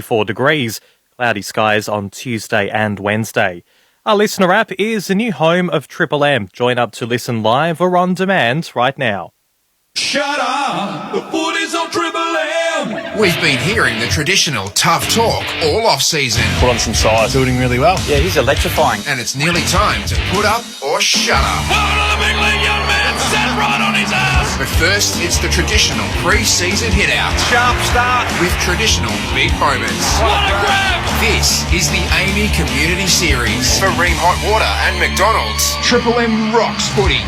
4 degrees. Cloudy skies on Tuesday and Wednesday. Our listener app is the new home of Triple M. Join up to listen live or on demand right now. Shut up! The footy's on Triple M! We've been hearing the traditional tough talk all off-season. Put on some size. Building really well. Yeah, he's electrifying. And it's nearly time to put up or shut up. Welcome to the big league, young man! Set right on his ass! But first, it's the traditional pre-season hit-out. Sharp start. With traditional big moments. What a grab! This is the AAMI Community Series. For Ream Hot Water and McDonald's. Triple M rocks footy.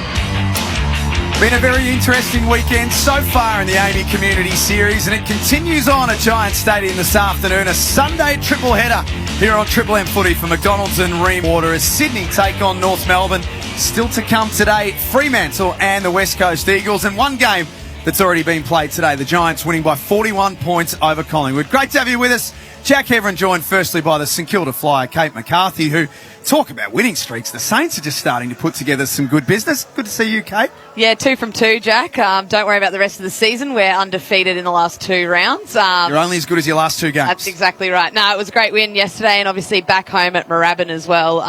Been a very interesting weekend so far in the AAMI Community Series, and it continues on at Giant Stadium this afternoon. A Sunday triple header here on Triple M Footy for McDonald's and Ream Water as Sydney take on North Melbourne. Still to come today, Fremantle and the West Coast Eagles, and one game that's already been played today. The Giants winning by 41 points over Collingwood. Great to have you with us. Jack Heverin joined firstly by the St Kilda flyer, Kate Mccarthy, who talk about winning streaks. The Saints are just starting to put together some good business. Good to see you, Kate. Yeah, 2 from 2, Jack. Don't worry about the rest of the season. We're undefeated in the last 2 rounds. You're only as good as your last 2 games. That's exactly right. No, it was a great win yesterday, and obviously back home at Moorabbin as well,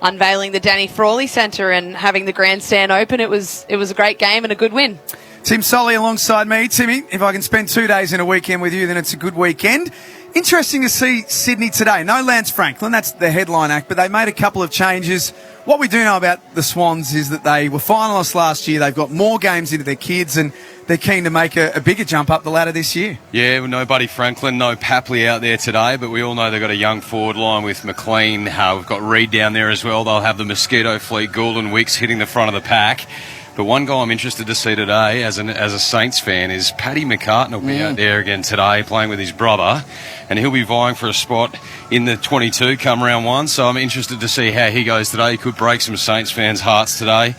unveiling the Danny Frawley Centre and having the grandstand open. It was a great game and a good win. Tim Solly alongside me. Timmy, if I can spend 2 days in a weekend with you, then it's a good weekend. Interesting to see Sydney today. No Lance Franklin, that's the headline act, but they made a couple of changes. What we do know about the Swans is that they were finalists last year. They've got more games into their kids, and they're keen to make a bigger jump up the ladder this year. Yeah, well, no Buddy Franklin, no Papley out there today, but we all know they've got a young forward line with McLean. We've got Reid down there as well. They'll have the Mosquito Fleet, Gould and Wicks hitting the front of the pack. But one guy I'm interested to see today as a Saints fan is Paddy Mccarthy will be out there again today playing with his brother, and he'll be vying for a spot in the 22 come round 1. So I'm interested to see how he goes today. He could break some Saints fans' hearts today.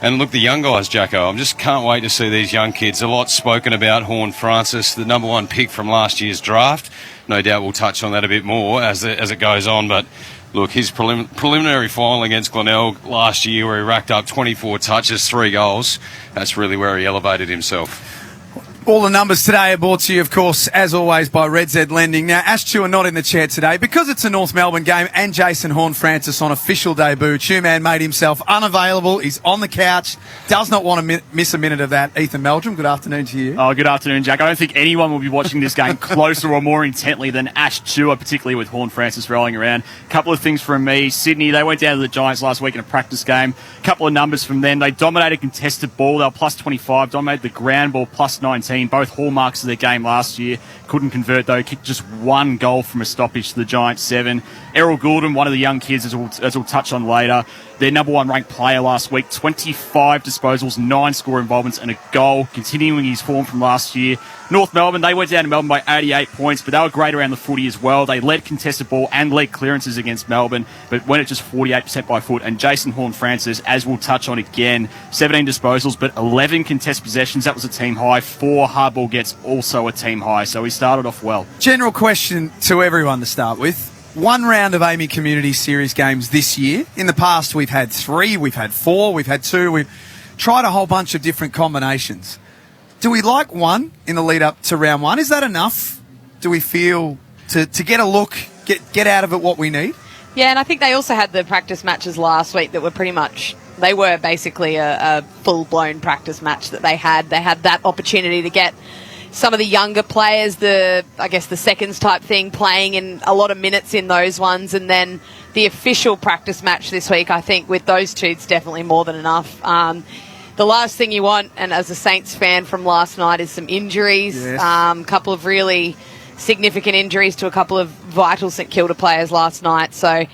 And look, the young guys, Jacko, I just can't wait to see these young kids. A lot spoken about Horn Francis, the number 1 pick from last year's draft. No doubt we'll touch on that a bit more as it goes on, but look, his preliminary final against Glenelg last year where he racked up 24 touches, 3 goals, that's really where he elevated himself. All the numbers today are brought to you, of course, as always, by Red Z Lending. Now, Ash Chew are not in the chair today because it's a North Melbourne game and Jason Horne-Francis on official debut. Chew-man made himself unavailable. He's on the couch. Does not want to miss a minute of that. Ethan Meldrum, good afternoon to you. Oh, good afternoon, Jack. I don't think anyone will be watching this game closer or more intently than Ash Chew, particularly with Horne-Francis rolling around. A couple of things from me. Sydney, they went down to the Giants last week in a practice game. A couple of numbers from them. They dominated contested ball. They were plus 25. Dominated the ground ball, plus 19. Both hallmarks of their game last year. Couldn't convert, though. Kicked just 1 goal from a stoppage to the Giants 7. Errol Goulden, one of the young kids, as we'll touch on later. Their number 1 ranked player last week. 25 disposals, 9 score involvements and a goal, continuing his form from last year. North Melbourne, they went down to Melbourne by 88 points, but they were great around the footy as well. They led contested ball and led clearances against Melbourne, but went at just 48% by foot. And Jason Horne-Francis, as we'll touch on again, 17 disposals, but 11 contest possessions. That was a team high. 4 hardball gets, also a team high. So he started off well. General question to everyone to start with. 1 round of AAMI Community Series games this year. In the past, we've had 3, we've had 4, we've had 2. We've tried a whole bunch of different combinations. Do we like 1 in the lead up to round 1? Is that enough? Do we feel to get a look, get out of it what we need? Yeah, and I think they also had the practice matches last week that were they were basically a full-blown practice match that they had. They had that opportunity to get some of the younger players, the seconds type thing, playing in a lot of minutes in those ones. And then the official practice match this week, I think with those 2, it's definitely more than enough. The last thing you want, and as a Saints fan from last night, is some injuries. Yes. Couple of really significant injuries to a couple of vital St Kilda players last night. So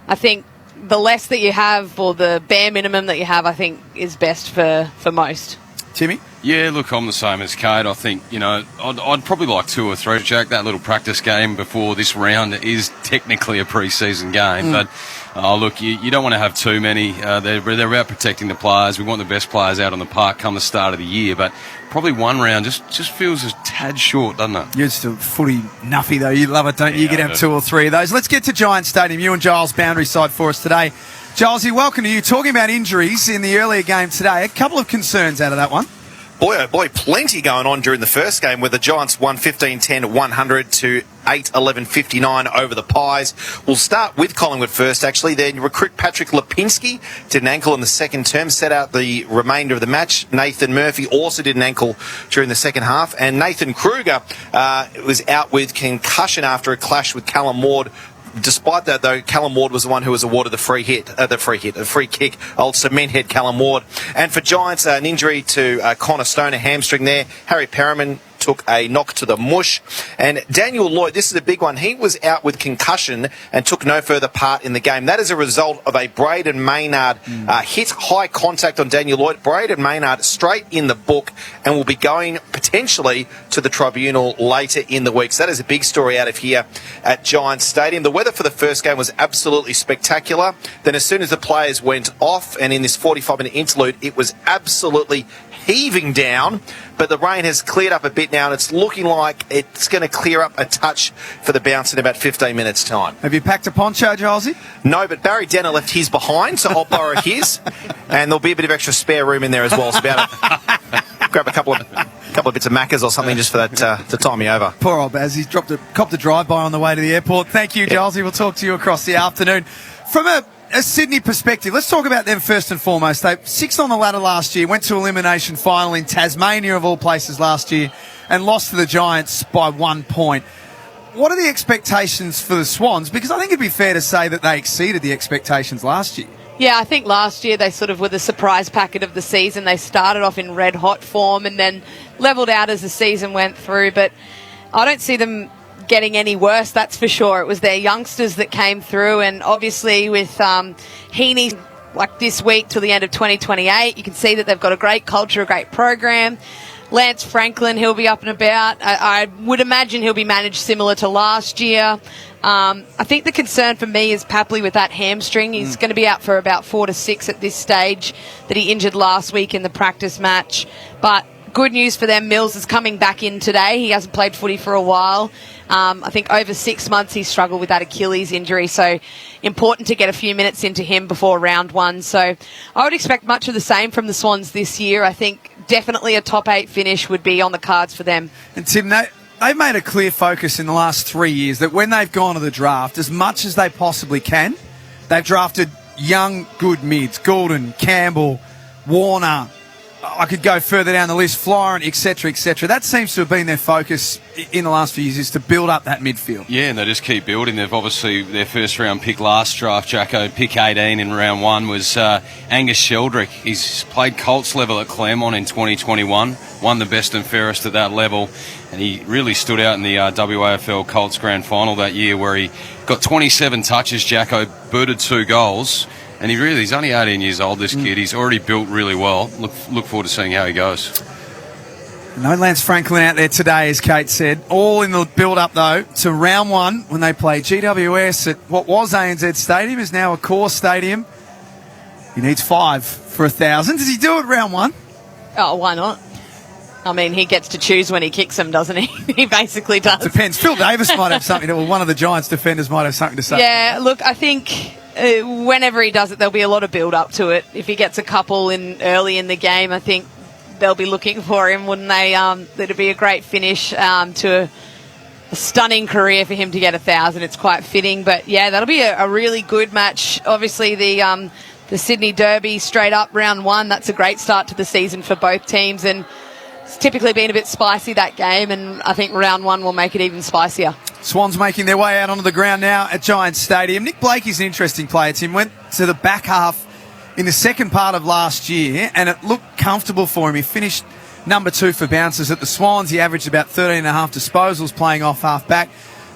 I think the less that you have, or the bare minimum that you have, I think is best for most. Timmy? Yeah, look, I'm the same as Kate. I think, I'd probably like 2 or 3, Jack. That little practice game before this round is technically a pre-season game. But, look, you don't want to have too many. They're about protecting the players. We want the best players out on the park come the start of the year. But probably 1 round just feels a tad short, doesn't it? You're just a footy nuffy, though. You love it, don't you? You get to have 2 or 3 of those. Let's get to Giant Stadium. You and Giles boundary side for us today. Gilesy, welcome to you. Talking about injuries in the earlier game today, a couple of concerns out of that one. boy, oh boy, plenty going on during the first game where the Giants won 15-10, 100 to 8-11-59 over the Pies. We'll start with Collingwood first, actually. Then recruit Patrick Lipinski did an ankle in the second term, set out the remainder of the match. Nathan Murphy also did an ankle during the second half. And Nathan Kruger was out with concussion after a clash with Callum Ward. Despite that, though, Callum Ward was the one who was awarded the free kick, old cement head Callum Ward. And for Giants, an injury to Connor Stone, a hamstring there. Harry Perriman took a knock to the mush. And Daniel Lloyd, this is a big one. He was out with concussion and took no further part in the game. That is a result of a Braden Maynard hit, high contact on Daniel Lloyd. Braden Maynard straight in the book and will be going potentially to the tribunal later in the week. So that is a big story out of here at Giants Stadium. The weather for the first game was absolutely spectacular. Then as soon as the players went off and in this 45-minute interlude, it was absolutely heaving down, but the rain has cleared up a bit now and it's looking like it's going to clear up a touch for the bounce in about 15 minutes time. Have you packed a poncho, Gilesy? No, but Barry Denner left his behind, so I'll borrow his, and there'll be a bit of extra spare room in there as well. So grab a couple of bits of Maccas or something just for that to tie me over. Poor old Baz, he's copped a drive-by on the way to the airport. Thank you, Gilesy. We'll talk to you across the afternoon. From a Sydney perspective, let's talk about them first and foremost. They 6th on the ladder last year, went to elimination final in Tasmania of all places last year and lost to the Giants by 1 point. What are the expectations for the Swans? Because I think it'd be fair to say that they exceeded the expectations last year. Yeah, I think last year they sort of were the surprise packet of the season. They started off in red-hot form and then levelled out as the season went through. But I don't see them getting any worse, that's for sure. It was their youngsters that came through, and obviously with Heaney like this week till the end of 2028, you can see that they've got a great culture, a great program. Lance Franklin, he'll be up and about. I would imagine he'll be managed similar to last year. I think the concern for me is Papley with that hamstring. He's going to be out for about 4 to 6 at this stage, that he injured last week in the practice match. But good news for them, Mills is coming back in today. He hasn't played footy for a while. I think over 6 months he's struggled with that Achilles injury, so important to get a few minutes into him before round 1. So I would expect much of the same from the Swans this year. I think definitely a top 8 finish would be on the cards for them. And Tim, they've made a clear focus in the last 3 years that when they've gone to the draft, as much as they possibly can, they've drafted young, good mids. Goulden, Campbell, Warner, I could go further down the list, Florent, etc., etc. That seems to have been their focus in the last few years, is to build up that midfield. Yeah, and they just keep building. They've obviously, their first round pick last draft, Jacko, pick 18 in round 1 was Angus Sheldrick. He's played Colts level at Claremont in 2021, won the best and fairest at that level, and he really stood out in the WAFL Colts Grand Final that year where he got 27 touches, Jacko, booted 2 goals. And he's only 18 years old, this kid. He's already built really well. Look forward to seeing how he goes. No Lance Franklin out there today, as Kate said. All in the build-up, though, to round 1 when they play GWS at what was ANZ Stadium, is now a Core Stadium. He needs 5 for 1,000. Does he do it round 1? Oh, why not? I mean, he gets to choose when he kicks them, doesn't he? He basically does. Depends. Phil Davis might have something to, well, one of the Giants defenders might have something to say. Yeah, look, I think whenever he does it, there'll be a lot of build-up to it. If he gets a couple in early in the game, I think they'll be looking for him, wouldn't they? It'd be a great finish to a stunning career for him to get 1,000. It's quite fitting. But, yeah, that'll be a really good match. Obviously, the Sydney Derby straight up round 1, that's a great start to the season for both teams. And it's typically been a bit spicy, that game, and I think round 1 will make it even spicier. Swans making their way out onto the ground now at Giants Stadium. Nick Blakey's an interesting player, Tim. Went to the back half in the second part of last year, and it looked comfortable for him. He finished number 2 for bounces at the Swans. He averaged about 13.5 disposals playing off half-back.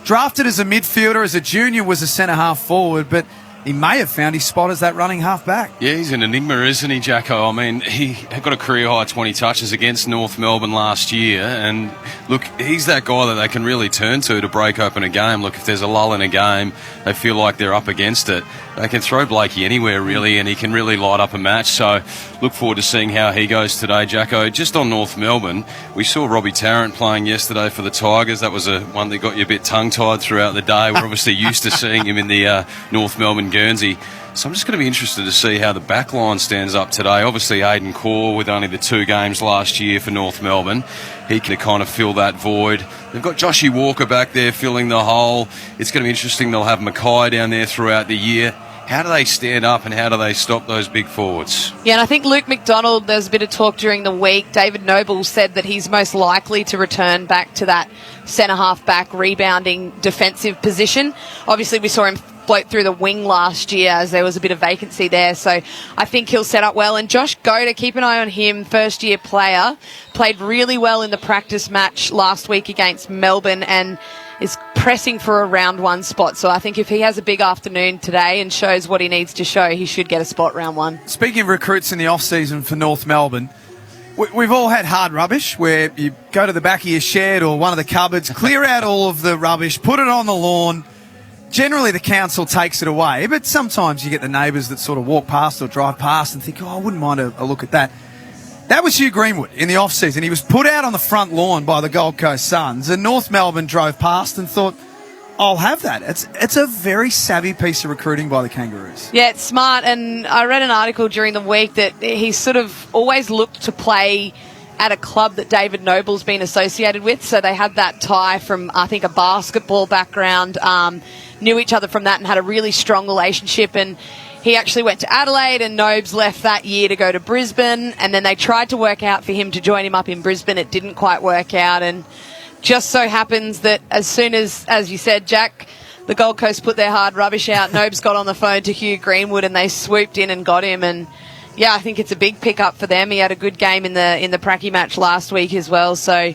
Drafted as a midfielder, as a junior was a centre-half forward, but he may have found his spot as that running half-back. Yeah, he's an enigma, isn't he, Jacko? I mean, he got a career-high 20 touches against North Melbourne last year, and look, he's that guy that they can really turn to break open a game. Look, if there's a lull in a game, they feel like they're up against it, they can throw Blakey anywhere, really, and he can really light up a match. So look forward to seeing how he goes today, Jacko. Just on North Melbourne, we saw Robbie Tarrant playing yesterday for the Tigers. That was one that got you a bit tongue-tied throughout the day. We're obviously used to seeing him in the North Melbourne Guernsey. So I'm just going to be interested to see how the back line stands up today. Obviously, Aidan Corr, with only the 2 games last year for North Melbourne, he can kind of fill that void. They've got Joshy Walker back there filling the hole. It's going to be interesting. They'll have Mackay down there throughout the year. How do they stand up and how do they stop those big forwards? Yeah, and I think Luke McDonald, there's a bit of talk during the week. David Noble said that he's most likely to return back to that centre-half back rebounding defensive position. Obviously, we saw him float through the wing last year as there was a bit of vacancy there, so I think he'll set up well. And Josh Goda, keep an eye on him, first-year player, played really well in the practice match last week against Melbourne and is pressing for a round 1 spot. So I think if he has a big afternoon today and shows what he needs to show, he should get a spot round 1. Speaking of recruits in the off-season for North Melbourne, we've all had hard rubbish where you go to the back of your shed or one of the cupboards, clear out all of the rubbish, put it on the lawn. Generally, the council takes it away, but sometimes you get the neighbours that sort of walk past or drive past and think, I wouldn't mind a look at that. That was Hugh Greenwood in the off-season. He was put out on the front lawn by the Gold Coast Suns, and North Melbourne drove past and thought, I'll have that. It's a very savvy piece of recruiting by the Kangaroos. Yeah, it's smart, and I read an article during the week that he's sort of always looked to play at a club that David Noble's been associated with, so they had that tie from, I think, a basketball background, knew each other from that and had a really strong relationship. And he actually went to Adelaide, and Nobes left that year to go to Brisbane, and then they tried to work out for him to join him up in Brisbane. It didn't quite work out, and just so happens that as soon as you said, Jack, the Gold Coast put their hard rubbish out, Nobes got on the phone to Hugh Greenwood and they swooped in and got him. And yeah, I think it's a big pickup for them. He had a good game in the Pracky match last week as well, so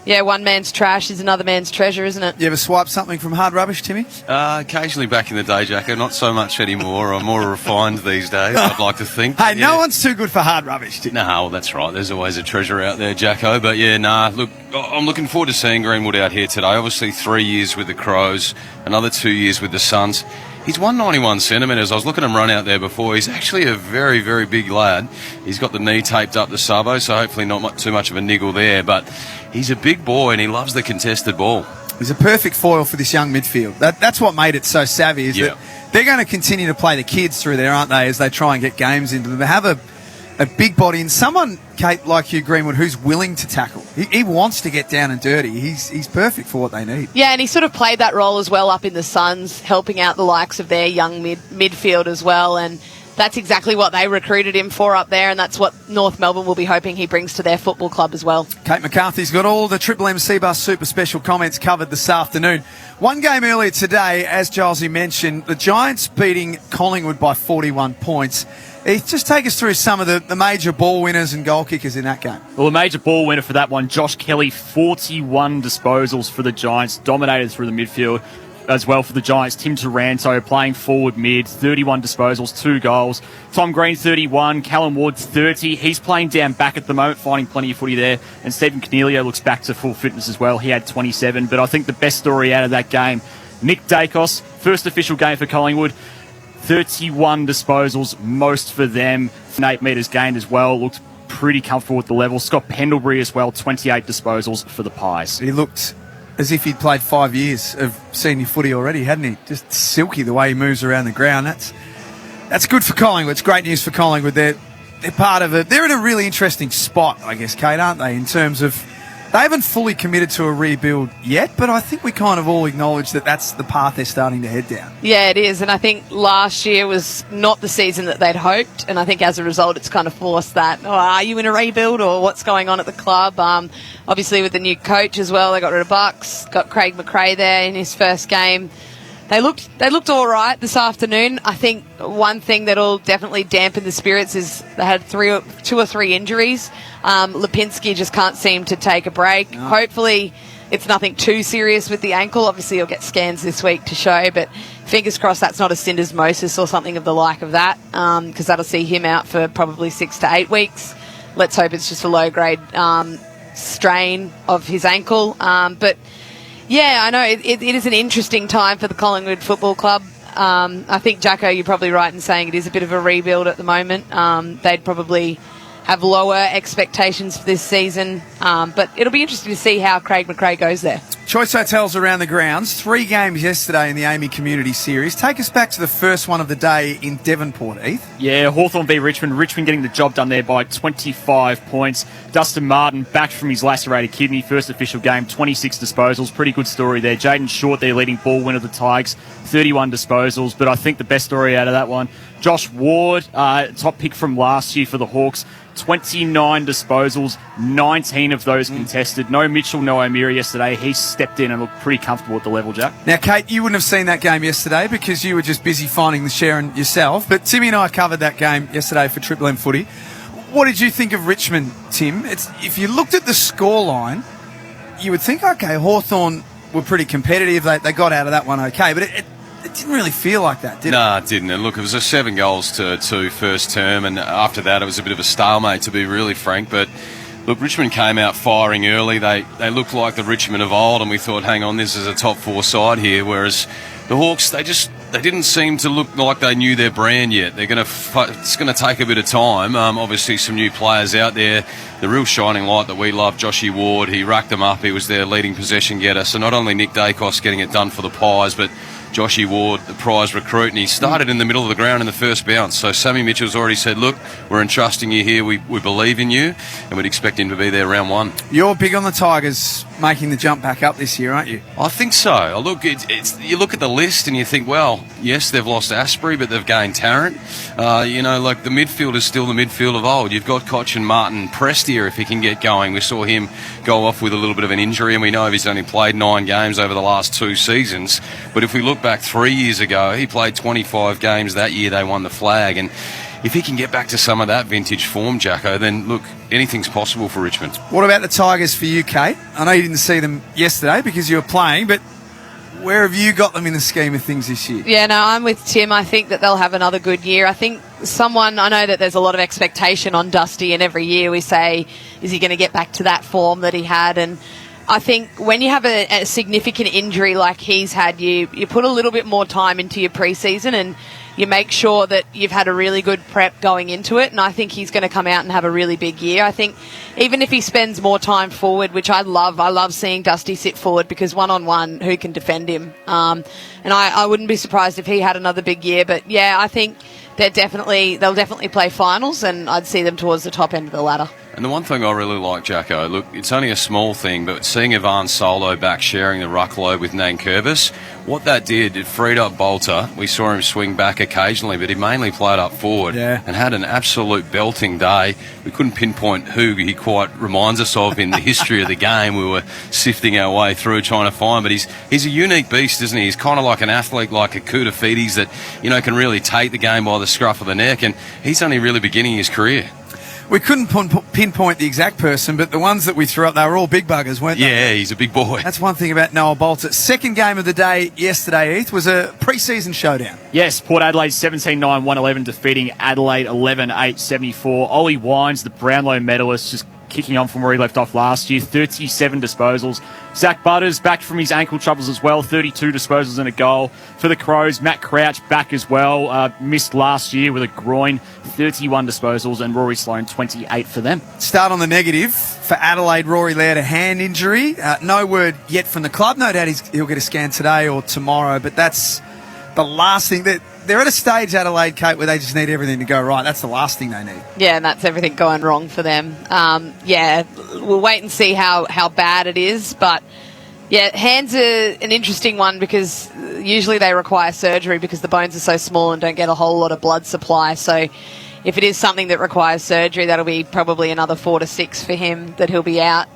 yeah, one man's trash is another man's treasure, isn't it? You ever swipe something from hard rubbish, Timmy? Occasionally back in the day, Jacko. Not so much anymore. I'm more refined these days, I'd like to think. Hey, no one's too good for hard rubbish, Timmy. No, well, that's right. There's always a treasure out there, Jacko. But yeah, look, I'm looking forward to seeing Greenwood out here today. Obviously 3 years with the Crows, another 2 years with the Suns. He's 191 centimetres. I was looking at him run out there before. He's actually a very, very big lad. He's got the knee taped up the sabo, so hopefully not too much of a niggle there. But he's a big boy and he loves the contested ball. He's a perfect foil for this young midfield. That's what made it so savvy, is that they're going to continue to play the kids through there, aren't they, as they try and get games into them. They have a big body and someone, Kate, like Hugh Greenwood, who's willing to tackle. He wants to get down and dirty. He's perfect for what they need. Yeah, and he sort of played that role as well up in the Suns, helping out the likes of their young midfield as well. And that's exactly what they recruited him for up there, and that's what North Melbourne will be hoping he brings to their football club as well. Kate McCarthy's got all the Triple M C-Bus Super Special comments covered this afternoon. One game earlier today, as Gilesy mentioned, the Giants beating Collingwood by 41 points. Just take us through some of the major ball winners and goal kickers in that game. Well, the major ball winner for that one, Josh Kelly, 41 disposals for the Giants, dominated through the midfield as well for the Giants. Tim Taranto playing forward mid, 31 disposals, 2 goals. Tom Green, 31. Callum Ward, 30. He's playing down back at the moment, finding plenty of footy there. And Stephen Cornelio looks back to full fitness as well. He had 27. But I think the best story out of that game, Nick Dacos, first official game for Collingwood, 31 disposals, most for them. 8 metres gained as well. Looked pretty comfortable with the level. Scott Pendlebury as well, 28 disposals for the Pies. He looked as if he'd played 5 years of senior footy already, hadn't he? Just silky the way he moves around the ground. That's good for Collingwood. It's great news for Collingwood. They're part of it. They're in a really interesting spot, I guess, Kate, aren't they, in terms of they haven't fully committed to a rebuild yet, but I think we kind of all acknowledge that that's the path they're starting to head down. Yeah, it is, and I think last year was not the season that they'd hoped, and I think as a result it's kind of forced that, are you in a rebuild or what's going on at the club? Obviously with the new coach as well, they got rid of Bucks, got Craig McRae there in his first game. They looked all right this afternoon. I think one thing that'll definitely dampen the spirits is they had 2 or 3 injuries. Lipinski just can't seem to take a break. No. Hopefully it's nothing too serious with the ankle. Obviously he'll get scans this week to show, but fingers crossed that's not a syndesmosis or something of the like of that, because that'll see him out for probably 6 to 8 weeks. Let's hope it's just a low-grade strain of his ankle. But yeah, I know it is an interesting time for the Collingwood Football Club. I think, Jacko, you're probably right in saying it is a bit of a rebuild at the moment. They'd probably have lower expectations for this season, but it'll be interesting to see how Craig McRae goes there. Choice hotels around the grounds. 3 games yesterday in the AAMI Community Series. Take us back to the first one of the day in Devonport, Heath. Yeah, Hawthorn v Richmond. Richmond getting the job done there by 25 points. Dustin Martin back from his lacerated kidney. First official game, 26 disposals. Pretty good story there. Jaden Short, their leading ball winner of the Tigers, 31 disposals. But I think the best story out of that one, Josh Ward, top pick from last year for the Hawks. 29 disposals, 19 of those contested. No Mitchell, no O'Meara yesterday. He stepped in and looked pretty comfortable at the level, Jack. Now, Kate, you wouldn't have seen that game yesterday because you were just busy finding the Sharon yourself. But Timmy and I covered that game yesterday for Triple M Footy. What did you think of Richmond, Tim? If you looked at the scoreline, you would think, okay, Hawthorn were pretty competitive. They got out of that one okay. But it didn't really feel like that, did it? No, it didn't. And look, it was a 7 goals to 2 first term, and after that it was a bit of a stalemate, to be really frank. But look, Richmond came out firing early. They looked like the Richmond of old, and we thought, hang on, this is a top 4 side here. Whereas the Hawks, they didn't seem to look like they knew their brand yet. It's going to take a bit of time. Obviously, some new players out there. The real shining light that we love, Joshy Ward, he racked them up. He was their leading possession getter. So not only Nick Dacos getting it done for the Pies, but Joshy Ward, the prize recruit, and he started in the middle of the ground in the first bounce. So Sammy Mitchell's already said, look, we're entrusting you here. We believe in you, and we'd expect him to be there round 1. You're big on the Tigers making the jump back up this year, aren't you? I think so. Look, you look at the list and you think, well, yes, they've lost Asprey, but they've gained Tarrant. Like the midfield is still the midfield of old. You've got Koch and Martin Prest here if he can get going. We saw him go off with a little bit of an injury, and we know he's only played 9 games over the last 2 seasons. But if we look back 3 years ago, he played 25 games that year. They won the flag, and if he can get back to some of that vintage form, Jacko, then look, anything's possible for Richmond. What about the Tigers for you, Kate? I know you didn't see them yesterday because you were playing, but where have you got them in the scheme of things this year? Yeah, no, I'm with Tim. I think that they'll have another good year. I think I know that there's a lot of expectation on Dusty, and every year we say, is he going to get back to that form that he had? And I think when you have a significant injury like he's had, you put a little bit more time into your preseason, and you make sure that you've had a really good prep going into it. And I think he's going to come out and have a really big year. I think even if he spends more time forward, which I love seeing Dusty sit forward, because one-on-one, who can defend him? And I wouldn't be surprised if he had another big year. But yeah, I think they'll definitely play finals, and I'd see them towards the top end of the ladder. And the one thing I really like, Jacko, look, it's only a small thing, but seeing Ivan Solo back sharing the ruck load with Nankervis, what that did, it freed up Bolter. We saw him swing back occasionally, but he mainly played up forward and had an absolute belting day. We couldn't pinpoint who he quite reminds us of in the history of the game. We were sifting our way through trying to find, but he's a unique beast, isn't he? He's kind of like an athlete like a Koutafidis that, can really take the game by the scruff of the neck, and he's only really beginning his career. We couldn't pinpoint the exact person, but the ones that we threw up, they were all big buggers, weren't they? Yeah, he's a big boy. That's one thing about Noah Bolter. Second game of the day yesterday, Heath, was a pre-season showdown. Yes, Port Adelaide 17-9-111 defeating Adelaide 11-8-74. Ollie Wines, the Brownlow medalist, just kicking on from where he left off last year, 37 disposals. Zach Butters back from his ankle troubles as well, 32 disposals and a goal. For the Crows, Matt Crouch back as well, missed last year with a groin, 31 disposals, and Rory Sloane, 28 for them. Start on the negative. For Adelaide, Rory Laird, a hand injury. No word yet from the club. No doubt he'll get a scan today or tomorrow, but that's the last thing. They're at a stage, Adelaide, Kate, where they just need everything to go right. That's the last thing they need. Yeah, and that's everything going wrong for them. We'll wait and see how bad it is. But, yeah, hands are an interesting one because usually they require surgery because the bones are so small and don't get a whole lot of blood supply. So if it is something that requires surgery, that'll be probably another 4 to 6 for him that he'll be out.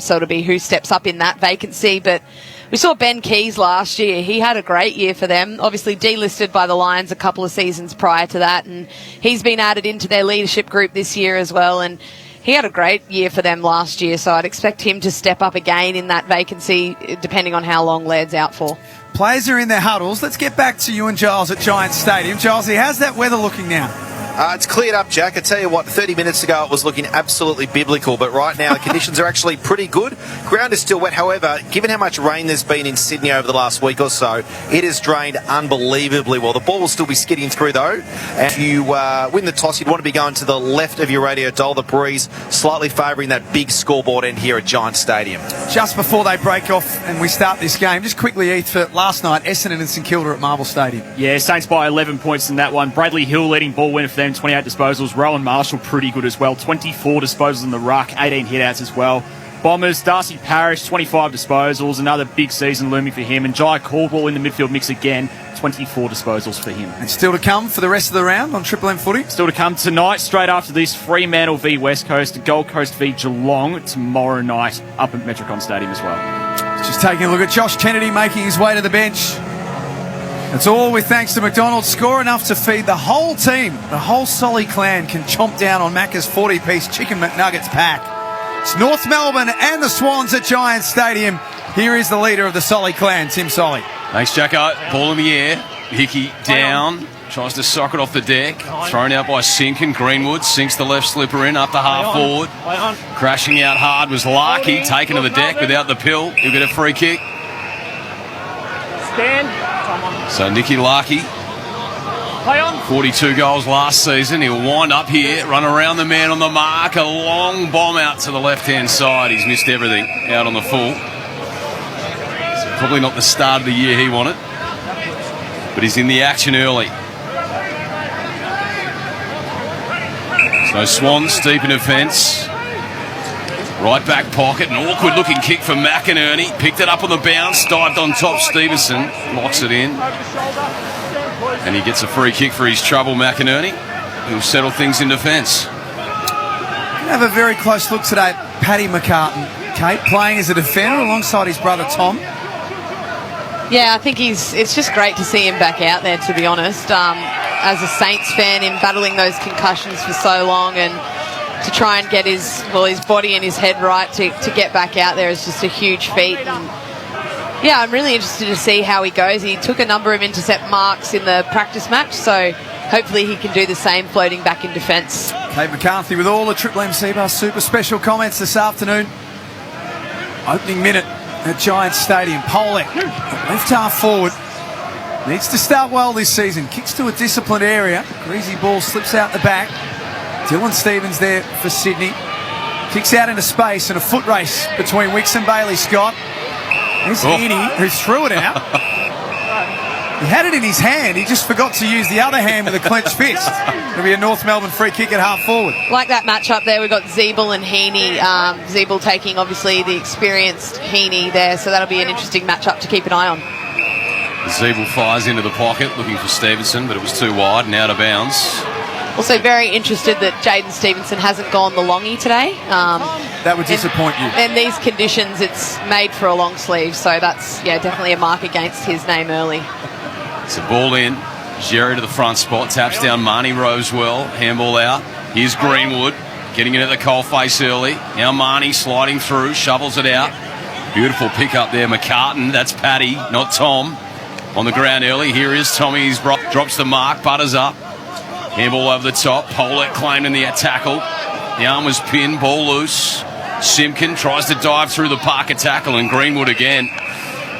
So it'll be who steps up in that vacancy. But we saw Ben Keys last year. He had a great year for them. Obviously delisted by the Lions a couple of seasons prior to that, and he's been added into their leadership group this year as well, and he had a great year for them last year, so I'd expect him to step up again in that vacancy depending on how long Laird's out for. Players are in their huddles. Let's get back to you and Giles at Giants Stadium. Giles, how's that weather looking now? It's cleared up, Jack. I tell you what, 30 minutes ago it was looking absolutely biblical, but right now the conditions are actually pretty good. Ground is still wet, however, given how much rain there's been in Sydney over the last week or so, it has drained unbelievably well. The ball will still be skidding through, though. And if you win the toss, you'd want to be going to the left of your radio dial. The breeze slightly favouring that big scoreboard end here at Giant Stadium. Just before they break off and we start this game, just quickly, Heath, for last night, Essendon and St Kilda at Marble Stadium. Yeah, Saints by 11 points in that one. Bradley Hill leading ball winner for them, 28 disposals. Rowan Marshall pretty good as well, 24 disposals in the ruck, 18 hitouts as well. Bombers, Darcy Parish, 25 disposals, another big season looming for him. And Jai Caldwell in the midfield mix again, 24 disposals for him. And still to come for the rest of the round on Triple M footy? Still to come tonight, straight after this, Fremantle v West Coast, Gold Coast v Geelong tomorrow night up at Metricon Stadium as well. Just taking a look at Josh Kennedy making his way to the bench. It's all with thanks to McDonald's. Score enough to feed the whole team. The whole Solly clan can chomp down on Macca's 40-piece Chicken McNuggets pack. It's North Melbourne and the Swans at Giant Stadium. Here is the leader of the Solly clan, Tim Solly. Thanks, Jacko. Ball in the air. Hickey down. Tries to sock it off the deck. Thrown out by Sink and Greenwood. Sinks the left slipper in up the half forward. Crashing out hard was Larkey. Taken to the deck without the pill. He'll get a free kick. So Nicky Larkey, 42 goals last season. He'll wind up here, run around the man on the mark. A long bomb out to the left-hand side. He's missed everything out on the full. So probably not the start of the year he wanted, but he's in the action early. So Swans deep in defence. Right back pocket, an awkward looking kick for McInerney. Picked it up on the bounce, dived on top. Stevenson locks it in. And he gets a free kick for his trouble, McInerney. He'll settle things in defence. Have a very close look today at Paddy Mccarthy, Kate, playing as a defender alongside his brother Tom. Yeah, I think it's just great to see him back out there, to be honest. As a Saints fan, him battling those concussions for so long and to try and get his body and his head right to get back out there is just a huge feat. And yeah, I'm really interested to see how he goes. He took a number of intercept marks in the practice match, so hopefully he can do the same floating back in defence. Kate McCarthy with all the Triple M Seabass super special comments this afternoon. Opening minute at Giant Stadium. Polek, left half forward. Needs to start well this season. Kicks to a disciplined area. Greasy ball slips out the back. Dylan Stevens there for Sydney. Kicks out into space and a foot race between Wicks and Bailey Scott. There's Heaney, who threw it out. He had it in his hand. He just forgot to use the other hand with a clenched fist. It'll be a North Melbourne free kick at half forward. Like that matchup there, we've got Zeeble and Heaney. Zeeble taking, obviously, the experienced Heaney there, so that'll be an interesting matchup to keep an eye on. Zeeble fires into the pocket, looking for Stevenson, but it was too wide and out of bounds. Also very interested that Jaden Stevenson hasn't gone the longie today. That would disappoint you. In these conditions, it's made for a long sleeve, so that's definitely a mark against his name early. It's a ball in. Jerry to the front spot, taps down Marnie Rosewell, handball out. Here's Greenwood, getting it at the coalface early. Now Marnie sliding through, shovels it out. Beautiful pick up there, McCartan. That's Paddy, not Tom. On the ground early. Here is Tommy. He's drops the mark, butters up. Handball over the top. Polek claimed in the tackle. The arm was pinned. Ball loose. Simpkin tries to dive through the Parker tackle, and Greenwood again.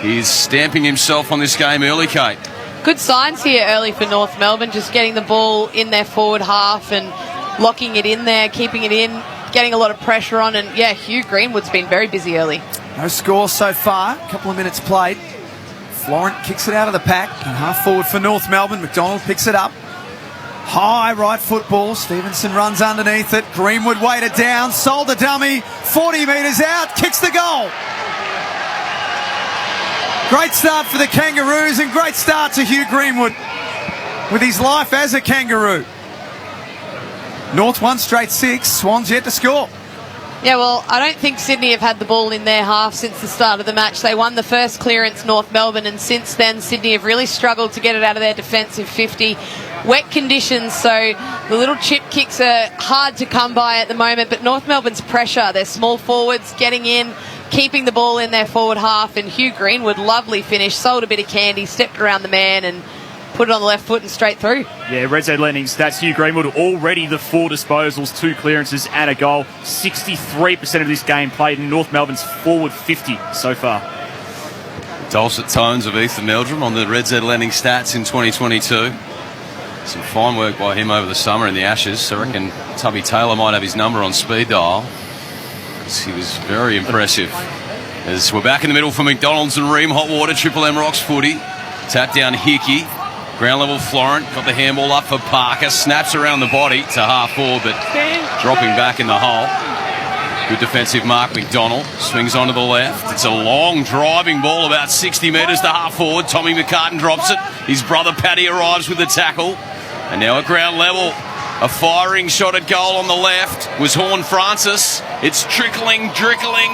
He's stamping himself on this game early, Kate. Good signs here early for North Melbourne, just getting the ball in their forward half and locking it in there, keeping it in, getting a lot of pressure on. And yeah, Hugh Greenwood's been very busy early. No score so far. A couple of minutes played. Florent kicks it out of the pack. And half forward for North Melbourne. McDonald picks it up. High right football. Stevenson runs underneath it. Greenwood weighted down. Sold the dummy. 40 metres out. Kicks the goal. Great start for the Kangaroos and great start to Hugh Greenwood with his life as a Kangaroo. North 1 straight 6. Swans yet to score. Yeah, well, I don't think Sydney have had the ball in their half since the start of the match. They won the first clearance, North Melbourne, and since then Sydney have really struggled to get it out of their defensive 50. Wet conditions, so the little chip kicks are hard to come by at the moment, but North Melbourne's pressure, their small forwards getting in, keeping the ball in their forward half, and Hugh Greenwood, lovely finish, sold a bit of candy, stepped around the man, and put it on the left foot and straight through. Yeah, Red Z Lending stats. Hugh Greenwood already the 4 disposals, 2 clearances and a goal. 63% of this game played in North Melbourne's forward 50 so far. Dulcet tones of Ethan Meldrum on the Red Z Lending stats in 2022. Some fine work by him over the summer in the Ashes. So I reckon Tubby Taylor might have his number on speed dial, because he was very impressive. As we're back in the middle for McDonald's and Ream Hot Water, Triple M Rocks footy. Tap down Hickey. Ground level Florent. Got the handball up for Parker. Snaps around the body to half forward, but dropping back in the hole. Good defensive mark, McDonald. Swings onto the left. It's a long driving ball, about 60 metres to half forward. Tommy Mccarthy drops it. His brother Paddy arrives with the tackle. And now at ground level, a firing shot at goal on the left was Horn Francis. It's trickling,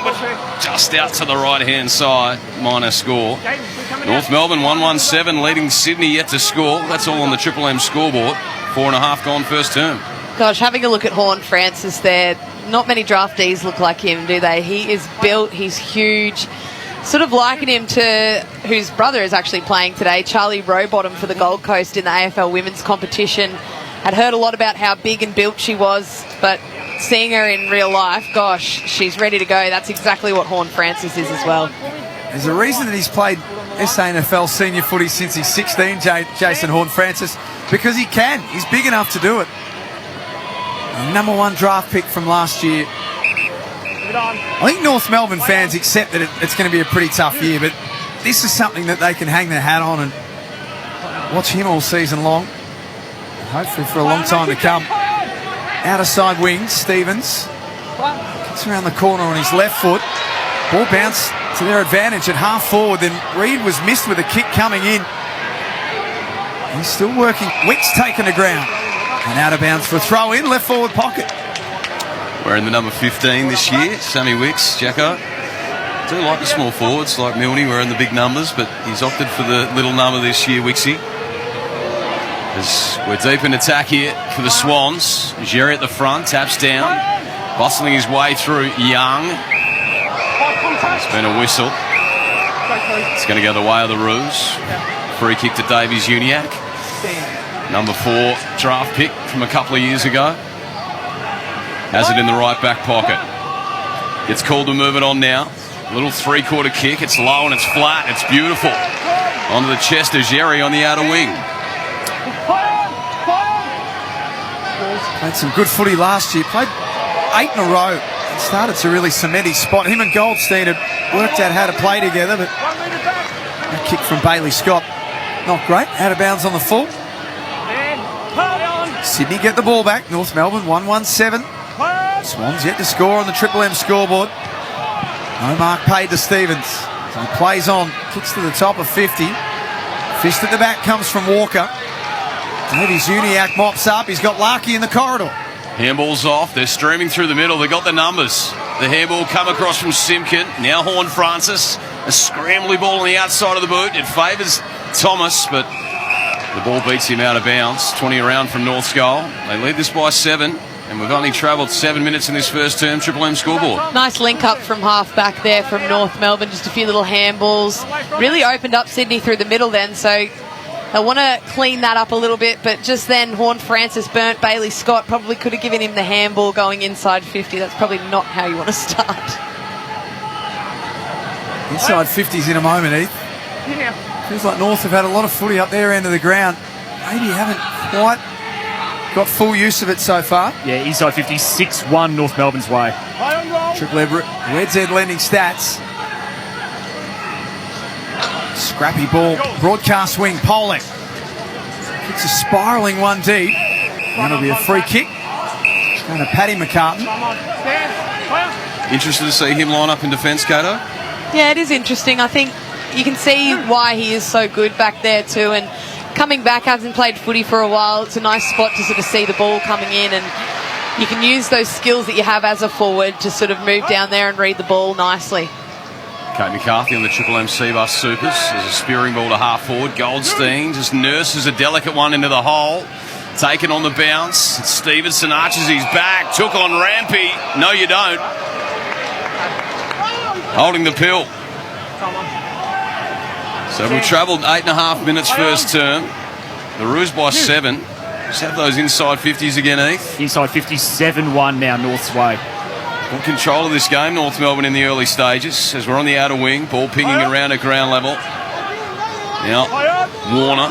but just out to the right-hand side. Minor score. North Melbourne 117, leading Sydney yet to score. That's all on the Triple M scoreboard. 4.5 gone first term. Gosh, having a look at Horn Francis there, not many draftees look like him, do they? He is built, he's huge. Sort of liken him to whose brother is actually playing today, Charlie Rowbottom for the Gold Coast in the AFL women's competition. Had heard a lot about how big and built she was, but seeing her in real life, gosh, she's ready to go. That's exactly what Horn Francis is as well. There's a reason that he's played SANFL senior footy since he's 16, Jason Horn Francis, because he can. He's big enough to do it. Number 1 draft pick from last year. I think North Melbourne fans accept that it's going to be a pretty tough year, but this is something that they can hang their hat on and watch him all season long. Hopefully for a long time to come. Outer side wing, Stevens kicks around the corner on his left foot. Ball bounced to their advantage at half forward. Then Reid was missed with a kick coming in. He's still working. Wicks taken to ground. And out of bounds for a throw in, left forward pocket. Wearing the number 15 this year, Sammy Wicks, Jacko. Do like the small forwards like Milne wearing the big numbers, but he's opted for the little number this year, Wicksy. As we're deep in attack here for the Swans. Jerry at the front, taps down, bustling his way through Young. It's been a whistle. It's going to go the way of the Roos. Free kick to Davies Uniacke. Number 4 draft pick from a couple of years ago. Has it in the right back pocket. Gets called to move it on now. Little 3-quarter kick. It's low and it's flat. It's beautiful. Onto the chest of Jerry on the outer wing. Played some good footy last year. Played 8 in a row. And started to really cement his spot. Him and Goldstein had worked out how to play together, but a kick from Bailey Scott, not great. Out of bounds on the full. Sydney get the ball back. North Melbourne 117. Swans yet to score on the Triple M scoreboard. No mark paid to Stevens. So he plays on. Kicks to the top of 50. Fist at the back comes from Walker. Davies Uniacke mops up. He's got Larkey in the corridor. Handball's off. They're streaming through the middle. They got the numbers. The handball come across from Simpkin. Now Horn Francis. A scrambly ball on the outside of the boot. It favours Thomas, but the ball beats him out of bounds. 20 around from North's goal. They lead this by 7. And we've only travelled 7 minutes in this first term. Triple M scoreboard. Nice link up from half back there from North Melbourne. Just a few little handballs. Really opened up Sydney through the middle then. So they'll want to clean that up a little bit. But just then, Horn Francis burnt Bailey Scott. Probably could have given him the handball going inside 50. That's probably not how you want to start. Inside 50s in a moment, Heath. Yeah. Feels like North have had a lot of footy up their end of the ground. Maybe haven't quite got full use of it so far. Yeah, inside 50, 6-1 North Melbourne's way. Triple M Red Z Lending stats. Scrappy ball, broadcast wing, Pollock. It's a spiralling one deep. That'll be a free kick. It's going to Paddy McCarthy. Interested to see him line up in defence, Kato? Yeah, it is interesting. I think you can see why he is so good back there too. And coming back, hasn't played footy for a while. It's a nice spot to sort of see the ball coming in, and you can use those skills that you have as a forward to sort of move down there and read the ball nicely. Kate McCarthy on the Triple M C-Bus Supers. There's a spearing ball to half forward. Goldstein just nurses a delicate one into the hole. Taken on the bounce. Stevenson arches his back. Took on Rampy. No, you don't. Holding the pill. So we've travelled 8.5 minutes first term. The Roos by 7. Just have those inside 50s again, Heath. Inside 57-1 now, North's way. Got control of this game, North Melbourne in the early stages. As we're on the outer wing, ball pinging around at ground level. Now, Warner.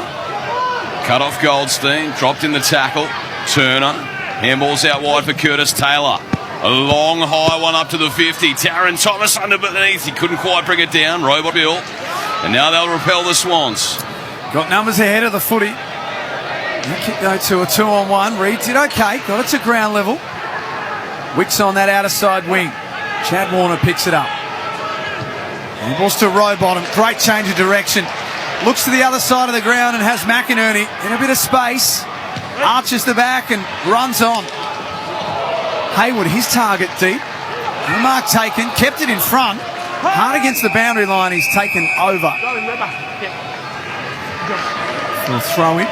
Cut off Goldstein. Dropped in the tackle. Turner. Handball's out wide for Curtis Taylor. A long, high one up to the 50. Taron Thomas underneath. He couldn't quite bring it down. Robot Bill. And now they'll repel the Swans. Got numbers ahead of the footy. Kick though to a 2-on-1. Reed did okay. Got it to ground level. Wicks on that outer side wing. Chad Warner picks it up. Handballs to Rowbottom. Great change of direction. Looks to the other side of the ground and has McInerney in a bit of space. Arches the back and runs on. Hayward, his target deep. The mark taken. Kept it in front. Hard against the boundary line. He's taken over. For a throw in.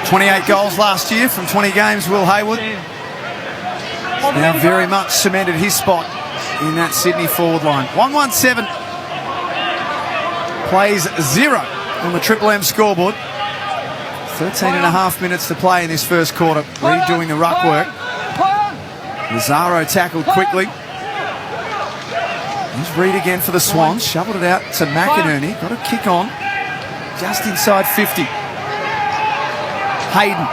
28 goals last year from 20 games, Will Hayward. Now very much cemented his spot in that Sydney forward line. 117 plays 0 on the Triple M scoreboard. 13 and a half minutes to play in this first quarter. Reed doing the ruck work. Lazaro tackled quickly. Here's Reed again for the Swans. Shoveled it out to McInerney. Got a kick on. Just inside 50. Hayden.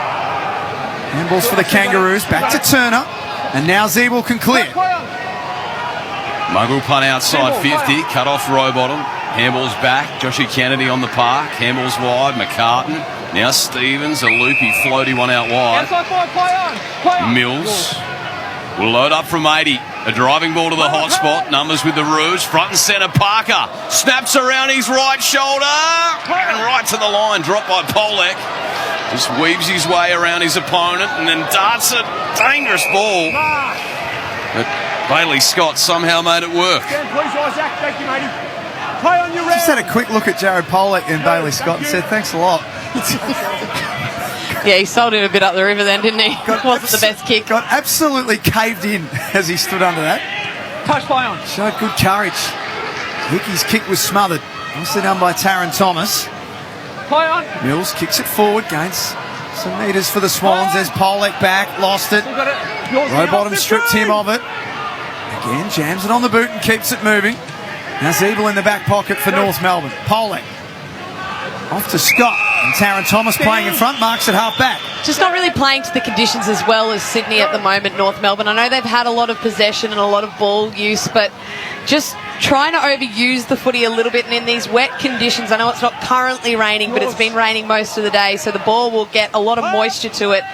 Handballs for the Kangaroos. Back to Turner. And now Zeeble can clear. Muggle punt outside 50. Cut off Rowbottom. Handballs back. Joshy Kennedy on the park. Handballs wide. Mccarthy. Now Stevens. A loopy, floaty one out wide. Mills will load up from 80. A driving ball to the hot spot. Numbers with the Roos. Front and centre Parker. Snaps around his right shoulder. And right to the line. Dropped by Polek. Just weaves his way around his opponent and then darts a dangerous ball. But Bailey Scott somehow made it work. Just had a quick look at Jared Polek and Bailey Scott and said, thanks a lot. Yeah, he sold him a bit up the river then, didn't he? Wasn't the best kick. Got absolutely caved in as he stood under that. Touch play on. Showed good courage. Hickey's kick was smothered. Nicely done by Taron Thomas. Play on. Mills kicks it forward, gains some metres for the Swans. There's Polek back, lost it. Rowbottom stripped him of it. Again, jams it on the boot and keeps it moving. Now Zeeble in the back pocket for North Melbourne. Polek off to Scott. And Taron Thomas playing in front, marks at half back. Just not really playing to the conditions as well as Sydney at the moment, North Melbourne. I know they've had a lot of possession and a lot of ball use, but just trying to overuse the footy a little bit. And in these wet conditions, I know it's not currently raining, but it's been raining most of the day, so the ball will get a lot of moisture to it.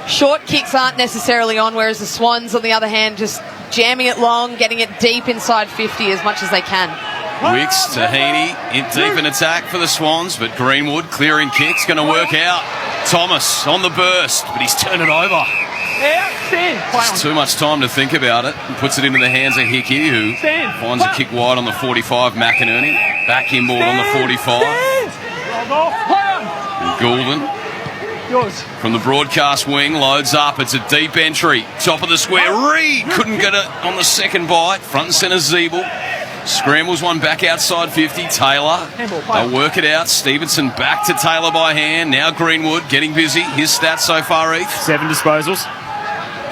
Short kicks aren't necessarily on, whereas the Swans, on the other hand, just jamming it long, getting it deep inside 50 as much as they can. Wicks to Heaney, in deep in attack for the Swans, but Greenwood clearing kicks, going to work out. Thomas on the burst, but he's turned it over. Just too much time to think about it. And puts it into the hands of Hickey, who finds a kick wide on the 45. McInerney back inboard on the 45. And Goulden from the broadcast wing loads up. It's a deep entry, top of the square. Reed couldn't get it on the second bite. Front and centre Zeeble. Scrambles one back outside 50. Taylor. They'll work it out. Stevenson back to Taylor by hand. Now Greenwood getting busy. His stats so far, Heath. 7 disposals.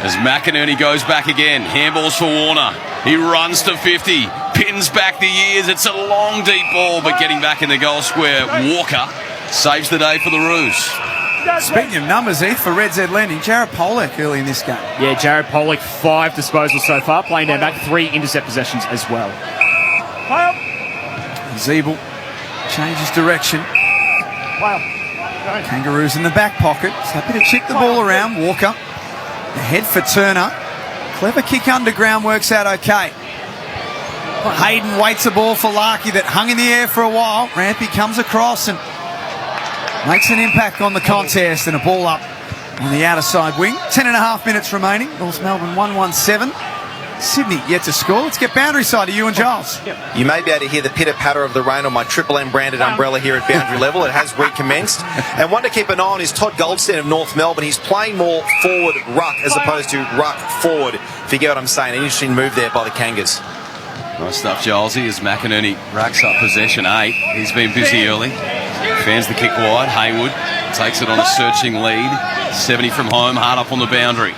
As McInerney goes back again. Handballs for Warner. He runs to 50. Pins back the ears. It's a long, deep ball, but getting back in the goal square. Walker saves the day for the Roos. Speaking of numbers, Heath, for Red Z Lending, Jared Polek early in this game. Yeah, Jared Polek, 5 disposals so far. Playing down back, 3 intercept possessions as well. Zeeble changes direction. Kangaroos in the back pocket. He's happy to chip the ball around. Walker. Ahead for Turner. Clever kick underground, works out okay. Hayden waits the ball for Larkey that hung in the air for a while. Rampy comes across and makes an impact on the contest, and a ball up on the outer side wing. 10 and a half minutes remaining. North Melbourne 1-1-7. Sydney yet to score. Let's get boundary side to you and Giles. You may be able to hear the pitter-patter of the rain on my Triple M branded umbrella here at boundary level. It has recommenced. And one to keep an eye on is Todd Goldstein of North Melbourne. He's playing more forward ruck as opposed to ruck forward, if you get what I'm saying. An interesting move there by the Kangas. Nice stuff, Gilesy, as McInerney racks up possession 8. He's been busy early. Fans the kick wide. Haywood takes it on a searching lead. 70 from home, hard up on the boundary.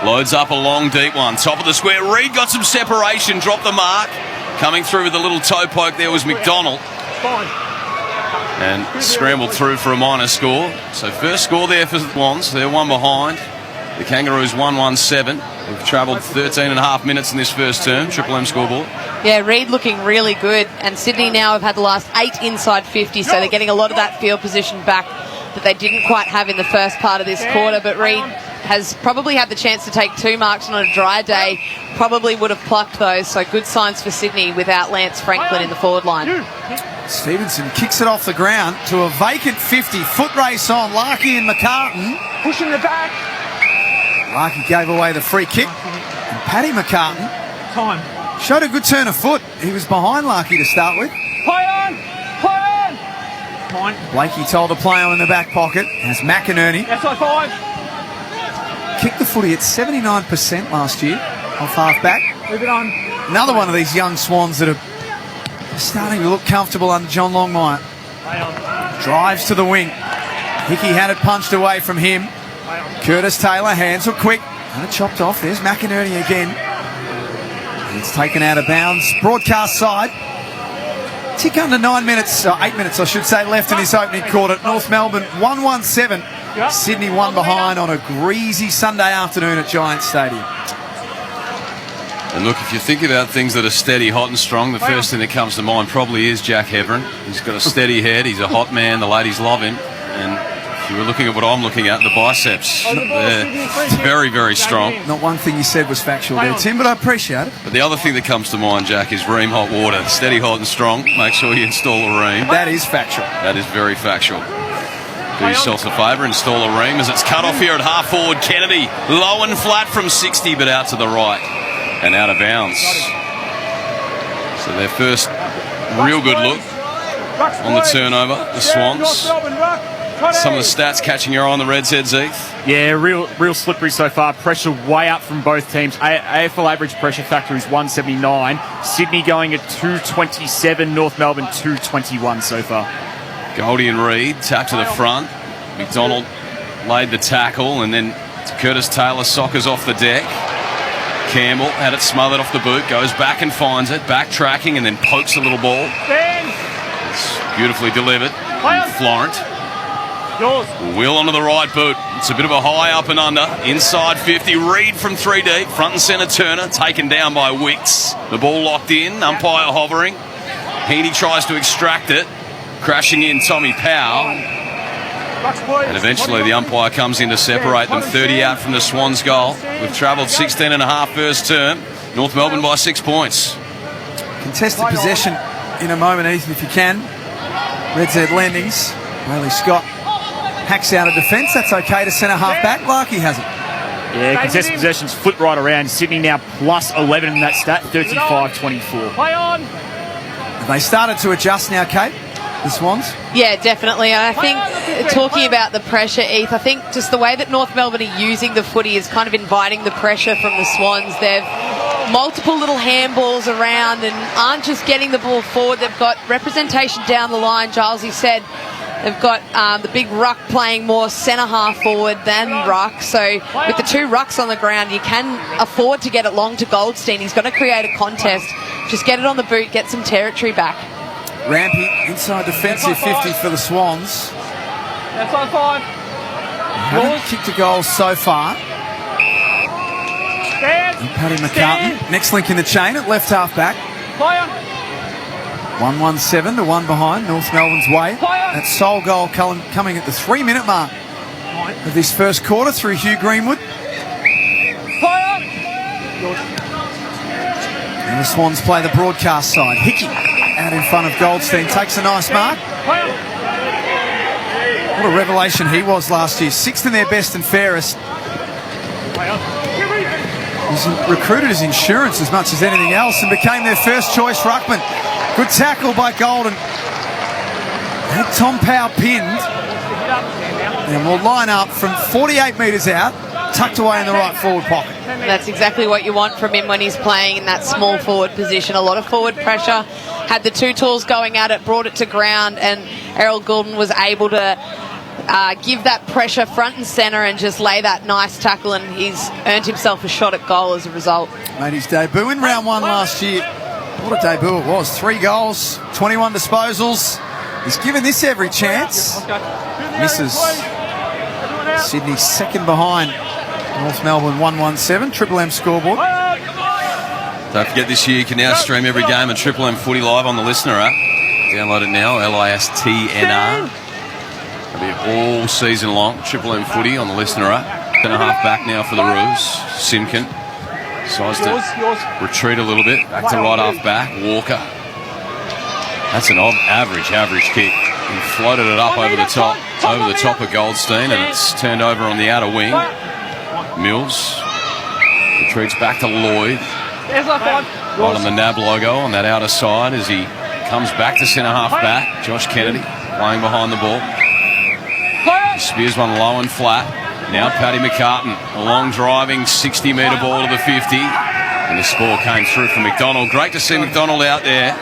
Loads up a long, deep one. Top of the square. Reid got some separation, dropped the mark. Coming through with a little toe poke there was McDonald. And scrambled through for a minor score. So first score there for the Swans. They're one behind. The Kangaroos 1-1-7. We've travelled 13 and a half minutes in this first term. Triple M scoreboard. Yeah, Reid looking really good. And Sydney now have had the last 8 inside 50, so they're getting a lot of that field position back that they didn't quite have in the first part of this quarter. But Reid has probably had the chance to take 2 marks on a dry day. Probably would have plucked those. So good signs for Sydney without Lance Franklin in the forward line. Stevenson kicks it off the ground to a vacant 50. Foot race on. Larky and McCarthy. Pushing the back. Larky gave away the free kick. And Paddy McCarthy Time. showed a good turn of foot. He was behind Larky to start with. Play on. Play on. Mine. Blakey told the player in the back pocket as McInerney SI 5. kicked the footy at 79% last year off half back. Move it on. Another one of these young Swans that are starting to look comfortable under John Longmire. Play on. Drives to the wing. Hickey had it punched away from him. Curtis Taylor, hands were quick. And it chopped off. There's McInerney again. And it's taken out of bounds. Broadcast side. Tick under 9 minutes, or 8 minutes I should say, left in this opening quarter. North Melbourne 1-1-7. Sydney one behind on a greasy Sunday afternoon at Giants Stadium. And look, if you think about things that are steady, hot and strong, the first thing that comes to mind probably is Jack Heverin. He's got a steady head. He's a hot man. The ladies love him. And if you were looking at what I'm looking at, the biceps, they're very, very strong. Not one thing you said was factual there, Tim, but I appreciate it. But the other thing that comes to mind, Jack, is Ream hot water. Steady, hot and strong. Make sure you install a Ream. That is factual. That is very factual. Do yourself a favour, install a Ream as it's cut off here at half forward. Kennedy, low and flat from 60, but out to the right and out of bounds. So their first real good look on the turnover, the Swans. Some of the stats catching your eye on the Reds' head, Zeeth. Yeah, real slippery so far. Pressure way up from both teams. AFL average pressure factor is 179. Sydney going at 227. North Melbourne 221 so far. Goldie and Reid tap to the front. McDonald laid the tackle, and then Curtis Taylor soccers off the deck. Campbell had it smothered off the boot, goes back and finds it, backtracking, and then pokes a little ball. It's beautifully delivered. Florent. Wheel onto the right boot. It's a bit of a high up and under. Inside 50. Reid from 3 deep. Front and centre Turner. Taken down by Wicks. The ball locked in. Umpire hovering. Heaney tries to extract it. Crashing in Tommy Powell. And eventually the umpire comes in to separate them. 30 out from the Swans goal. We've travelled 16 and a half first term. North Melbourne by 6 points. Contested possession in a moment, Ethan, if you can. Reds Head Landings. Bailey Scott hacks out of defence. That's okay to centre half back. Larky has it. Yeah, contested possessions flip right around. Sydney now plus 11 in that stat, 35-24. Play on. They started to adjust now, Kate, the Swans. Yeah, definitely. And I think, talking about the pressure, Eth, I think just the way that North Melbourne are using the footy is kind of inviting the pressure from the Swans. They've multiple little handballs around and aren't just getting the ball forward. They've got representation down the line. Gilesy said they've got the big ruck playing more centre half forward than ruck. So with the 2 rucks on the ground, you can afford to get it long to Goldstein. He's got to create a contest. Just get it on the boot, get some territory back. Rampy inside defensive 50 for the Swans. That's on 5. Haven't kicked a goal so far. And Paddy McCarthy, next link in the chain at left half back. 1-1-7 to 1 behind North Melbourne's way. That sole goal coming at the 3-minute mark of this first quarter through Hugh Greenwood. And the Swans play the broadcast side. Hickey out in front of Goldstein takes a nice mark. What a revelation he was last year. 6th in their best and fairest. He's recruited as insurance as much as anything else and became their first choice ruckman. Good tackle by Golden. Had Tom Powell pinned. And will line up from 48 metres out. tucked away in the right forward pocket. That's exactly what you want from him when he's playing in that small forward position. A lot of forward pressure. Had the two tools going at it, brought it to ground, and Errol Goulden was able to give that pressure front and centre and just lay that nice tackle, and he's earned himself a shot at goal as a result. Made his debut in round 1 last year. What a debut it was. 3 goals, 21 disposals. He's given this every chance. Misses. Sydney second behind North Melbourne 117. Triple M scoreboard. Don't forget this year you can now stream every game at Triple M Footy Live on the Listener app. Download it now, LISTNR. It'll be all season long. Triple M Footy on the Listener app. Centre half back now for the Roos. Simkin decides to retreat a little bit. Back to right half back. Walker. That's an average kick. He floated it up over the top of Goldstein, and it's turned over on the outer wing. Mills retreats back to Lloyd. Right on the NAB logo on that outer side as he comes back to centre half back. Josh Kennedy playing behind the ball. Spears one low and flat. Now Paddy McCarthy, a long driving 60-metre ball to the 50. And the score came through for McDonald. Great to see McDonald out there.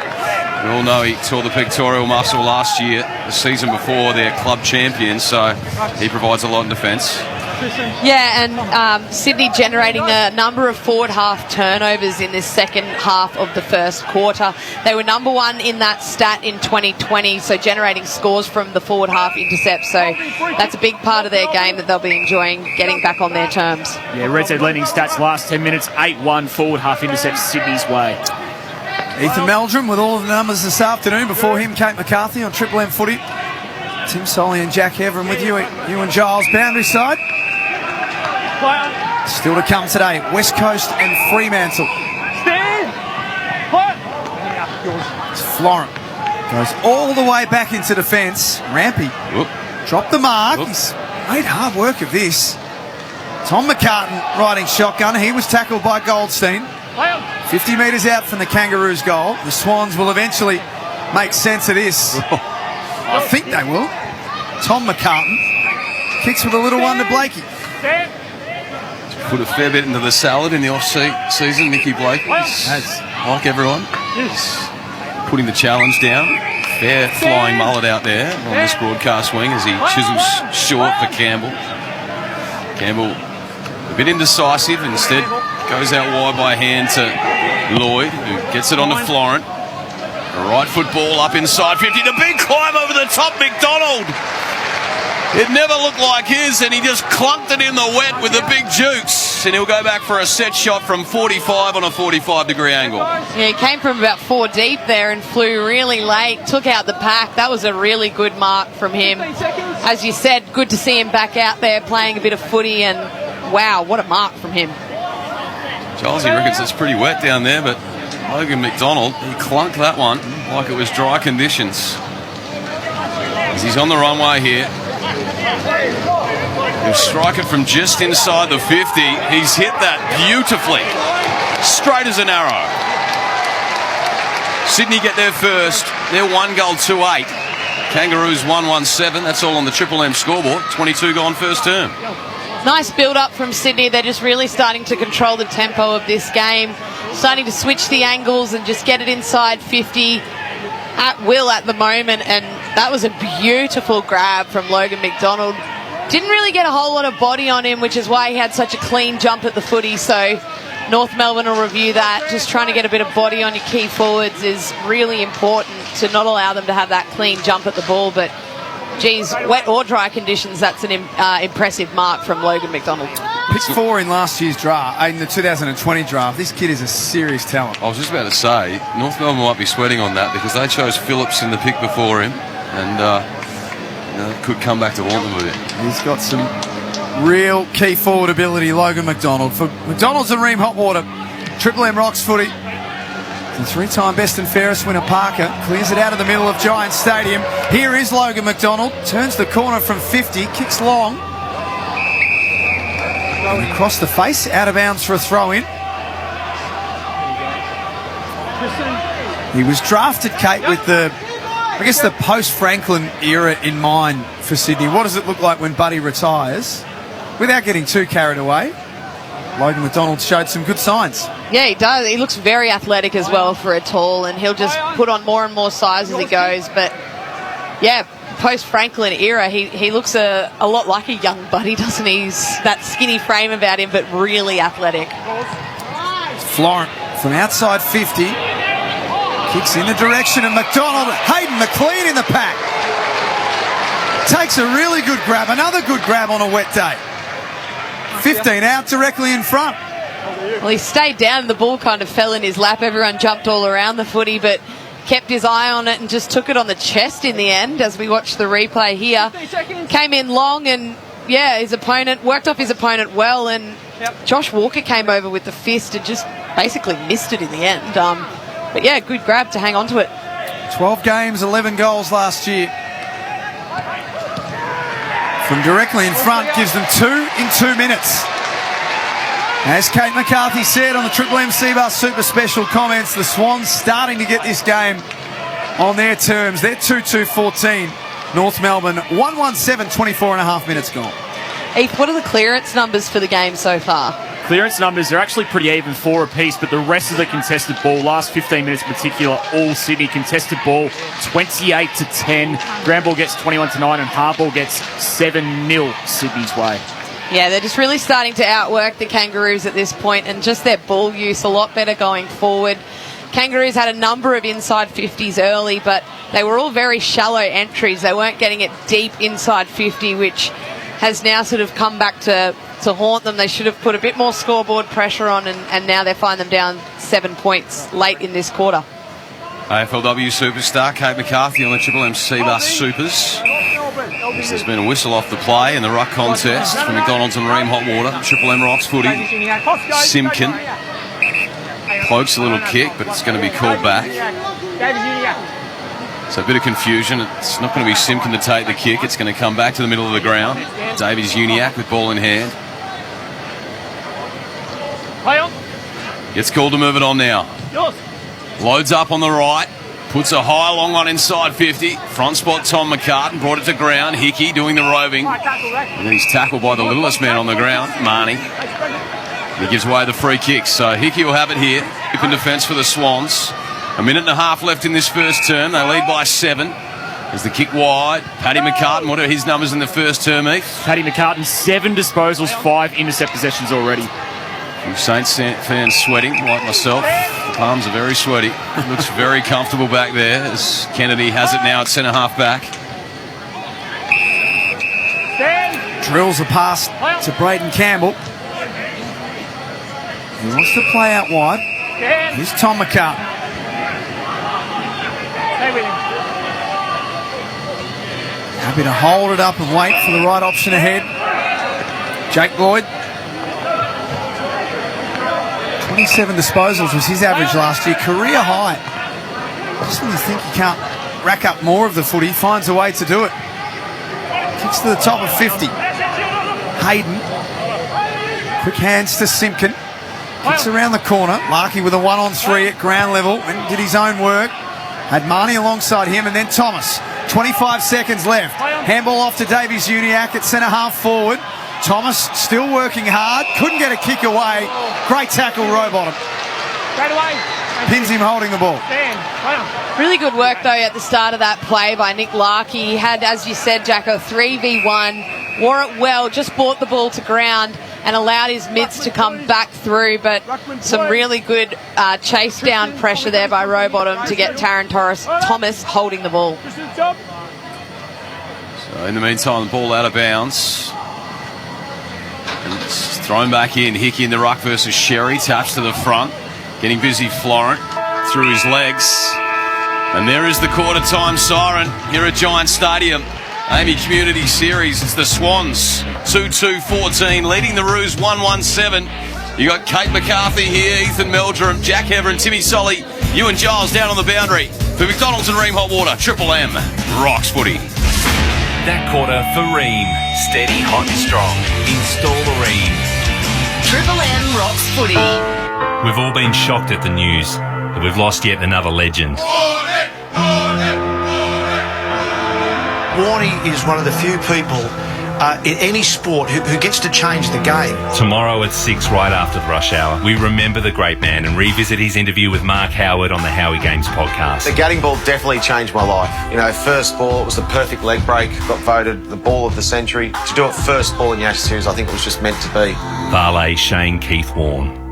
We all know he tore the pectoral muscle last year, the season before they're club champions, so he provides a lot in defence. Yeah, and Sydney generating a number of forward half turnovers in this second half of the first quarter. They were number 1 in that stat in 2020, so generating scores from the forward half intercept. So that's a big part of their game that they'll be enjoying, getting back on their terms. Yeah, Reds had leading stats last 10 minutes, 8-1 forward half intercepts Sydney's way. Ethan Meldrum with all of the numbers this afternoon. Before him, Kate McCarthy on Triple M Footy. Tim Solly and Jack Everin with you and Giles boundary side. Still to come today, West Coast and Fremantle. It's Florent. Goes all the way back into defence. Rampy dropped the mark. He's made hard work of this. Tom McCarthy riding shotgun. He was tackled by Goldstein. 50 metres out from the Kangaroos' goal. The Swans will eventually make sense of this. I think they will. Tom McCarthy kicks with a little one to Blakey. Put a fair bit into the salad in the off-season, Nicky Blakey. Like everyone. Putting the challenge down. Fair flying mullet out there on this broadcast wing as he chisels short for Campbell. Campbell a bit indecisive, instead goes out wide by hand to Lloyd, who gets it on to Florent. A right foot ball up inside 50. The big climb over the top, McDonald. It never looked like his, and he just clunked it in the wet with the big jukes. And he'll go back for a set shot from 45 on a 45-degree angle. Yeah, he came from about 4 deep there and flew really late, took out the pack. That was a really good mark from him. As you said, good to see him back out there playing a bit of footy, and wow, what a mark from him. Charlesy reckons it's pretty wet down there, but Logan McDonald, he clunked that one like it was dry conditions. As he's on the runway here. He'll strike it from just inside the 50. He's hit that beautifully. Straight as an arrow. Sydney get there first. They're 1-2-8. Kangaroos 1-1-7. That's all on the Triple M scoreboard. 22 gone first term. Nice build-up from Sydney. They're just really starting to control the tempo of this game. Starting to switch the angles and just get it inside 50 at will at the moment. And that was a beautiful grab from Logan McDonald. Didn't really get a whole lot of body on him, which is why he had such a clean jump at the footy. So North Melbourne will review that. Just trying to get a bit of body on your key forwards is really important to not allow them to have that clean jump at the ball. But geez, wet or dry conditions, that's an impressive mark from Logan McDonald. Pick 4 in last year's draft, in the 2020 draft. This kid is a serious talent. I was just about to say, North Melbourne might be sweating on that because they chose Phillips in the pick before him, and could come back to haunt them with it. He's got some real key forward ability, Logan McDonald. For McDonald's and Ream Hotwater, Triple M Rocks footy. The 3-time best and fairest winner Parker clears it out of the middle of Giant Stadium. Here is Logan McDonald, turns the corner from 50, kicks long. And across the face, out of bounds for a throw-in. He was drafted, Kate, with the post-Franklin era in mind for Sydney. What does it look like when Buddy retires? without getting too carried away, Logan McDonald showed some good signs. Yeah, he does. He looks very athletic as well for a tall, and he'll just put on more and more size as he goes. But, yeah, post-Franklin era, he looks a lot like a young buddy, doesn't he? He's that skinny frame about him, but really athletic. Florent from outside 50. Kicks in the direction of McDonald. Hayden McLean in the pack. Takes a really good grab. Another good grab on a wet day. 15 out directly in front. Well, he stayed down and the ball kind of fell in his lap. Everyone jumped all around the footy, but kept his eye on it and just took it on the chest in the end as we watch the replay here. Came in long and, yeah, his opponent worked off his opponent well, and Josh Walker came over with the fist and just basically missed it in the end. But, yeah, good grab to hang on to it. 12 games, 11 goals last year. From directly in front, gives them 2 in 2 minutes. As Kate McCarthy said on the Triple M Seabus Super Special comments, the Swans starting to get this game on their terms. They're 2-2-14. North Melbourne 1-1-7, 24 and a half minutes gone. Heath, what are the clearance numbers for the game so far? Clearance numbers are actually pretty even, 4 apiece, but the rest of the contested ball, last 15 minutes in particular, all Sydney. Contested ball 28-10. Ground ball gets 21-9, and hard ball gets 7-0 Sydney's way. Yeah, they're just really starting to outwork the Kangaroos at this point, and just their ball use a lot better going forward. Kangaroos had a number of inside 50s early, but they were all very shallow entries. They weren't getting it deep inside 50, which has now sort of come back to haunt them. They should have put a bit more scoreboard pressure on, and now they find them down 7 points late in this quarter. AFLW superstar Kate McCarthy on the Triple M Seabus Supers. There's been a whistle off the play in the ruck contest for McDonald's and Ream Hot Water. Triple M Rocks footy. Simkin pokes a little kick, but it's going to be called back. So a bit of confusion. It's not going to be Simkin to take the kick. It's going to come back to the middle of the ground. Davies Uniacke with ball in hand. Gets called to move it on now. Loads up on the right. Puts a high long one inside 50. Front spot Tom McCartan. Brought it to ground. Hickey doing the roving. And then he's tackled by the littlest man on the ground, Marnie. He gives away the free kick. So Hickey will have it here. Open defence for the Swans. A minute and a half left in this first term. They lead by 7. There's the kick wide. Paddy McCartan, what are his numbers in the first term, Heath? Paddy McCartan, 7 disposals, 5 intercept possessions already. Saints fans sweating, like myself. The palms are very sweaty. Looks very comfortable back there as Kennedy has it now at centre-half back. Drills a pass to Braden Campbell. He wants to play out wide. Here's Tom McCartan. Happy to hold it up and wait for the right option ahead. Jake Boyd. 27 disposals was his average last year, career high. Just when you think you can't rack up more of the footy, finds a way to do it. Kicks to the top of 50. Hayden. Quick hands to Simkin. Kicks around the corner. Larkey with a 1-on-3 at ground level and did his own work. Had Marnie alongside him, and then Thomas. 25 seconds left. Handball off to Davies Uniacke at centre-half forward. Thomas still working hard. Couldn't get a kick away. Great tackle, Rowbottom. Pins him holding the ball. Really good work, though, at the start of that play by Nick Larkey. He had, as you said, Jack, a 3v1. Wore it well, just brought the ball to ground and allowed his mids to come back through, but some really good chase down pressure there by Rowbottom to get Taron Thomas holding the ball. So in the meantime, the ball out of bounds. And it's thrown back in. Hickey in the ruck versus Sherry. Taps to the front. Getting busy Florent through his legs. And there is the quarter time siren here at Giant Stadium. AAMI Community Series. It's the Swans 2-2-14 leading the Roos 1-1-7. You got Kate McCarthy here, Ethan Meldrum, Jack Hever and Timmy Solly. You and Giles down on the boundary. For McDonald's and Ream Hot Water, Triple M rocks footy. That quarter for Ream. Steady, hot and strong. Install the Ream. Triple M rocks footy. We've all been shocked at the news that we've lost yet another legend. Warnie is one of the few people in any sport who gets to change the game. Tomorrow at 6, right after the rush hour, we remember the great man and revisit his interview with Mark Howard on the Howie Games podcast. The gutting ball definitely changed my life. You know, first ball, it was the perfect leg break, got voted the ball of the century. To do it first ball in the Ashes series, I think it was just meant to be. Varley, Shane, Keith Warne.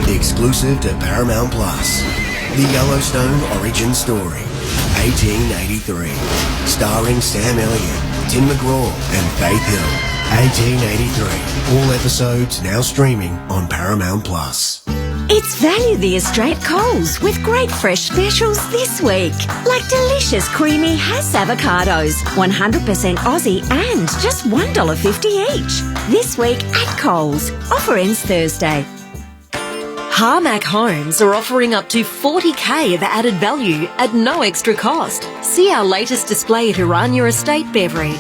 Exclusive to Paramount Plus. The Yellowstone Origin Story. 1883. Starring Sam Elliott, Tim McGraw and Faith Hill. 1883. All episodes now streaming on Paramount Plus. It's Value the Australian Coles with great fresh specials this week. Like delicious creamy Hass avocados, 100% Aussie and just $1.50 each. This week at Coles. Offer ends Thursday. Harmac Homes are offering up to $40,000 of added value at no extra cost. See our latest display at Urania Estate Beverage.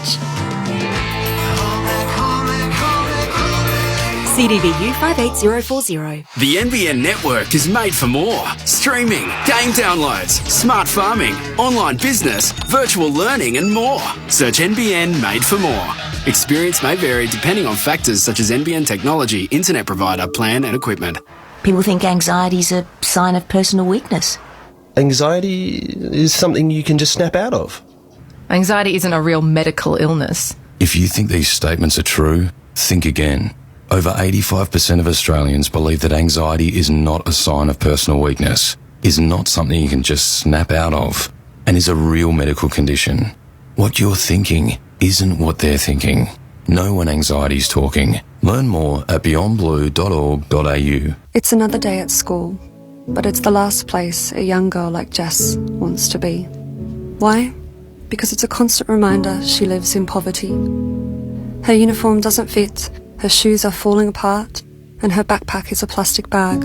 CDVU 58040. The NBN network is made for more. Streaming, game downloads, smart farming, online business, virtual learning and more. Search NBN Made for More. Experience may vary depending on factors such as NBN technology, internet provider, plan and equipment. People think anxiety is a sign of personal weakness. Anxiety is something you can just snap out of. Anxiety isn't a real medical illness. If you think these statements are true, think again. Over 85% of Australians believe that anxiety is not a sign of personal weakness, is not something you can just snap out of, and is a real medical condition. What you're thinking isn't what they're thinking. Know when anxiety's talking. Learn more at beyondblue.org.au. It's another day at school, but it's the last place a young girl like Jess wants to be. Why? Because it's a constant reminder she lives in poverty. Her uniform doesn't fit, her shoes are falling apart, and her backpack is a plastic bag.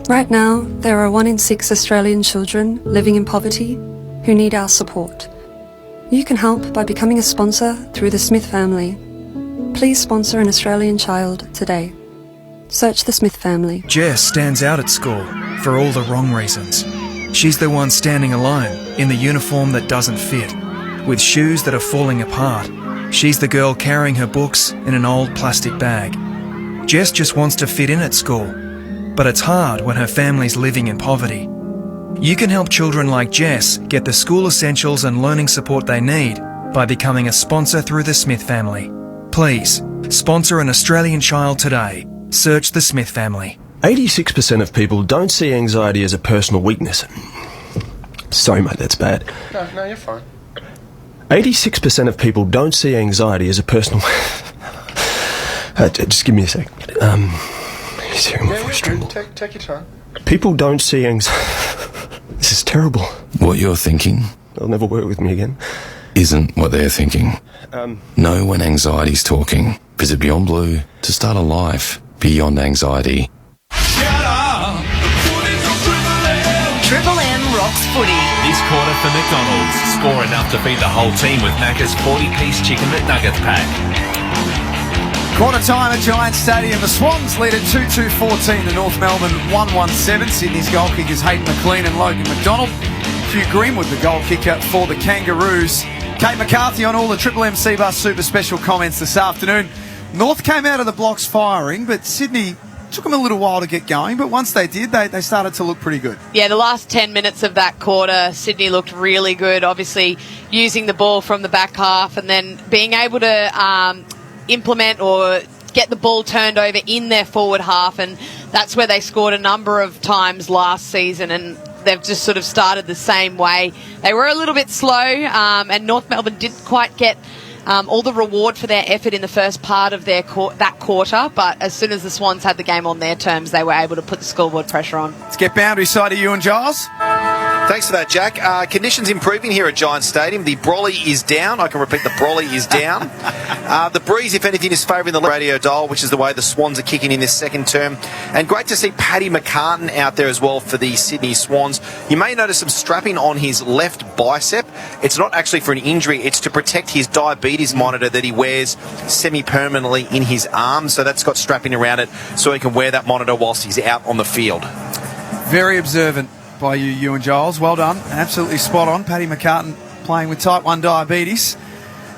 Right now, there are 1 in 6 Australian children living in poverty who need our support. You can help by becoming a sponsor through the Smith family. Please sponsor an Australian child today. Search the Smith family. Jess stands out at school for all the wrong reasons. She's the one standing alone in the uniform that doesn't fit, with shoes that are falling apart. She's the girl carrying her books in an old plastic bag. Jess just wants to fit in at school, but it's hard when her family's living in poverty. You can help children like Jess get the school essentials and learning support they need by becoming a sponsor through the Smith family. Please, sponsor an Australian child today. Search the Smith family. 86% of people don't see anxiety as a personal weakness. Sorry, mate, that's bad. No, you're fine. 86% of people don't see anxiety as a personal... just give me a sec. He's hearing my voice tremble. Take your time. People don't see anxiety... This is terrible. What you're thinking... They'll never work with me again. Isn't what they're thinking. Know when anxiety's talking. Visit Beyond Blue to start a life beyond anxiety. Triple M rocks footy. This quarter for McDonald's. Score enough to feed the whole team with Macca's 40-piece chicken McNuggets pack. Quarter time at Giant Stadium. The Swans lead at 2-2-14 to North Melbourne 1-1-7. Sydney's goal kickers Hayden McLean and Logan McDonald. Hugh Greenwood, the goal kicker for the Kangaroos. Kate McCarthy on all the Triple M C-Bus Super Special comments this afternoon. North came out of the blocks firing, but Sydney took them a little while to get going. But once they did, they started to look pretty good. Yeah, the last 10 minutes of that quarter, Sydney looked really good, obviously using the ball from the back half and then being able to implement or get the ball turned over in their forward half, and that's where they scored a number of times last season, and they've just sort of started the same way. They were a little bit slow, and North Melbourne didn't quite get all the reward for their effort in the first part of their that quarter, but as soon as the Swans had the game on their terms, they were able to put the scoreboard pressure on. Let's get boundary side to you and Giles. Thanks for that, Jack. Conditions improving here at Giant Stadium. The brolly is down. I can repeat, the brolly is down. The breeze, if anything, is favouring the radio dial, which is the way the Swans are kicking in this second term. And great to see Paddy McCartan out there as well for the Sydney Swans. You may notice some strapping on his left bicep. It's not actually for an injury. It's to protect his diabetes monitor that he wears semi-permanently in his arm. So that's got strapping around it so he can wear that monitor whilst he's out on the field. Very observant by you and Giles. Well done. Absolutely spot on. Paddy McCartan playing with type 1 diabetes.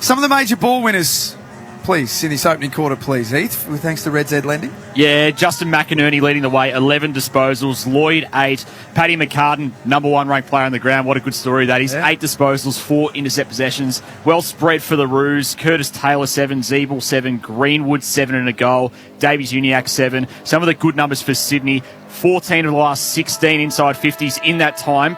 Some of the major ball winners please, in this opening quarter, please, Heath, with thanks to Red Z Lending. Yeah, Justin McInerney leading the way, 11 disposals, Lloyd 8, Paddy McCarthy, number 1 ranked player on the ground. What a good story that is. 8 disposals, 4 intercept possessions. Well spread for the Roos. Curtis Taylor 7, Zeeble 7, Greenwood 7 and a goal, Davies-Uniacke 7. Some of the good numbers for Sydney, 14 of the last 16 inside 50s in that time.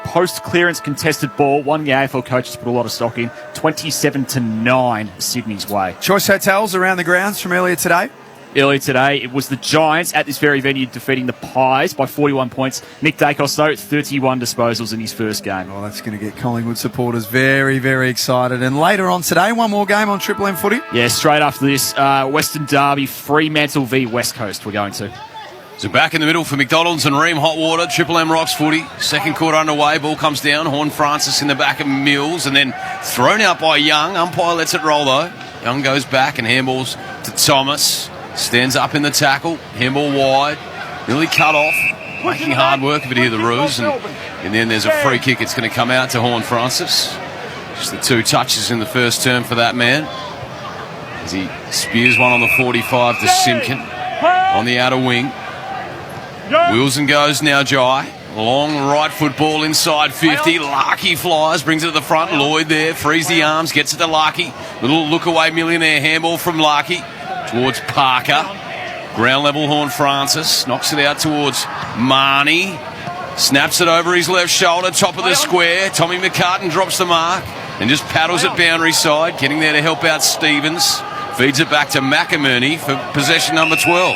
Post-clearance contested ball, one of the AFL coaches put a lot of stock in, 27-9 Sydney's way. Choice hotels around the grounds from earlier today. Earlier today, it was the Giants at this very venue defeating the Pies by 41 points. Nick Dacos, though, 31 disposals in his first game. Oh, that's going to get Collingwood supporters very, very excited. And later on today, one more game on Triple M footy. Yeah, straight after this, Western Derby, Fremantle v West Coast we're going to. So back in the middle for McDonald's and Ream Hot Water, Triple M Rocks footy. Second quarter underway, ball comes down, Horn Francis in the back of Mills and then thrown out by Young. Umpire lets it roll though. Young goes back and handballs to Thomas. Stands up in the tackle, handball wide, nearly cut off. Making hard work of it here, the Roos. And then there's a free kick. It's going to come out to Horn Francis. Just the 2 touches in the first term for that man. As he spears one on the 45 to Simpkin on the outer wing. Wilson goes now, Jai. Long right foot ball inside 50. Larky flies, brings it to the front. Lloyd there, frees the arms, gets it to Larky. Little look away millionaire handball from Larky towards Parker. Ground level Horn Francis. Knocks it out towards Marnie. Snaps it over his left shoulder, top of the square. Tommy McCartan drops the mark and just paddles it boundary side, getting there to help out Stevens. Feeds it back to McInerney for possession number 12.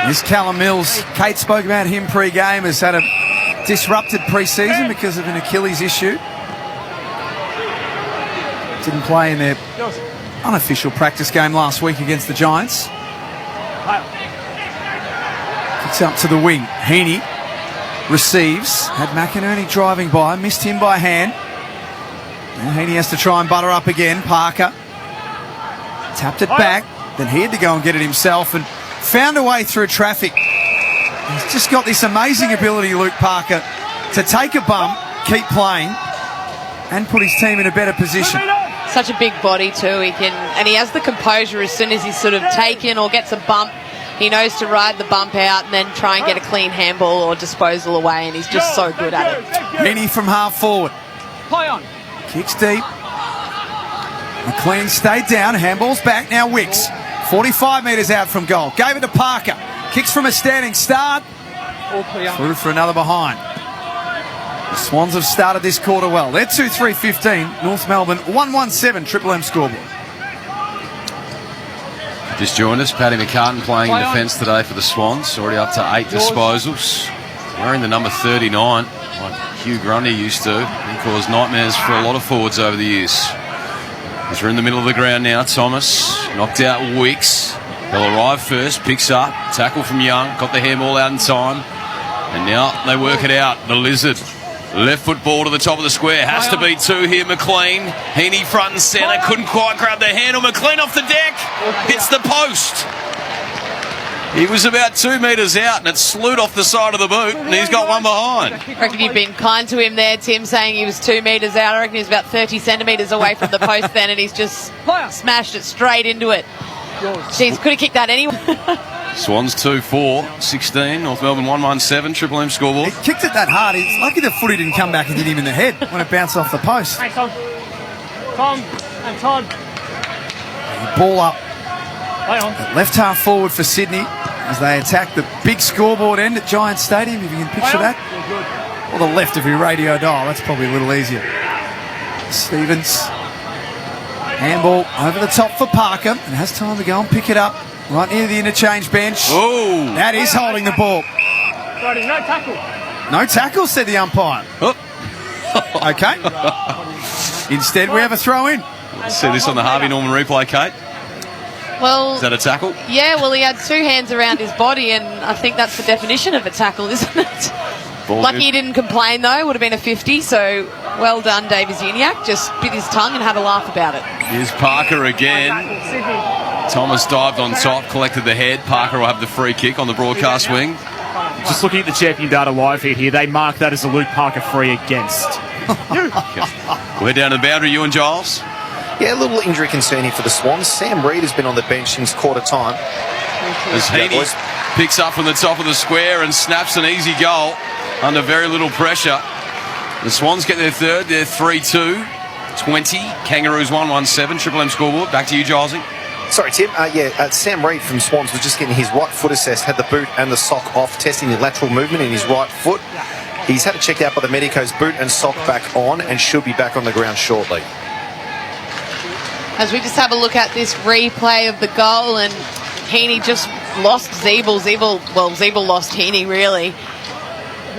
This Callum Mills, Kate spoke about him pre-game, has had a disrupted pre-season because of an Achilles issue. Didn't play in their unofficial practice game last week against the Giants. Kicks up to the wing. Heaney receives. Had McInerney driving by, missed him by hand. Now Heaney has to try and butter up again. Parker tapped it back. Then he had to go and get it himself and found a way through traffic. He's just got this amazing ability, Luke Parker, to take a bump, keep playing, and put his team in a better position. Such a big body too. He has the composure as soon as he's sort of taken or gets a bump. He knows to ride the bump out and then try and get a clean handball or disposal away, and he's just so good at it. Heaney from half forward. Play on. Kicks deep. McLean stayed down. Handball's back. Now Wicks. 45 metres out from goal. Gave it to Parker. Kicks from a standing start. Through for another behind. The Swans have started this quarter well. They're 2-3-15. North Melbourne 1-1-7. Triple M scoreboard. Just joined us. Paddy McCartan playing in defence today for the Swans. Already up to 8 disposals. Wearing the number 39, like Hugh Grundy used to. He caused nightmares for a lot of forwards over the years. As we're in the middle of the ground now, Thomas knocked out Wicks. They'll arrive first, picks up, tackle from Young, got the handball out in time. And now they work it out. The Lizard. Left foot ball to the top of the square. Has to be 2 here, McLean. Heaney front and centre. Couldn't quite grab the handle. McLean off the deck. Hits the post. He was about 2 metres out and it slewed off the side of the boot and he's got one behind. I reckon you've been kind to him there, Tim, saying he was 2 metres out. I reckon he was about 30 centimetres away from the post then and he's just smashed it straight into it. Jeez, could have kicked that anyway. Swans 2-4, 16, North Melbourne 1-1-7, Triple M scoreboard. He kicked it that hard. He's lucky the footy didn't come back and hit him in the head when it bounced off the post. Hey, Tom. Tom and Todd. Ball up. Left half forward for Sydney as they attack the big scoreboard end at Giants Stadium, if you can picture that. Or the left of your radio dial, that's probably a little easier. Stevens. Handball over the top for Parker and has time to go and pick it up right near the interchange bench. Oh, that is holding the ball. Friday, no tackle. No tackle, said the umpire. Oh. Okay. Instead, we have a throw in. Let's see this on the Harvey Norman replay, Kate. Well, is that a tackle? Yeah, well, he had 2 hands around his body, and I think that's the definition of a tackle, isn't it? Lucky he didn't complain, though. Would have been a 50, so well done, Davies-Uniacke. Just bit his tongue and had a laugh about it. Here's Parker again. Thomas dived on top, collected the head. Parker will have the free kick on the broadcast wing. Just looking at the champion data live feed here, they mark that as a Luke Parker free against. We're down to the boundary, you and Giles. Yeah, a little injury concern here for the Swans. Sam Reid has been on the bench since quarter time. As Heaney picks up from the top of the square and snaps an easy goal under very little pressure. The Swans get their third. They're 3-2. 20. Kangaroos 1-1-7. Triple M scoreboard. Back to you, Gilesy. Sorry, Tim. Sam Reid from Swans was just getting his right foot assessed, had the boot and the sock off, testing the lateral movement in his right foot. He's had it checked out by the medicos, boot and sock back on, and should be back on the ground shortly. As we just have a look at this replay of the goal, and Heaney just lost Zeeble. Zeeble lost Heaney, really.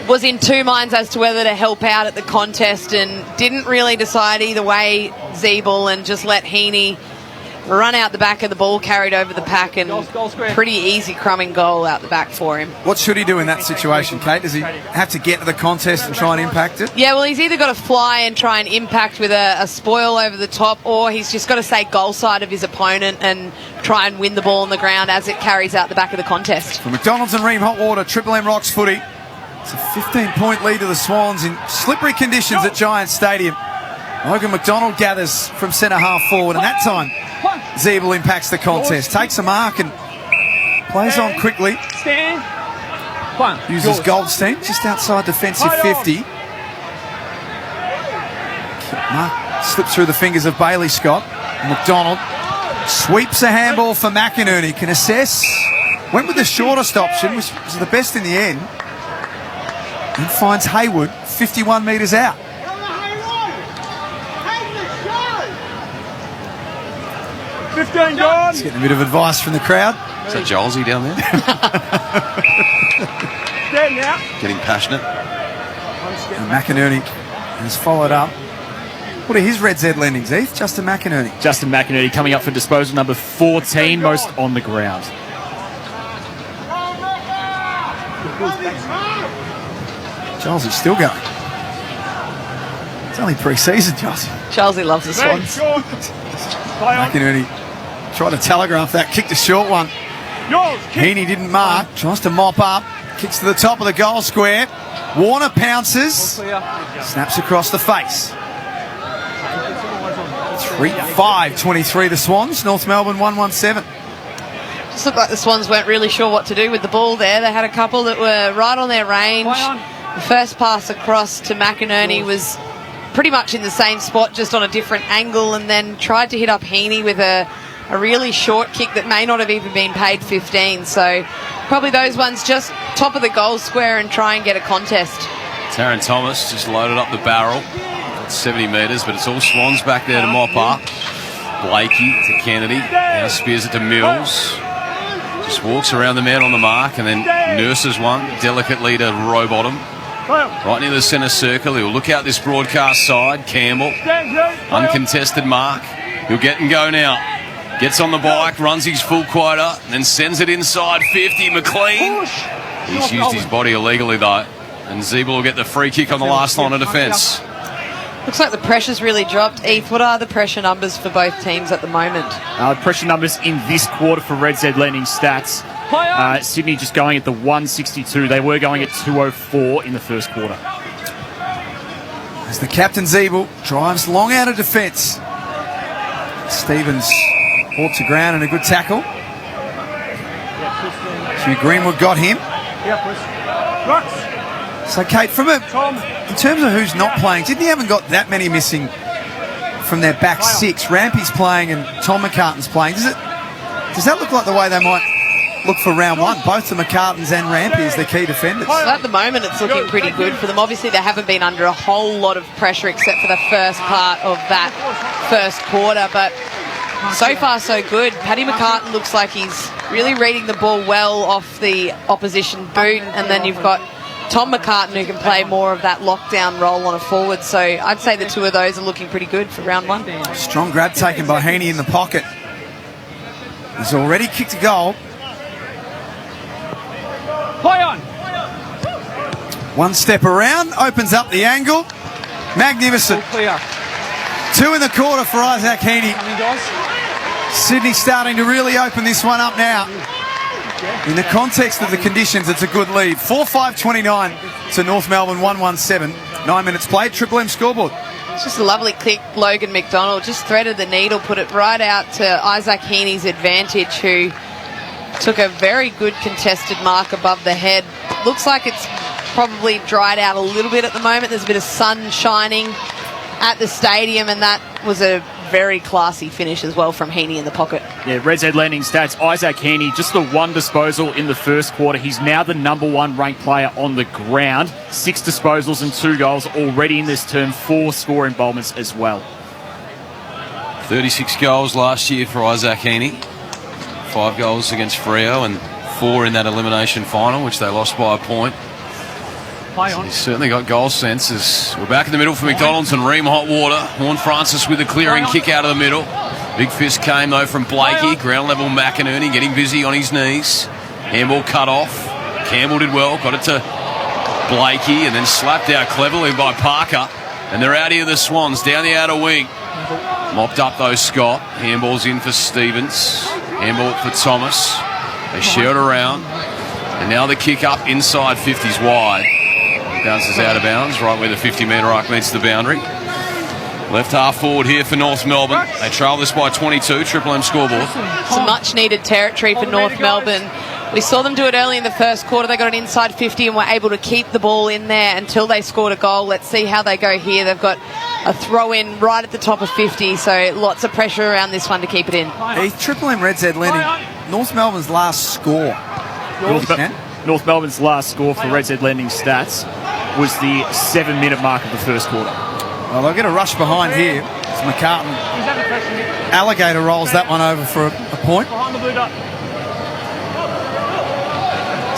Was in two minds as to whether to help out at the contest and didn't really decide either way, Zeeble, and just let Heaney run out the back of the ball, carried over the pack, and pretty easy crumbing goal out the back for him. What should he do in that situation, Kate? Does he have to get to the contest and try and impact it? Yeah, well, he's either got to fly and try and impact with a spoil over the top, or he's just got to stay goal side of his opponent and try and win the ball on the ground as it carries out the back of the contest. For McDonald's and Ream Hot Water, Triple M Rocks footy. It's a 15-point lead to the Swans in slippery conditions at Giants Stadium. Logan McDonald gathers from centre half forward, and that time Zeeble impacts the contest, takes a mark and plays on quickly. Uses Goldstein just outside defensive 50. Mark slips through the fingers of Bailey Scott. McDonald sweeps a handball for McInerney. Can assess. Went with the shortest option, which was the best in the end. And finds Hayward 51 metres out. He's getting a bit of advice from the crowd. Is that Jolsey down there? Getting passionate. And McInerney has followed up. What are his Red Z lendings, Heath? Justin McInerney. Justin McInerney coming up for disposal number 14, most on the ground. Charles is still going. It's only pre-season, Chelsea. Charlesy loves the Swans. McInerney tried to telegraph that, kicked a short one. Heaney didn't mark, tries to mop up, kicks to the top of the goal square. Warner pounces, snaps across the face. 3-5-23 the Swans, North Melbourne 1-1-7. Just looked like the Swans weren't really sure what to do with the ball there. They had a couple that were right on their range. The first pass across to McInerney was pretty much in the same spot, just on a different angle, and then tried to hit up Heaney with a really short kick that may not have even been paid 15. So probably those ones just top of the goal square and try and get a contest. Taron Thomas just loaded up the barrel. 70 metres, but it's all Swans back there to mop up. Blakey to Kennedy. Now spears it to Mills. Just walks around the man on the mark and then nurses one delicately to Rowbottom. Right near the centre circle. He'll look out this broadcast side. Campbell. Uncontested mark. He'll get and go now. Gets on the bike, runs his full quota, and then sends it inside 50. McLean. He's used his body illegally though. And Zeeble will get the free kick on the last line of defence. Looks like the pressure's really dropped. Eve, what are the pressure numbers for both teams at the moment? Pressure numbers in this quarter for Red Z lending stats. Sydney just going at the 162. They were going at 204 in the first quarter. As the captain Zeeble drives long out of defence. Stevens brought to ground and a good tackle. Hugh Greenwood got him. So, Kate, in terms of who's not playing, Sydney haven't got that many missing from their back six. Rampy's playing and Tom McCartan's playing. Does that look like the way they might look for round one? Both the McCartans and Rampy as the key defenders. Well, at the moment, it's looking pretty good for them. Obviously, they haven't been under a whole lot of pressure except for the first part of that first quarter, but so far so good. Paddy McCartan looks like he's really reading the ball well off the opposition boot, and then you've got Tom McCartan who can play more of that lockdown role on a forward. So I'd say the two of those are looking pretty good for round one. Strong grab taken by Heaney in the pocket. He's already kicked a goal. Play on. One step around, opens up the angle. Magnificent. Two in the quarter for Isaac Heaney. Sydney starting to really open this one up now. In the context of the conditions, it's a good lead. 4-5-29 to North Melbourne 1-1-7. 9 minutes played. Triple M scoreboard. It's just a lovely kick. Logan McDonald just threaded the needle, put it right out to Isaac Heaney's advantage, who took a very good contested mark above the head. Looks like it's probably dried out a little bit at the moment. There's a bit of sun shining at the stadium, and that was a very classy finish as well from Heaney in the pocket. Yeah, Reds Head Landing stats. Isaac Heaney, just the one disposal in the first quarter. He's now the number one ranked player on the ground. 6 disposals and 2 goals already in this term. 4 score involvements as well. 36 goals last year for Isaac Heaney. 5 goals against Freo and 4 in that elimination final, which they lost by a point. So he's certainly got goal sense. As we're back in the middle for McDonald's and Ream Hot Water. Horn Francis with a clearing kick out of the middle. Big fist came though from Blakey. Ground level McInerney getting busy on his knees. Handball cut off. Campbell did well. Got it to Blakey and then slapped out cleverly by Parker. And they're out here, the Swans, down the outer wing. Mopped up though Scott. Handball's in for Stevens. Handball for Thomas. They share it around. And now the kick up inside 50's wide. Bounces out of bounds, right where the 50-metre arc meets the boundary. Left half forward here for North Melbourne. They trail this by 22, Triple M scoreboard. Some much-needed territory for North Melbourne. We saw them do it early in the first quarter. They got an inside 50 and were able to keep the ball in there until they scored a goal. Let's see how they go here. They've got a throw-in right at the top of 50, so lots of pressure around this one to keep it in. Hey, Triple M Reds Head Landing, North Melbourne's last score. North Melbourne's last score for Reds Head Landing stats was the 7-minute mark of the first quarter. Well, they'll get a rush behind here. It's Mccarthy. Alligator rolls that one over for a point.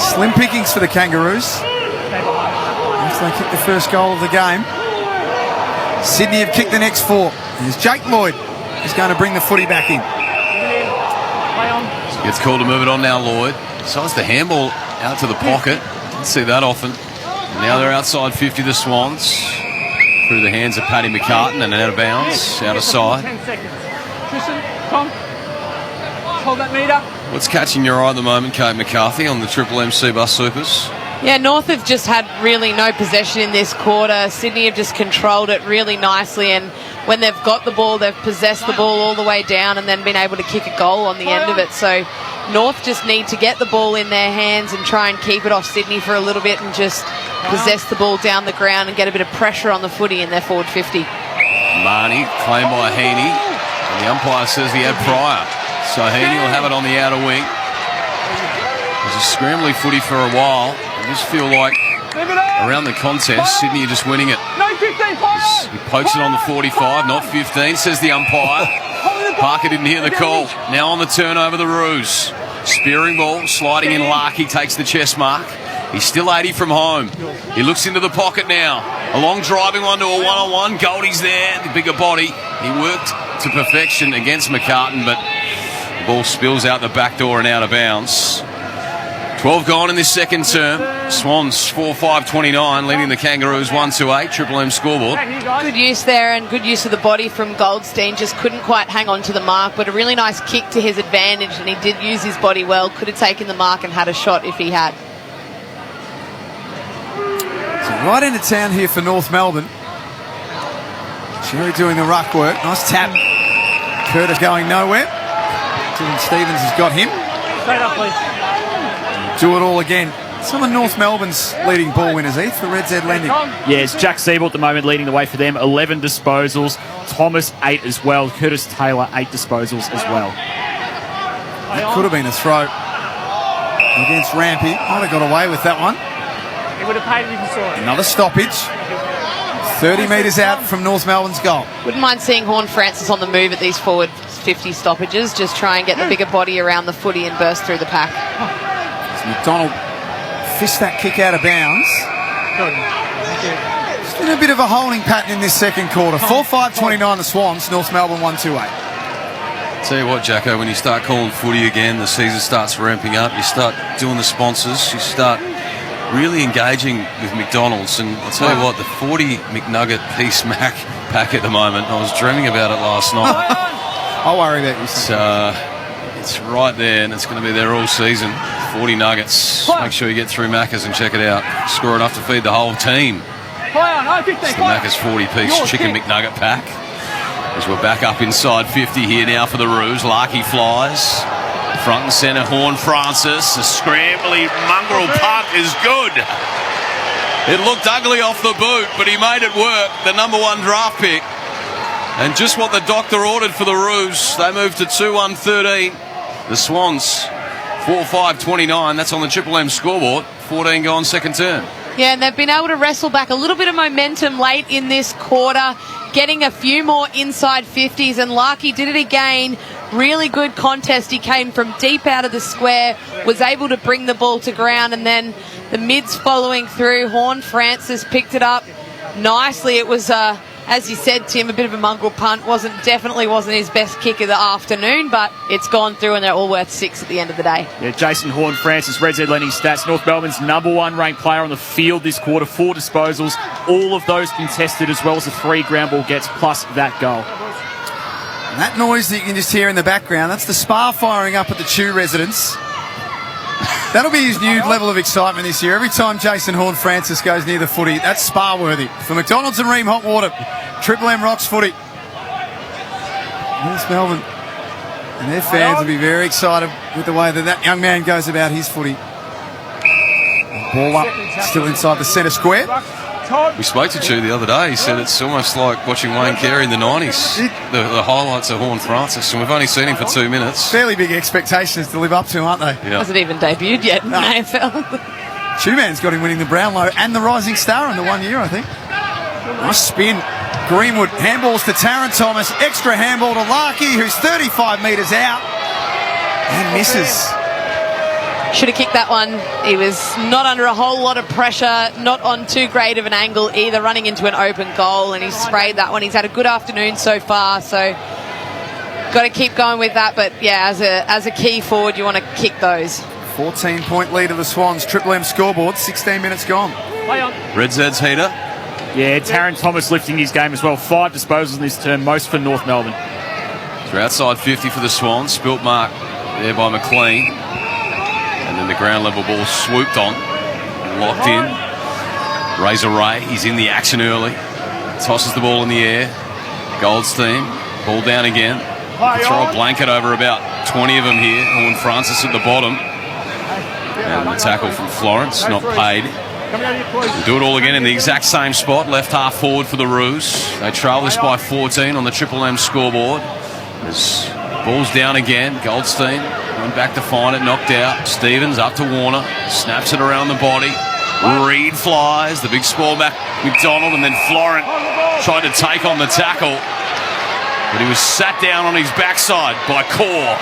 Slim pickings for the Kangaroos. Once they kick the first goal of the game. Sydney have kicked the next 4. Here's Jake Lloyd. He's going to bring the footy back in. Gets called to move it on now, Lloyd. Decides the handball out to the pocket. Didn't see that often. Now they're outside 50, the Swans. Through the hands of Paddy McCartan and out of bounds, out of sight. 10 seconds. Tristan, Tom, hold that meter. What's catching your eye at the moment, Kate McCarthy, on the Triple M C-Bus Supers? Yeah, North have just had really no possession in this quarter. Sydney have just controlled it really nicely, and when they've got the ball, they've possessed the ball all the way down and then been able to kick a goal on the end of it. So North just need to get the ball in their hands and try and keep it off Sydney for a little bit and just possess the ball down the ground and get a bit of pressure on the footy in their forward 50. Marnie, claimed by Heaney, and the umpire says he had prior. So Heaney will have it on the outer wing. It was a scrambly footy for a while. I just feel like around the contest, Sydney are just winning it. He pokes it on the 45, not 15, says the umpire. Parker didn't hear the call. Now on the turnover, the Roos. Spearing ball, sliding in Larky, takes the chest mark. He's still 80 from home. He looks into the pocket now. A long driving one to a one-on-one. Goldie's there, the bigger body. He worked to perfection against McCartan, but the ball spills out the back door and out of bounds. 12 gone in this second term. Swans 4-5-29, leading the Kangaroos 1-8. Triple M scoreboard. Good use there and good use of the body from Goldstein. Just couldn't quite hang on to the mark, but a really nice kick to his advantage, and he did use his body well. Could have taken the mark and had a shot if he had. So right into town here for North Melbourne. Cherry doing the ruck work. Nice tap. Curtis going nowhere. Dylan Stevens has got him. Straight up, please. Do it all again. Some of North Melbourne's leading ball winners, Heath, for Reds Head Landing. Yeah, it's Jack Siebel at the moment leading the way for them. 11 disposals. Thomas, 8 as well. Curtis Taylor, 8 disposals as well. That could have been a throw against Rampy. Might have got away with that one. He would have paid if he saw it. Another stoppage. 30 metres out from North Melbourne's goal. Wouldn't mind seeing Horn Francis on the move at these forward 50 stoppages. Just try and get the bigger body around the footy and burst through the pack. McDonald fist that kick out of bounds. It's been a bit of a holding pattern in this second quarter. 4-5-29 the Swans, North Melbourne 1-8. Tell you what, Jacko, when you start calling footy again, the season starts ramping up. You start doing the sponsors. You start really engaging with McDonald's. And I'll tell you what, the 40 McNugget piece Mac pack at the moment, I was dreaming about it last night. I'll worry about you. It's right there, and it's going to be there all season. 40 nuggets. Make sure you get through Macca's and check it out. Score enough to feed the whole team. It's the Macca's 40-piece chicken McNugget pack. As we're back up inside 50 here now for the Roos. Larky flies. Front and centre, Horne-Francis. A scrambly mongrel punt is good. It looked ugly off the boot, but he made it work. The number 1 draft pick. And just what the doctor ordered for the Roos. They moved to 2-1-13. The Swans, 4-5-29. That's on the Triple M scoreboard. 14 gone, second turn. Yeah, and they've been able to wrestle back a little bit of momentum late in this quarter, getting a few more inside 50s, and Larky did it again. Really good contest. He came from deep out of the square, was able to bring the ball to ground, and then the mids following through. Horne-Francis picked it up nicely. It was, as you said, Tim, a bit of a mongrel punt. Definitely wasn't his best kick of the afternoon, but it's gone through, and they're all worth 6 at the end of the day. Yeah, Jason Horne-Francis, Red Z Lenny stats. North Melbourne's number 1 ranked player on the field this quarter. 4 disposals, all of those contested, as well as the 3 ground ball gets, plus that goal. And that noise that you can just hear in the background, that's the Spa firing up at the Chew residence. That'll be his new level of excitement this year. Every time Jason Horne-Francis goes near the footy, that's Spa-worthy. For McDonald's and Ream Hot Water, Triple M rocks footy. North Melbourne and their fans will be very excited with the way that young man goes about his footy. Ball up, still inside the centre square. We spoke to Chew the other day. He said it's almost like watching Wayne Carey in the 90s. The highlights of Horne-Francis, and we've only seen him for 2 minutes. Fairly big expectations to live up to, aren't they? Yeah. Hasn't even debuted yet in the AFL. Chew-Man's got him winning the Brownlow and the Rising Star in the 1 year, I think. Nice spin. Greenwood handballs to Taron Thomas. Extra handball to Larky, who's 35 metres out and misses. Should have kicked that one. He was not under a whole lot of pressure, not on too great of an angle either, running into an open goal, and he sprayed that one. He's had a good afternoon so far, so got to keep going with that. But yeah, as a key forward, you want to kick those. 14-point lead of the Swans. Triple M scoreboard, 16 minutes gone. Red Zed's heater. Yeah, Taron Thomas lifting his game as well. 5 disposals in this term, most for North Melbourne. So outside 50 for the Swans. Spilt mark there by McLean. And then the ground level ball swooped on and locked in. Razor Ray, he's in the action early. Tosses the ball in the air. Goldstein, ball down again. Throw a blanket over about 20 of them here. Horne-Francis at the bottom. And the tackle from Florence, not paid. We'll do it all again in the exact same spot. Left half forward for the Roos. They trail this by 14 on the Triple M scoreboard. There's ball's down again. Goldstein went back to find it, knocked out. Stevens up to Warner. Snaps it around the body. Reed flies. The big spoil back. McDonald, and then Florent tried to take on the tackle. But he was sat down on his backside by Core.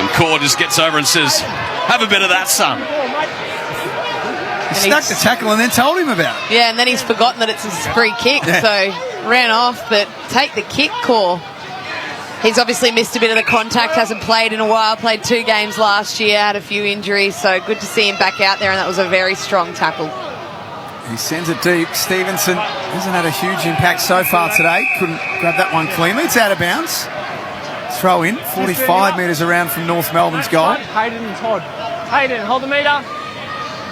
And Core just gets over and says, "Have a bit of that, son." He stuck the tackle and then told him about it. Yeah, and then he's forgotten that it's his free kick, so ran off, but take the kick, Core. He's obviously missed a bit of the contact, hasn't played in a while, played 2 games last year, had a few injuries, so good to see him back out there, and that was a very strong tackle. He sends it deep. Stevenson hasn't had a huge impact so far today. Couldn't grab that one cleanly. It's out of bounds. Throw in, 45 metres around from North Melbourne's goal. Hayden and Todd. Hayden, hold the metre.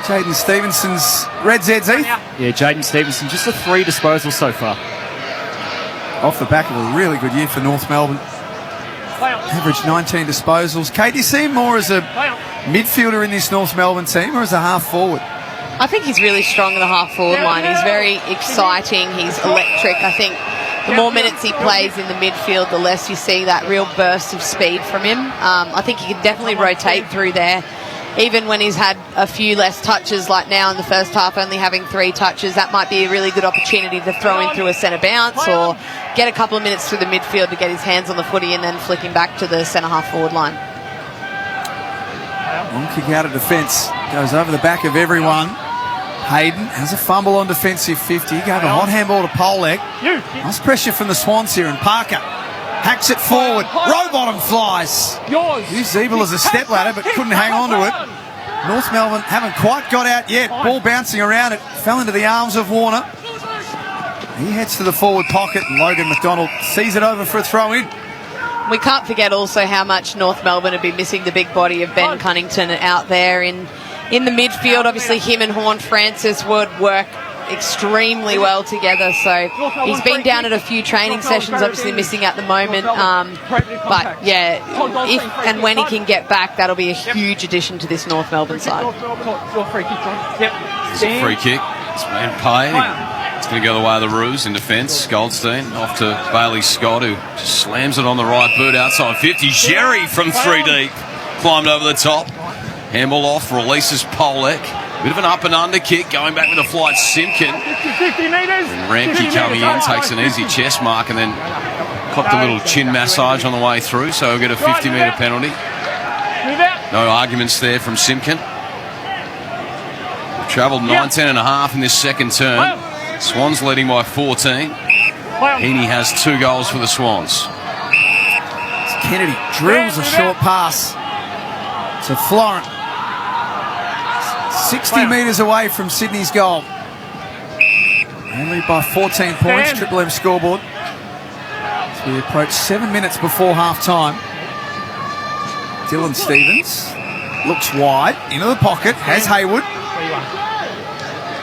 Jaden Stevenson's Red Z's Heath. Yeah, Jaden Stevenson, just a 3 disposals so far. Off the back of a really good year for North Melbourne. Average 19 disposals. Kate, do you see him more as a midfielder in this North Melbourne team or as a half forward? I think he's really strong in the half forward line. He's very exciting. He's electric. I think the more minutes he plays in the midfield, the less you see that real burst of speed from him. I think he can definitely rotate through there. Even when he's had a few less touches, like now in the first half, only having 3 touches, that might be a really good opportunity to throw in through a centre bounce or get a couple of minutes through the midfield to get his hands on the footy and then flicking back to the centre half forward line. Long kick out of defence. Goes over the back of everyone. Hayden has a fumble on defensive 50. Gave a hot handball to Polek. Nice pressure from the Swans here, and Parker hacks it forward. Rowbottom flies. Used Zeeble as a step ladder, but couldn't hang on to it. North Melbourne haven't quite got out yet. Ball bouncing around. It fell into the arms of Warner. He heads to the forward pocket, and Logan McDonald sees it over for a throw in. We can't forget also how much North Melbourne have been missing the big body of Ben Cunnington out there in the midfield. Obviously, him and Horne-Francis would work extremely well together. So he's been down at a few training sessions, obviously missing at the moment. But yeah, if and when he can get back, that'll be a huge addition to this North Melbourne side. It's a free kick. It's been paid. It's going to go the way of the Roos in defence. Goldstein off to Bailey Scott, who just slams it on the right boot outside 50. Jerry from 3 deep. Climbed over the top. Handball off, releases Polek. Bit of an up and under kick, going back with a flight Simpkin. 50 metres. And Ramke coming in, takes an easy chest mark and then copped a little chin massage on the way through, so he'll get a 50-metre penalty. No arguments there from Simpkin. We've travelled 19 and a half in this second term. Swans leading by 14. Heaney has 2 goals for the Swans. Kennedy drills a short pass to Florent. 60 metres away from Sydney's goal. Only by 14 points, Triple M scoreboard. As we approach 7 minutes before half-time. Dylan Stevens looks wide, into the pocket, has Hayward.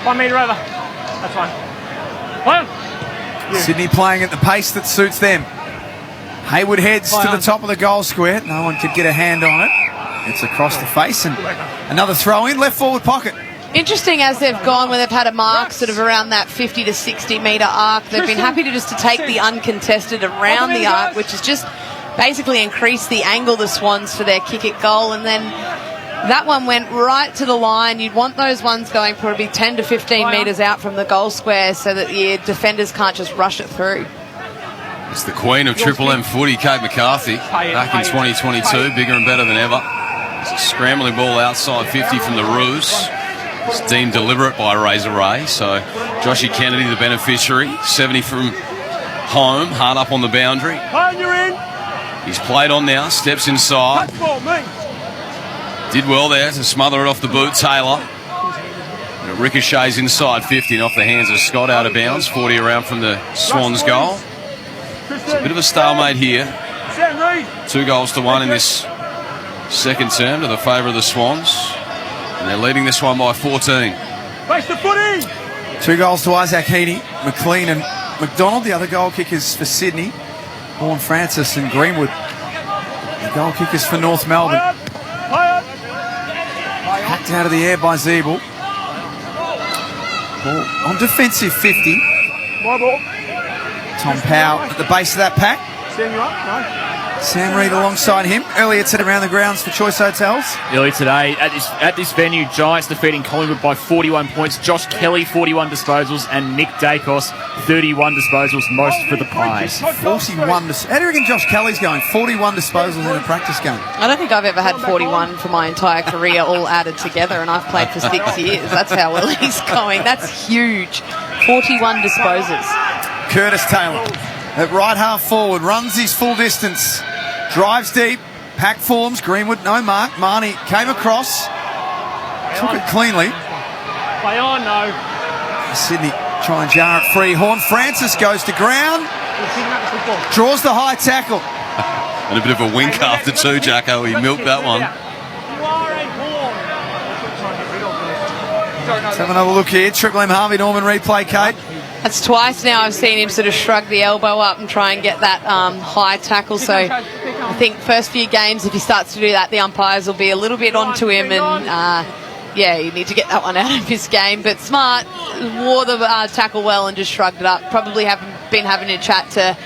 1 metre over. That's fine. Sydney playing at the pace that suits them. Hayward heads to the top of the goal square. No one could get a hand on it. It's across the face and another throw in, left forward pocket. Interesting as they've gone when they've had a mark sort of around that 50 to 60 metre arc. They've been happy to just to take the uncontested around the arc, which has just basically increased the angle the Swans for their kick at goal. And then that one went right to the line. You'd want those ones going probably 10 to 15 metres out from the goal square so that the defenders can't just rush it through. It's the queen of Triple M footy, Kate McCarthy, back in 2022, bigger and better than ever. It's a scrambling ball outside 50 from the Roos. It's deemed deliberate by Razor Ray, so Joshy Kennedy, the beneficiary, 70 from home, hard up on the boundary. He's played on now, steps inside. Did well there to smother it off the boot, Taylor. And it ricochets inside 50 and off the hands of Scott, out of bounds, 40 around from the Swans goal. It's a bit of a stalemate here. 2 goals to 1 in this second term to the favour of the Swans. And they're leading this one by 14. 2 goals to Isaac Heaney, McLean and McDonald. The other goal kickers for Sydney, Vaughan Francis and Greenwood. The goal kickers for North Melbourne. Hacked out of the air by Zeeble. Ball on defensive 50. Tom Powell at the base of that pack. Sam Reid alongside him. Earlier today around the grounds for Choice Hotels. Earlier today at this venue, Giants defeating Collingwood by 41 points. Josh Kelly, 41 disposals, and Nick Dacos, 31 disposals, most for the Pies. 41. How do you reckon Josh Kelly's going? 41 disposals in a practice game. I don't think I've ever had 41 for my entire career all added together, and I've played for 6 years. That's how well he's going. That's huge. 41 disposals. Curtis Taylor at right half forward, runs his full distance, drives deep, pack forms, Greenwood, no mark. Marnie came across, took it cleanly. Play on, no. Sydney try and jar it free. Horn Francis goes to ground, draws the high tackle. And a bit of a wink after too, Jacko. He milked that one. Let's have another look here. Triple M Harvey Norman replay, Kate. That's twice now I've seen him sort of shrug the elbow up and try and get that high tackle. So I think first few games, if he starts to do that, the umpires will be a little bit onto him. And yeah, you need to get that one out of his game. But Smart wore the tackle well and just shrugged it up. Probably been having a chat to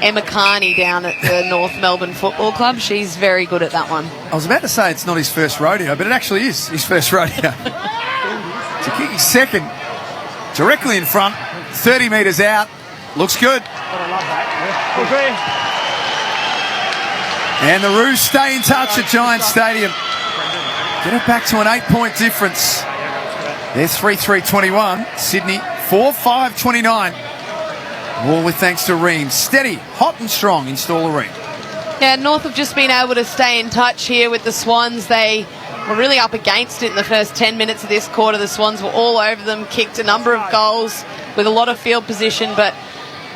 Emma Carney down at the North Melbourne Football Club. She's very good at that one. I was about to say it's not his first rodeo, but it actually is his first rodeo. To kick his second, directly in front, 30 metres out, looks good. And the Roos stay in touch at Giants Stadium. Get it back to an 8-point difference. They're 3-3-21. Sydney 4-5-29. All with thanks to Ream. Steady, hot and strong, install a Ream. Yeah, North have just been able to stay in touch here with the Swans. They were really up against it in the first 10 minutes of this quarter. The Swans were all over them, kicked a number of goals with a lot of field position, but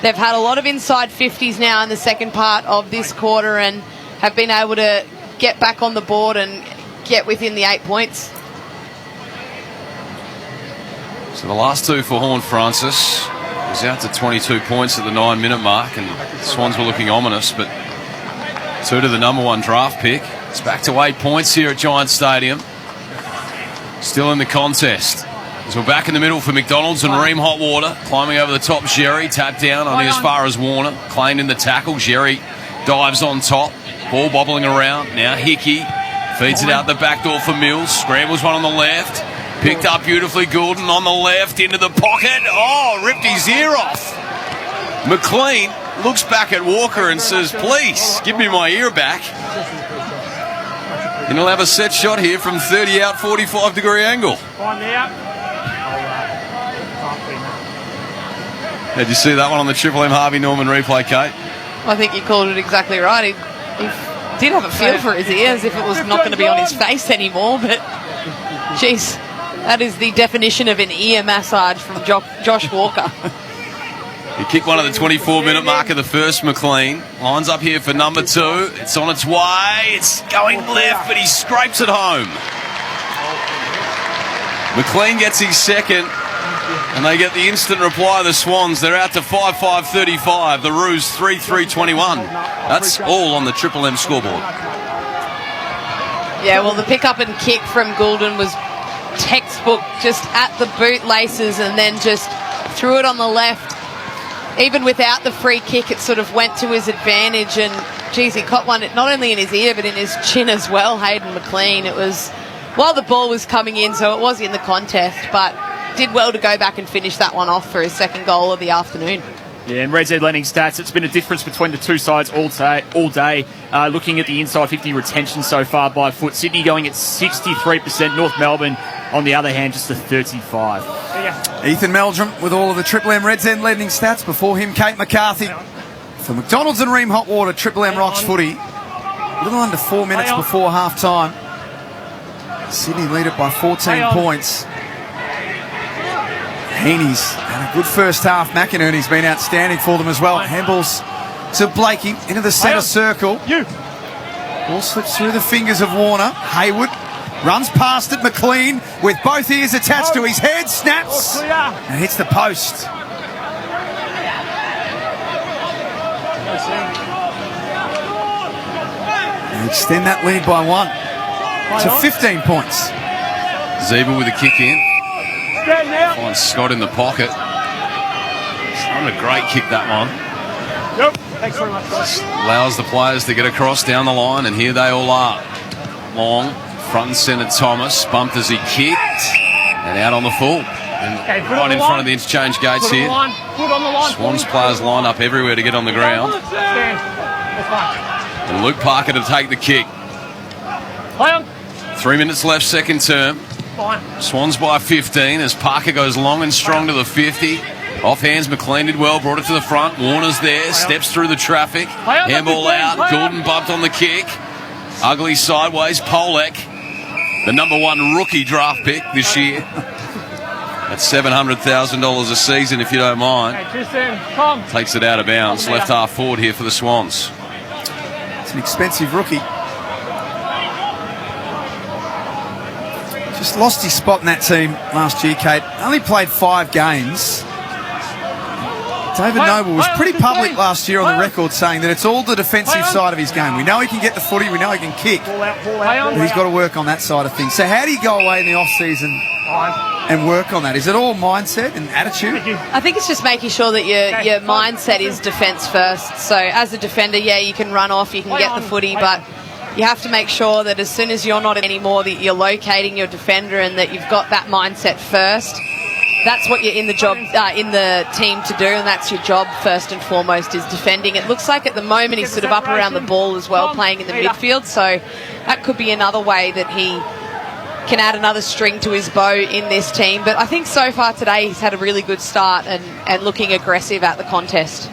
they've had a lot of inside 50s now in the second part of this quarter and have been able to get back on the board and get within the 8 points. So the last two for Horn Francis. He's out to 22 points at the 9-minute mark, and the Swans were looking ominous, but 2 to the number 1 draft pick. It's back to 8 points here at Giant Stadium. Still in the contest. As we're back in the middle for McDonald's and Ream Hot Water. Climbing over the top, Jerry tapped down only as far as Warner. Claimed in the tackle. Jerry dives on top. Ball bobbling around. Now Hickey feeds it out the back door for Mills. Scrambles one on the left. Picked up beautifully. Goulden on the left into the pocket. Oh, ripped his ear off. McLean looks back at Walker and says, please, give me my ear back. And he'll have a set shot here from 30 out, 45-degree angle. Did you see that one on the Triple M Harvey Norman replay, Kate? I think you called it exactly right. He did have a feel for his ear, as if it was not going to be on his face anymore, but jeez, that is the definition of an ear massage from Josh Walker. He kicked one at the 24-minute mark of the first, McLean. Lines up here for number 2. It's on its way. It's going left, but he scrapes it home. McLean gets his second, and they get the instant reply of the Swans. They're out to 5-5-35. The Roos 3-3-21. That's all on the Triple M scoreboard. Yeah, well, the pick up and kick from Goulden was textbook, just at the bootlaces, and then just threw it on the left. Even without the free kick, it sort of went to his advantage, and geez, he caught one not only in his ear but in his chin as well, Hayden McLean. It was while the ball was coming in, so it was in the contest, but did well to go back and finish that one off for his second goal of the afternoon. Yeah, and Red Z lending stats, it's been a difference between the two sides all day. Looking at the inside 50 retention so far by foot, Sydney going at 63%, North Melbourne on the other hand just a 35. Ethan Meldrum with all of the Triple M Reds End lending stats. Before him, Kate McCarthy. For McDonald's and Ream Hot Water, Triple M Rocks footy. A little under 4 minutes before half time. Sydney lead it by 14 points. Heaney's had a good first half. McInerney's been outstanding for them as well. Handballs to Blakey into the centre circle. Ball slips through the fingers of Warner. Hayward runs past it. McLean with both ears attached to his head. Snaps and hits the post. They extend that lead by 1 to 15 points. Zeeble with a kick in. Finds Scott in the pocket. It's not a great kick, that one. Thanks very much. Allows the players to get across down the line, and here they all are. Long, front and centre Thomas, bumped as he kicked, and out on the full. And right in front of the interchange gates here. Swans players line up everywhere to get on the ground. And Luke Parker to take the kick. 3 minutes left, second term. Swans by 15 as Parker goes long and strong to the 50. Off hands, McLean did well, brought it to the front. Warner's there, steps through the traffic. Handball out, Goulden bumped on the kick. Ugly sideways, Polek, the number 1 rookie draft pick this year. That's $700,000 a season, if you don't mind. Takes it out of bounds. Left half forward here for the Swans. It's an expensive rookie. Just lost his spot in that team last year, Kate. Only played 5 games. David Noble was pretty public last year on the record saying that it's all the defensive side of his game. We know he can get the footy, we know he can kick, but he's got to work on that side of things. So how do you go away in the off-season and work on that? Is it all mindset and attitude? I think it's just making sure that your mindset is defence first. So as a defender, yeah, you can run off, you can get the footy, but you have to make sure that as soon as you're not anymore, that you're locating your defender and that you've got that mindset first. That's what you're in the job, in the team to do, and that's your job first and foremost is defending. It looks like at the moment he's sort of up around the ball as well, playing in the midfield, so that could be another way that he can add another string to his bow in this team. But I think so far today he's had a really good start and looking aggressive at the contest.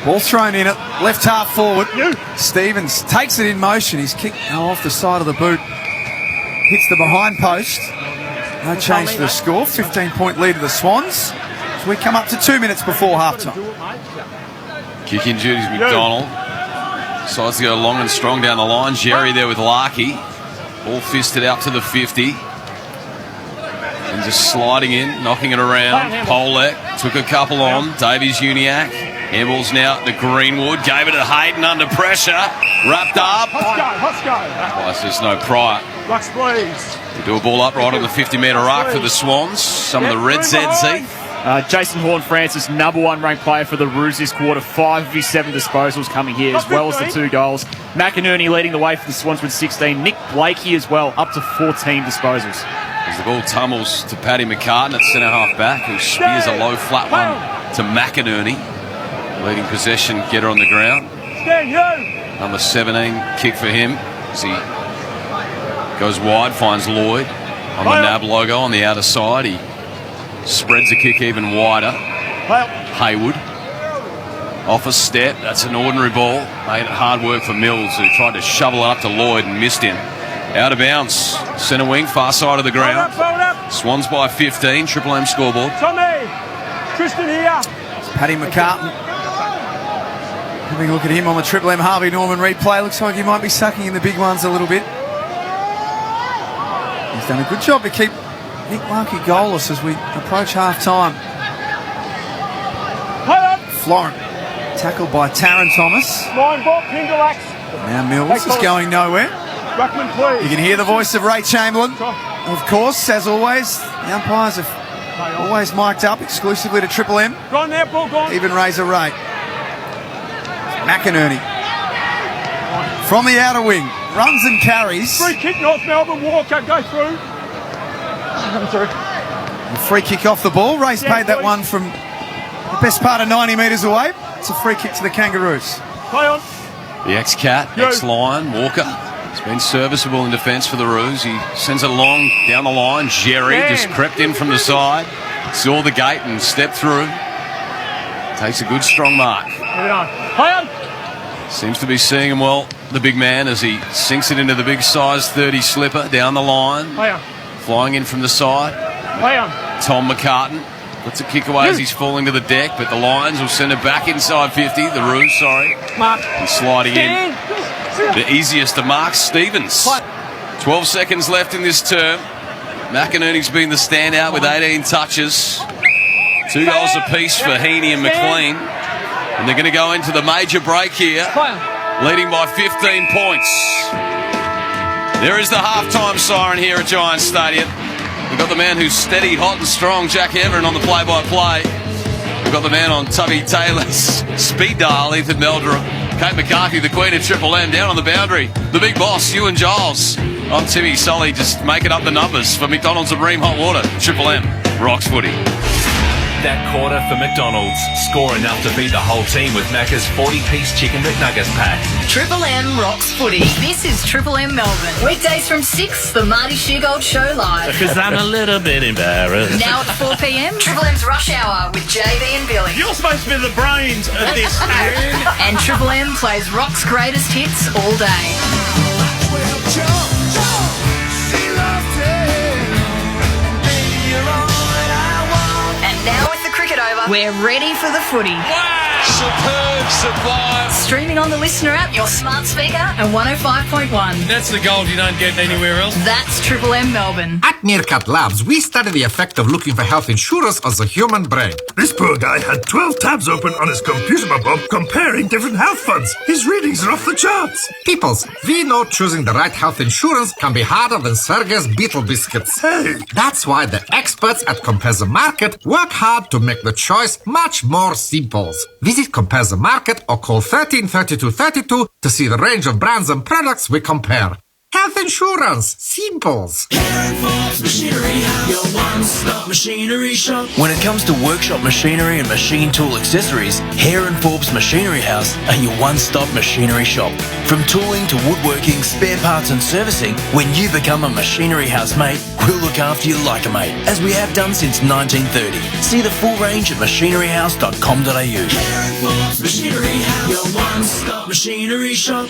Ball thrown in at left half forward. Stevens takes it in motion. He's kicked off the side of the boot. Hits the behind post. No change to the score. 15-point lead of the Swans. So we come up to 2 minutes before halftime. Kicking duties, McDonald. Decides to go long and strong down the line. Jerry there with Larkey. Ball fisted out to the 50. Ends just sliding in, knocking it around. Polek took a couple on. Davies-Uniacke. Handball's now to Greenwood. Gave it to Hayden under pressure. Wrapped up. Let's go. Plus, there's no prior. Rucks, please. We do a ball up right on the 50-metre arc for the Swans. Some of the red ZZ. Jason Horne-Francis, number one ranked player for the Roos this quarter. 5 of his 7 disposals coming here, as well as the 2 goals. McInerney leading the way for the Swans with 16. Nick Blakey as well, up to 14 disposals. As the ball tumbles to Paddy McCarthy at centre-half back, who spears a low flat one to McInerney. Leading possession, getter on the ground. Number 17, kick for him. As he goes wide, finds Lloyd on the NAB logo on the outer side. He spreads the kick even wider. Haywood off a step. That's an ordinary ball. Made it hard work for Mills, who tried to shovel it up to Lloyd and missed him. Out of bounds. Centre wing, far side of the ground. Swans by 15. Triple M scoreboard. Tommy! Tristan here. It's Paddy McCarthy. Having a look at him on the Triple M Harvey Norman replay. Looks like he might be sucking in the big ones a little bit. He's done a good job to keep Nick Larkey goalless as we approach half-time. Florent, tackled by Taron Thomas. Now Mills is going nowhere. Ruckman, please. You can hear the voice of Ray Chamberlain. Of course, as always, the umpires have always mic'd up exclusively to Triple M. Go on there, Paul, go on. Even Razor Ray. McInerney. From the outer wing. Runs and carries. Free kick, North Melbourne. Walker, go through. Free kick off the ball. Ray's paid that one from the best part of 90 metres away. It's a free kick to the Kangaroos. Play on. The ex-Cat, ex-Lion, Walker. He's been serviceable in defence for the Roos. He sends it long down the line. Jerry just crept in from the side. Saw the gate and stepped through. Takes a good strong mark. Play on. Seems to be seeing him well, the big man, as he sinks it into the big size 30 slipper down the line. Play on. Flying in from the side. Play on. Tom McCartan puts a kick away as he's falling to the deck, but the Lions will send it back inside 50. The Roos, sorry. Mark. And sliding in. The easiest to mark, Stevens. 12 seconds left in this term. McInerney's been the standout with 18 touches. 2 goals apiece for Heaney and McLean. And they're going to go into the major break here, leading by 15 points. There is the halftime siren here at Giants Stadium. We've got the man who's steady, hot and strong, Jack Everin, on the play-by-play. We've got the man on Tubby Taylor's speed dial, Ethan Meldrum. Kate McCarthy, the queen of Triple M, down on the boundary. The big boss, Ewan Giles. I'm Timmy Sully, just making up the numbers for McDonald's and Ream Hot Water. Triple M, rocks footy. That quarter for McDonald's. Score enough to beat the whole team with Macca's 40-piece Chicken McNuggets pack. Triple M rocks footy. This is Triple M Melbourne. Weekdays from 6, the Marty Shugold Show live. Because I'm a little bit embarrassed. Now at 4 p.m, Triple M's Rush Hour with JB and Billy. You're supposed to be the brains of this tune. And Triple M plays rock's greatest hits all day. Now with the cricket over, we're ready for the footy. Wow! Superb, sublime. Streaming on the Listener app, your smart speaker, and 105.1. That's the gold you don't get anywhere else. That's Triple M Melbourne. At Meerkat Labs, we study the effect of looking for health insurance on the human brain. This poor guy had 12 tabs open on his computer, Bob, comparing different health funds. His readings are off the charts. Peoples, we know choosing the right health insurance can be harder than Sergei's beetle biscuits. Hey! That's why the experts at Compare the Market work hard to make the choice much more simple. Visit Compare the Market or call 133232 to see the range of brands and products we compare. Health insurance. Simples. Machinery, your one-stop machinery shop. When it comes to workshop machinery and machine tool accessories, Hare & Forbes Machinery House are your one-stop machinery shop. From tooling to woodworking, spare parts and servicing, when you become a Machinery House mate, we'll look after you like a mate, as we have done since 1930. See the full range at machineryhouse.com.au. Hare & Forbes Machinery House, your one-stop machinery shop.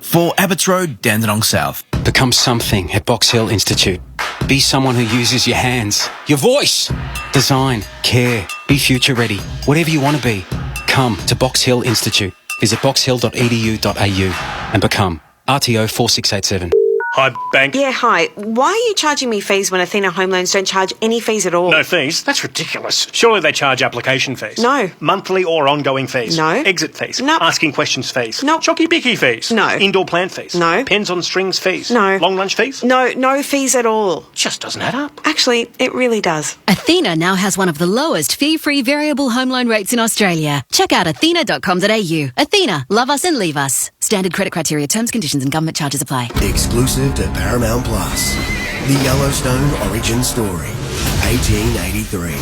For Abbots Road, Dandenong South. Become something at Box Hill Institute. Be someone who uses your hands, your voice. Design, care, be future ready. Whatever you want to be, come to Box Hill Institute. Visit boxhill.edu.au and become RTO 4687. Hi, bank. Yeah, hi. Why are you charging me fees when Athena Home Loans don't charge any fees at all? No fees? That's ridiculous. Surely they charge application fees. No. Monthly or ongoing fees. No. Exit fees. No. Asking questions fees. No. Chocky-bicky fees. No. Indoor plant fees. No. Pens on strings fees. No. Long lunch fees. No, no fees at all. Just doesn't add up. Actually, it really does. Athena now has one of the lowest fee-free variable home loan rates in Australia. Check out athena.com.au. Athena, love us and leave us. Standard credit criteria, terms, conditions and government charges apply. Exclusive to Paramount Plus. The Yellowstone Origin Story. 1883.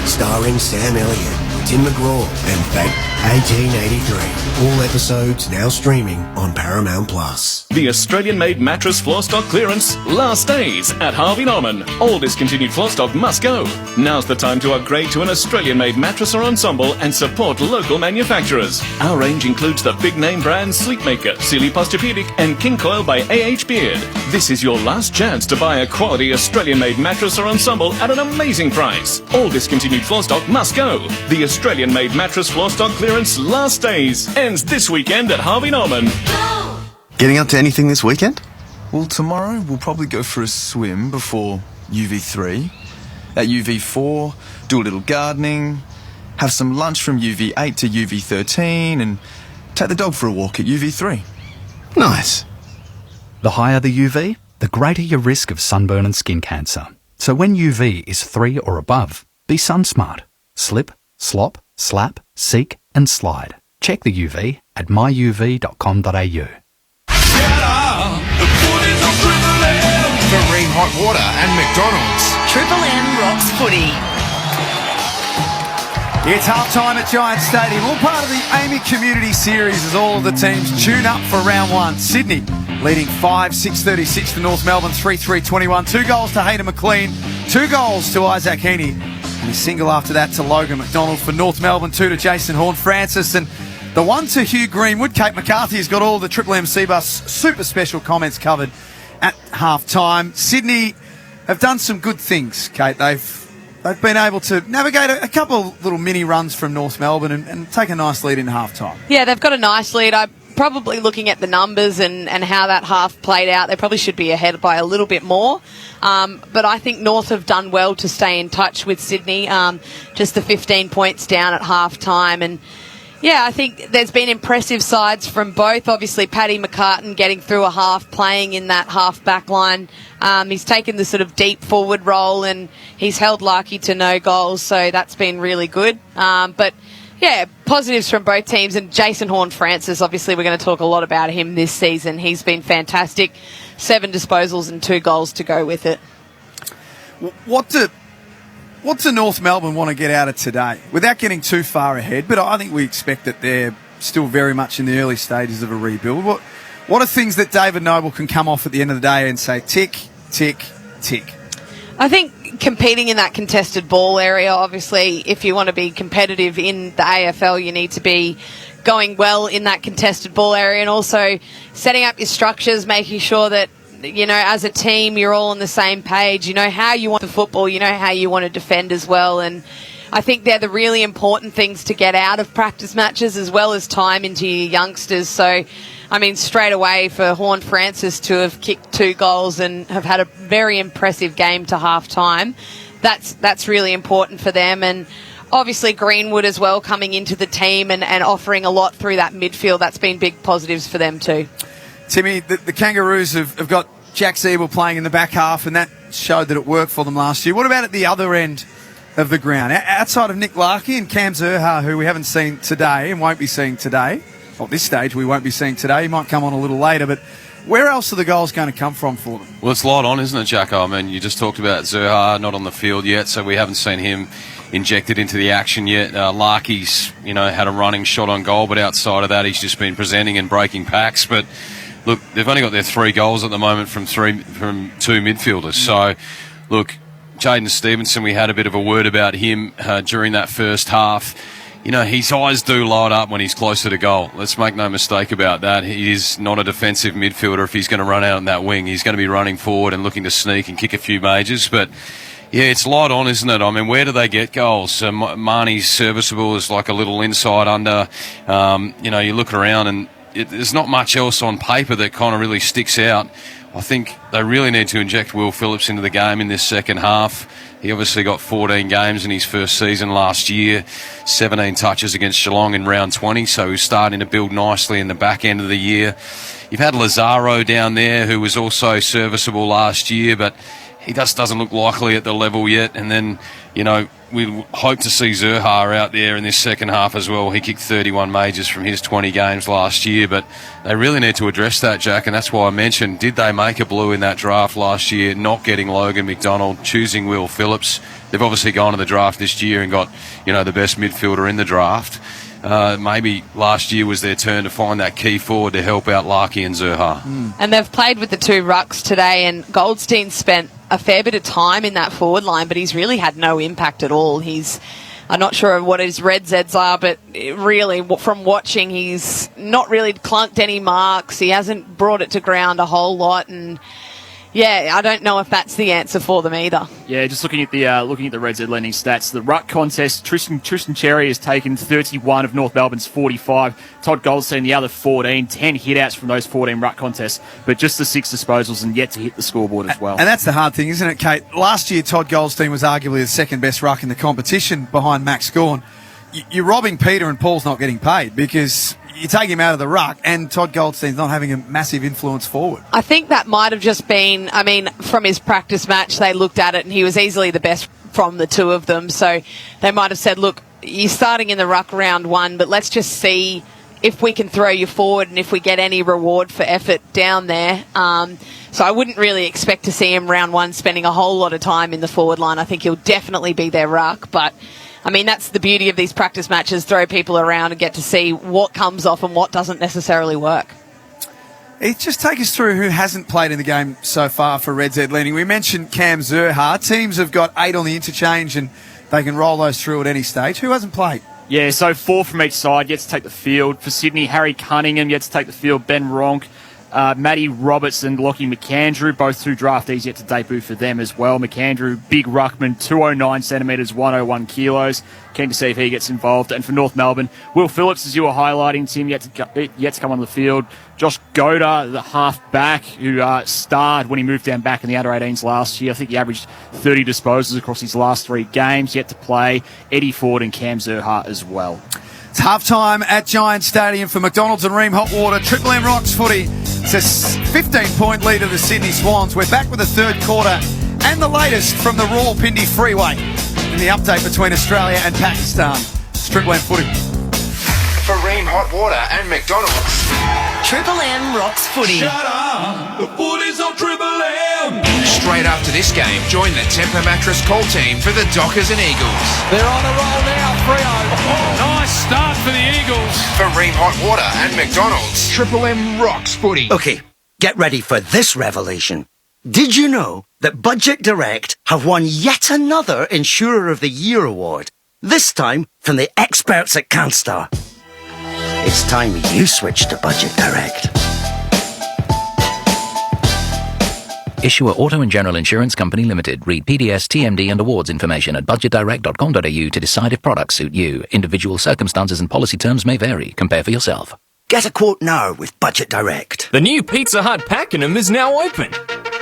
Starring Sam Elliott, Tim McGraw and Fat 1883. All episodes now streaming on Paramount Plus. The Australian-made mattress floor stock clearance last days at Harvey Norman. All discontinued floor stock must go. Now's the time to upgrade to an Australian-made mattress or ensemble and support local manufacturers. Our range includes the big-name brands Sleepmaker, Sealy Posturepedic and King Coil by A.H. Beard. This is your last chance to buy a quality Australian-made mattress or ensemble at an amazing price. All discontinued floor stock must go. The Australian-made mattress floor stock clearance last days ends this weekend at Harvey Norman. Getting up to anything this weekend? Well, tomorrow we'll probably go for a swim before UV3. At UV4, do a little gardening, have some lunch from UV8 to UV13 and take the dog for a walk at UV3. Nice. The higher the UV, the greater your risk of sunburn and skin cancer. So when UV is 3 or above, be sun smart. Slip, slop, slap, seek and slide. Check the UV at myuv.com.au. Marine Hot Water and McDonald's. Triple M rocks footy. It's half-time at Giant Stadium. All part of the AAMI Community Series as all of the teams tune up for round one. Sydney leading 5-6-36 to North Melbourne, 3-3-21. 2 goals to Hayden McLean, 2 goals to Isaac Heaney, and a single after that to Logan McDonald for North Melbourne, 2 to Jason Horne-Francis, and the 1 to Hugh Greenwood. Kate McCarthy has got all the Triple M C-Bus super special comments covered at half-time. Sydney have done some good things, Kate. They've been able to navigate a couple of little mini runs from North Melbourne and take a nice lead in half-time. Yeah, they've got a nice lead. I'm probably looking at the numbers and how that half played out. They probably should be ahead by a little bit more. But I think North have done well to stay in touch with Sydney. Just the 15 points down at half-time. And yeah, I think there's been impressive sides from both. Obviously, Paddy McCartan getting through a half, playing in that half back line. He's taken the sort of deep forward role and he's held Larky to no goals, so that's been really good. But yeah, positives from both teams. And Jason Horne-Francis, obviously we're going to talk a lot about him this season. He's been fantastic. 7 disposals and 2 goals to go with it. What do North Melbourne want to get out of today? Without getting too far ahead, but I think we expect that they're still very much in the early stages of a rebuild. What are things that David Noble can come off at the end of the day and say, tick, tick, tick? I think competing in that contested ball area, obviously, if you want to be competitive in the AFL, you need to be going well in that contested ball area, and also setting up your structures, making sure that, you know, as a team, you're all on the same page. You know how you want the football, you know how you want to defend as well. And I think they're the really important things to get out of practice matches, as well as time into your youngsters. So, I mean, straight away for Horne-Francis to have kicked 2 goals and have had a very impressive game to half-time, that's really important for them. And obviously Greenwood as well coming into the team and offering a lot through that midfield. That's been big positives for them too. Timmy, the Kangaroos have got Jack Siebel playing in the back half, and that showed that it worked for them last year. What about at the other end of the ground? Outside of Nick Larkey and Cam Zurhaar, who we haven't seen today and won't be seeing today, well, at this stage we won't be seeing today. He might come on a little later, but where else are the goals going to come from for them? Well, it's light on, isn't it, Jacko? I mean, you just talked about Zurhaar not on the field yet, so we haven't seen him injected into the action yet. Larkey's, had a running shot on goal, but outside of that, he's just been presenting and breaking packs. But look, they've only got their 3 goals at the moment from 2 midfielders. So, look, Jaden Stevenson, we had a bit of a word about him during that first half. His eyes do light up when he's closer to goal. Let's make no mistake about that. He is not a defensive midfielder if he's going to run out on that wing. He's going to be running forward and looking to sneak and kick a few majors. But, yeah, it's light on, isn't it? I mean, where do they get goals? Marnie's serviceable as like a little inside under. You look around and there's not much else on paper that kind of really sticks out I think they really need to inject Will Phillips into the game in this second half. He obviously got 14 games in his first season last year, 17 touches against Geelong in round 20, so he's starting to build nicely in the back end of the year. You've had Lazaro down there, who was also serviceable last year, but he just doesn't look likely at the level yet. And then, we hope to see Zurhaar out there in this second half as well. He kicked 31 majors from his 20 games last year, but they really need to address that, Jack, and that's why I mentioned, did they make a blue in that draft last year, not getting Logan McDonald, choosing Will Phillips? They've obviously gone to the draft this year and got, the best midfielder in the draft. Maybe last year was their turn to find that key forward to help out Larkey and Zurhaar. And they've played with the two rucks today, and Goldstein spent a fair bit of time in that forward line, but he's really had no impact at all. I'm not sure what his red Zs are, but really, from watching, he's not really clunked any marks. He hasn't brought it to ground a whole lot, and I don't know if that's the answer for them either. Yeah, just looking at the Red Z lending stats, the ruck contest, Tristan Cherry has taken 31 of North Melbourne's 45. Todd Goldstein the other 14, 10 hit-outs from those 14 ruck contests, but just the 6 disposals and yet to hit the scoreboard as well. And that's the hard thing, isn't it, Kate? Last year, Todd Goldstein was arguably the second best ruck in the competition behind Max Gawn. You're robbing Peter and Paul's not getting paid because you take him out of the ruck and Todd Goldstein's not having a massive influence forward. I think that might have just been, from his practice match, they looked at it and he was easily the best from the two of them. So they might have said, look, you're starting in the ruck round 1, but let's just see if we can throw you forward and if we get any reward for effort down there. So I wouldn't really expect to see him round 1 spending a whole lot of time in the forward line. I think he'll definitely be their ruck, but that's the beauty of these practice matches, throw people around and get to see what comes off and what doesn't necessarily work. Just take us through who hasn't played in the game so far for Red Z Learning. We mentioned Cam Zurhaar. Teams have got 8 on the interchange and they can roll those through at any stage. Who hasn't played? Yeah, so 4 from each side, yet to take the field. For Sydney, Harry Cunningham, yet to take the field. Ben Ronk, Matty Roberts and Lockie McAndrew, both 2 draftees yet to debut for them as well. McAndrew, big ruckman, 209 centimetres, 101 kilos. Keen to see if he gets involved. And for North Melbourne, Will Phillips, as you were highlighting, Tim, yet to come on the field. Josh Goda, the half-back, who starred when he moved down back in the under-18s last year. I think he averaged 30 disposals across his last 3 games, yet to play. Eddie Ford and Cam Zurhaar as well. It's half-time at Giant Stadium for McDonald's and Ream Hot Water. Triple M Rocks footy. It's a 15-point lead of the Sydney Swans. We're back with the third quarter and the latest from the Rawalpindi Freeway in the update between Australia and Pakistan. It's Triple M footy. For Ream Hot Water and McDonald's. Triple M Rocks footy. Shut up! The footy's on Triple M! Straight after this game, join the Temper Mattress call team for the Dockers and Eagles. They're on a roll now, Freo. Nice start for the Eagles. For Ream Hot Water and McDonald's. Triple M Rocks footy. Okay, get ready for this revelation. Did you know that Budget Direct have won yet another Insurer of the Year award? This time from the experts at Canstar. It's time you switch to Budget Direct. Issuer Auto and General Insurance Company Limited. Read PDS, TMD and awards information at budgetdirect.com.au to decide if products suit you. Individual circumstances and policy terms may vary. Compare for yourself. Get a quote now with Budget Direct. The new Pizza Hut Pakenham is now open.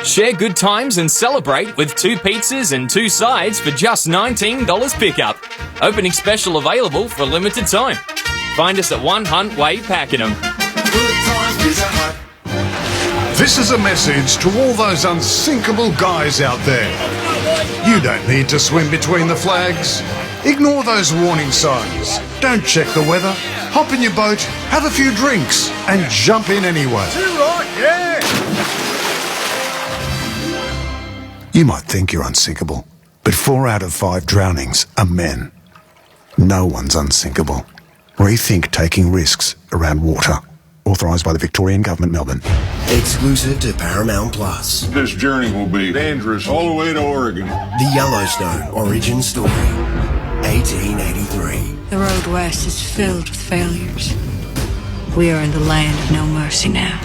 Share good times and celebrate with 2 pizzas and 2 sides for just $19 pickup. Opening special available for a limited time. Find us at 1 Hunt Way, Pakenham. This is a message to all those unsinkable guys out there. You don't need to swim between the flags. Ignore those warning signs. Don't check the weather. Hop in your boat, have a few drinks, and jump in anyway. Too right, yeah! You might think you're unsinkable, but 4 out of 5 drownings are men. No one's unsinkable. Rethink taking risks around water. Authorised by the Victorian Government, Melbourne. Exclusive to Paramount Plus. This journey will be dangerous all the way to Oregon. The Yellowstone origin story. 1883. The road west is filled with failures. We are in the land of no mercy now.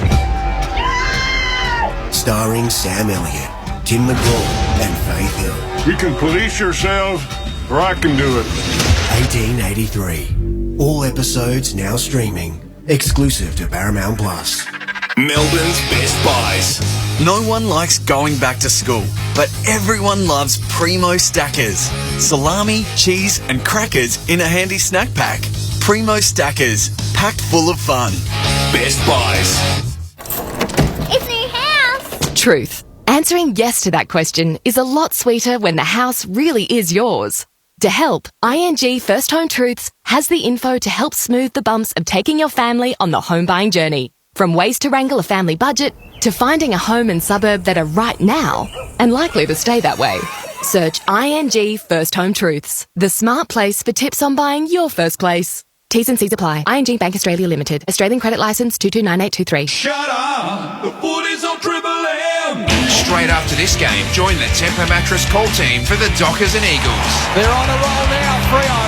Starring Sam Elliott, Tim McGraw, and Faith Hill. You can police yourselves, or I can do it. 1883. All episodes now streaming. Exclusive to Paramount Plus. Melbourne's Best Buys. No one likes going back to school, but everyone loves Primo Stackers. Salami, cheese and crackers in a handy snack pack. Primo Stackers, packed full of fun. Best Buys. It's new house. Truth. Answering yes to that question is a lot sweeter when the house really is yours. To help, ING First Home Truths has the info to help smooth the bumps of taking your family on the home buying journey. From ways to wrangle a family budget to finding a home and suburb that are right now and likely to stay that way. Search ING First Home Truths, the smart place for tips on buying your first place. T's and C's apply. ING Bank Australia Limited. Australian credit licence 229823. Shut up! The footy's on Triple M! Straight after this game, join the Temper Mattress call team for the Dockers and Eagles. They're on a roll now, Freo.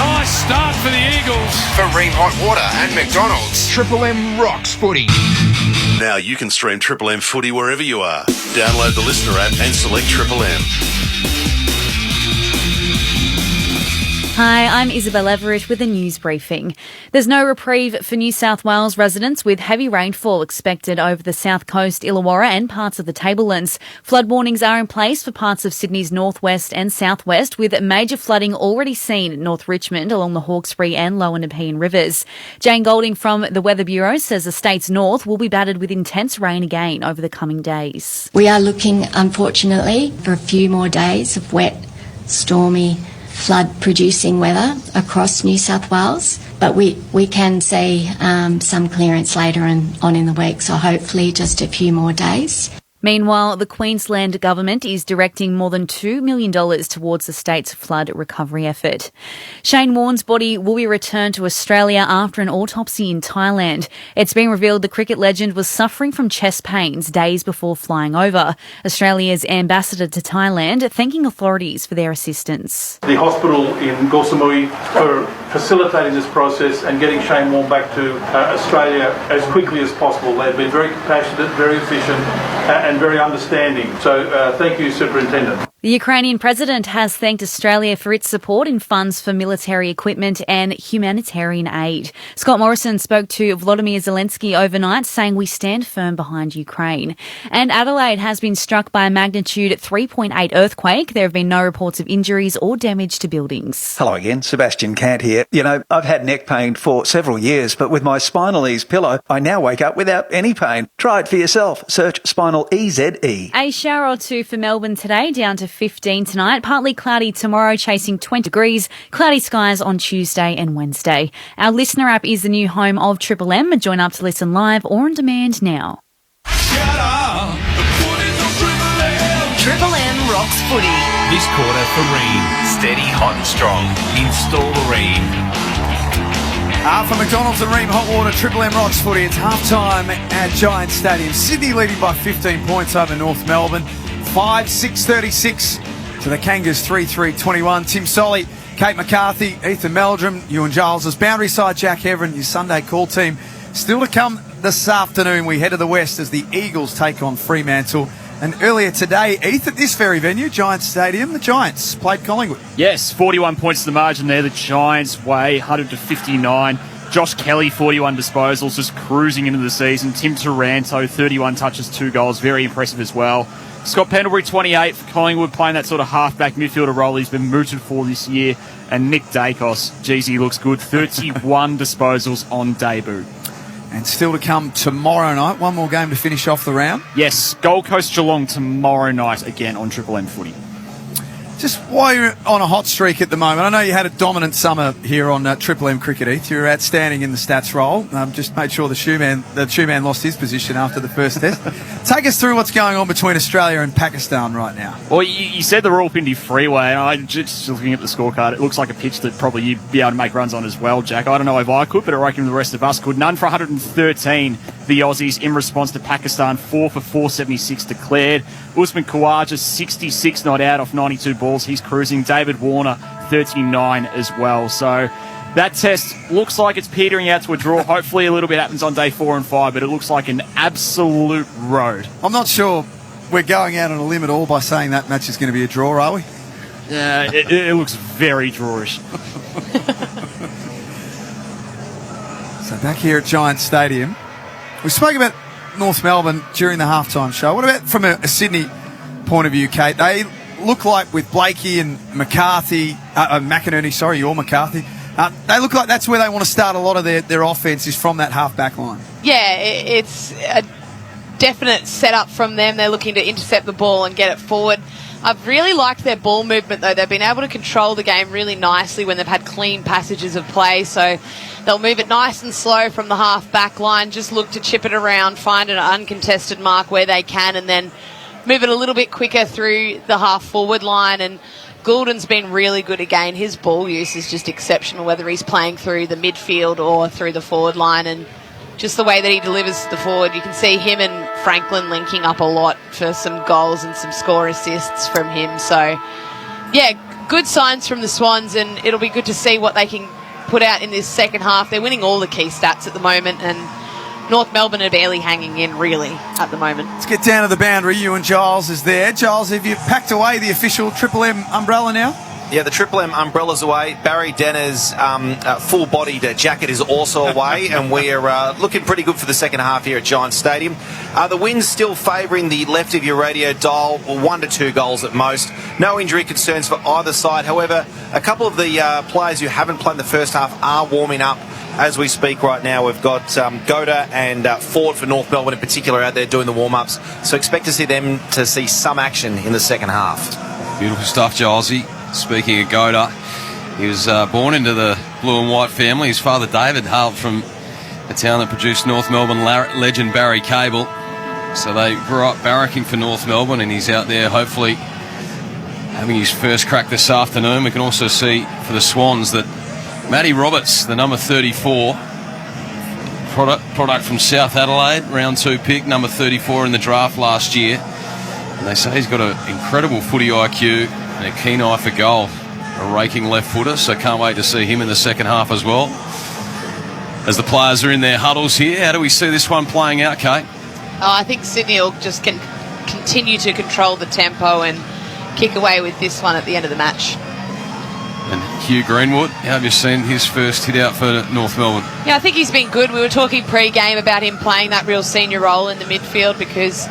Nice start for the Eagles. For Ream Hot Water and McDonald's, Triple M rocks footy. Now you can stream Triple M footy wherever you are. Download the Listener app and select Triple M. Hi, I'm Isabel Everett with a news briefing. There's no reprieve for New South Wales residents with heavy rainfall expected over the south coast, Illawarra and parts of the Tablelands. Flood warnings are in place for parts of Sydney's northwest and southwest, with major flooding already seen at North Richmond along the Hawkesbury and Lower Nepean rivers. Jane Golding from the Weather Bureau says the state's north will be battered with intense rain again over the coming days. We are looking, unfortunately, for a few more days of wet, stormy, flood-producing weather across New South Wales, but we can see some clearance later on in the week, so hopefully just a few more days. Meanwhile, the Queensland government is directing more than $2 million towards the state's flood recovery effort. Shane Warne's body will be returned to Australia after an autopsy in Thailand. It's been revealed the cricket legend was suffering from chest pains days before flying over. Australia's ambassador to Thailand thanking authorities for their assistance. The hospital in Gorsamui for facilitating this process and getting Shane Warne back to Australia as quickly as possible. They've been very compassionate, very efficient and very understanding. So thank you, Superintendent. The Ukrainian president has thanked Australia for its support in funds for military equipment and humanitarian aid. Scott Morrison spoke to Volodymyr Zelensky overnight, saying we stand firm behind Ukraine. And Adelaide has been struck by a magnitude 3.8 earthquake. There have been no reports of injuries or damage to buildings. Hello again, Sebastian Cant here. You know, I've had neck pain for several years, but with my Spinal Ease pillow, I now wake up without any pain. Try it for yourself. Search Spinal EZE. A shower or two for Melbourne today, down to 15 tonight. Partly cloudy tomorrow, chasing 20 degrees. Cloudy skies on Tuesday and Wednesday. Our Listener app is the new home of Triple M. Join up to listen live or on demand now. Shut up! The footy's on Triple M! Triple M rocks footy. This quarter for Ream. Steady, hot and strong. Install the Ream. For McDonald's and Ream Hot Water, Triple M rocks footy. It's half-time at Giant Stadium. Sydney leading by 15 points over North Melbourne. 5-6-36 to the Kangas 3-3-21. Tim Solly, Kate McCarthy, Ethan Meldrum, Ewan Giles' boundary side, Jack Heverin, your Sunday call team. Still to come this afternoon. We head to the west as the Eagles take on Fremantle. And earlier today, Heath, at this very venue, Giant Stadium, the Giants played Collingwood. Yes, 41 points to the margin there. The Giants way 100-59. Josh Kelly, 41 disposals, just cruising into the season. Tim Taranto, 31 touches, 2 goals. Very impressive as well. Scott Pendlebury, 28 for Collingwood, playing that sort of half-back midfielder role he's been mooted for this year. And Nick Dacos, geez, he looks good. 31 disposals on debut. And still to come tomorrow night. One more game to finish off the round. Yes, Gold Coast Geelong tomorrow night again on Triple M footy. Just while you're on a hot streak at the moment, I know you had a dominant summer here on Triple M Cricket, Heath. You were outstanding in the stats role. Just made sure the shoe man lost his position after the first test. Take us through what's going on between Australia and Pakistan right now. Well, you said the Rawalpindi Freeway, and I just looking at the scorecard, it looks like a pitch that probably you'd be able to make runs on as well, Jack. I don't know if I could, but I reckon the rest of us could. None for 113, the Aussies, in response to Pakistan. 4 for 476 declared. Usman Khawaja, 66 not out off 92 balls. He's cruising. David Warner, 39 as well. So that test looks like it's petering out to a draw. Hopefully a little bit happens on day 4 and 5, but it looks like an absolute road. I'm not sure we're going out on a limb at all by saying that match is going to be a draw, are we? Yeah, it looks very drawish. So back here at Giant Stadium, we spoke about North Melbourne during the halftime show. What about from a Sydney point of view, Kate? They look like with Blakey and McCarthy, McInerney, sorry, you're McCarthy. They look like that's where they want to start a lot of their offense is from that half-back line. Yeah, it's a definite setup from them. They're looking to intercept the ball and get it forward. I've really liked their ball movement, though. They've been able to control the game really nicely when they've had clean passages of play. So they'll move it nice and slow from the half-back line, just look to chip it around, find an uncontested mark where they can, and then move it a little bit quicker through the half-forward line. And Goulden's been really good again. His ball use is just exceptional, whether he's playing through the midfield or through the forward line. And just the way that he delivers the forward, you can see him and Franklin linking up a lot for some goals and some score assists from him. So, yeah, good signs from the Swans, and it'll be good to see what they can put out in this second half. They're winning all the key stats at the moment, and North Melbourne are barely hanging in, really, at the moment. Let's get down to the boundary. You and Giles is there. Giles, have you packed away the official Triple M umbrella now? Yeah, the Triple M umbrella's away. Barry Denner's full-bodied jacket is also away, and we're looking pretty good for the second half here at Giants Stadium. The wind's still favouring the left of your radio dial, 1 to 2 goals at most. No injury concerns for either side. However, a couple of the players who haven't played in the first half are warming up as we speak right now. We've got Goda and Ford for North Melbourne in particular out there doing the warm-ups. So expect to see them to see some action in the second half. Beautiful stuff, Gilesy. Speaking of Goda, he was born into the blue and white family. His father, David, hailed from a town that produced North Melbourne legend Barry Cable. So they grew up barracking for North Melbourne, and he's out there hopefully having his first crack this afternoon. We can also see for the Swans that Matty Roberts, the number 34, product from South Adelaide, round 2 pick, number 34 in the draft last year. And they say he's got an incredible footy IQ and a keen eye for goal. A raking left footer, so can't wait to see him in the second half as well. As the players are in their huddles here, how do we see this one playing out, Kate? I think Sydney will just continue to control the tempo and kick away with this one at the end of the match. And Hugh Greenwood, how have you seen his first hit out for North Melbourne? Yeah, I think he's been good. We were talking pre-game about him playing that real senior role in the midfield because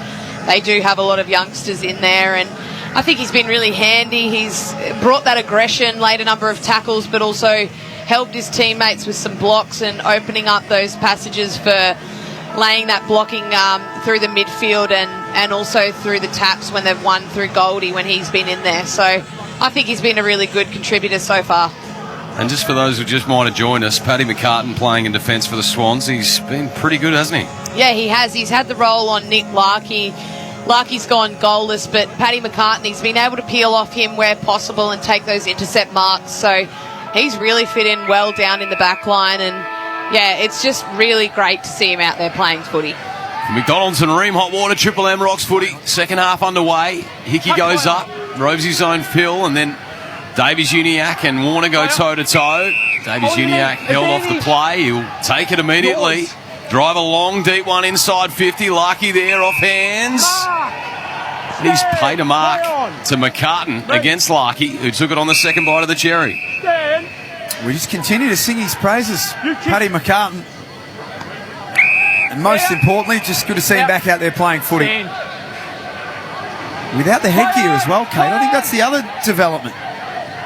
they do have a lot of youngsters in there, and I think he's been really handy. He's brought that aggression, laid a number of tackles, but also helped his teammates with some blocks and opening up those passages for laying that blocking through the midfield and also through the taps when they've won through Goldie when he's been in there. So I think he's been a really good contributor so far. And just for those who just might have joined us, Paddy McCarthy playing in defence for the Swans. He's been pretty good, hasn't he? Yeah, he has. He's had the role on Nick Larkey. Larkey's gone goalless, but Paddy McCarthy's been able to peel off him where possible and take those intercept marks. So he's really fit in well down in the back line, and yeah, it's just really great to see him out there playing footy. McDonald's and Ream Hot Water, Triple M Rocks footy. Second half underway. Hickey goes up, roves his own fill, and then Davies Uniacke and Warner go toe-to-toe. Davies Uniacke held off the play. He'll take it immediately. Drive a long, deep one inside 50. Larkey there, off hands. He's paid a mark to McCarthy against Larkey, who took it on the second bite of the cherry. We just continue to sing his praises, Paddy McCarthy. And most importantly, just good to see him back out there playing footy. Without the headgear as well, Kate. I think that's the other development.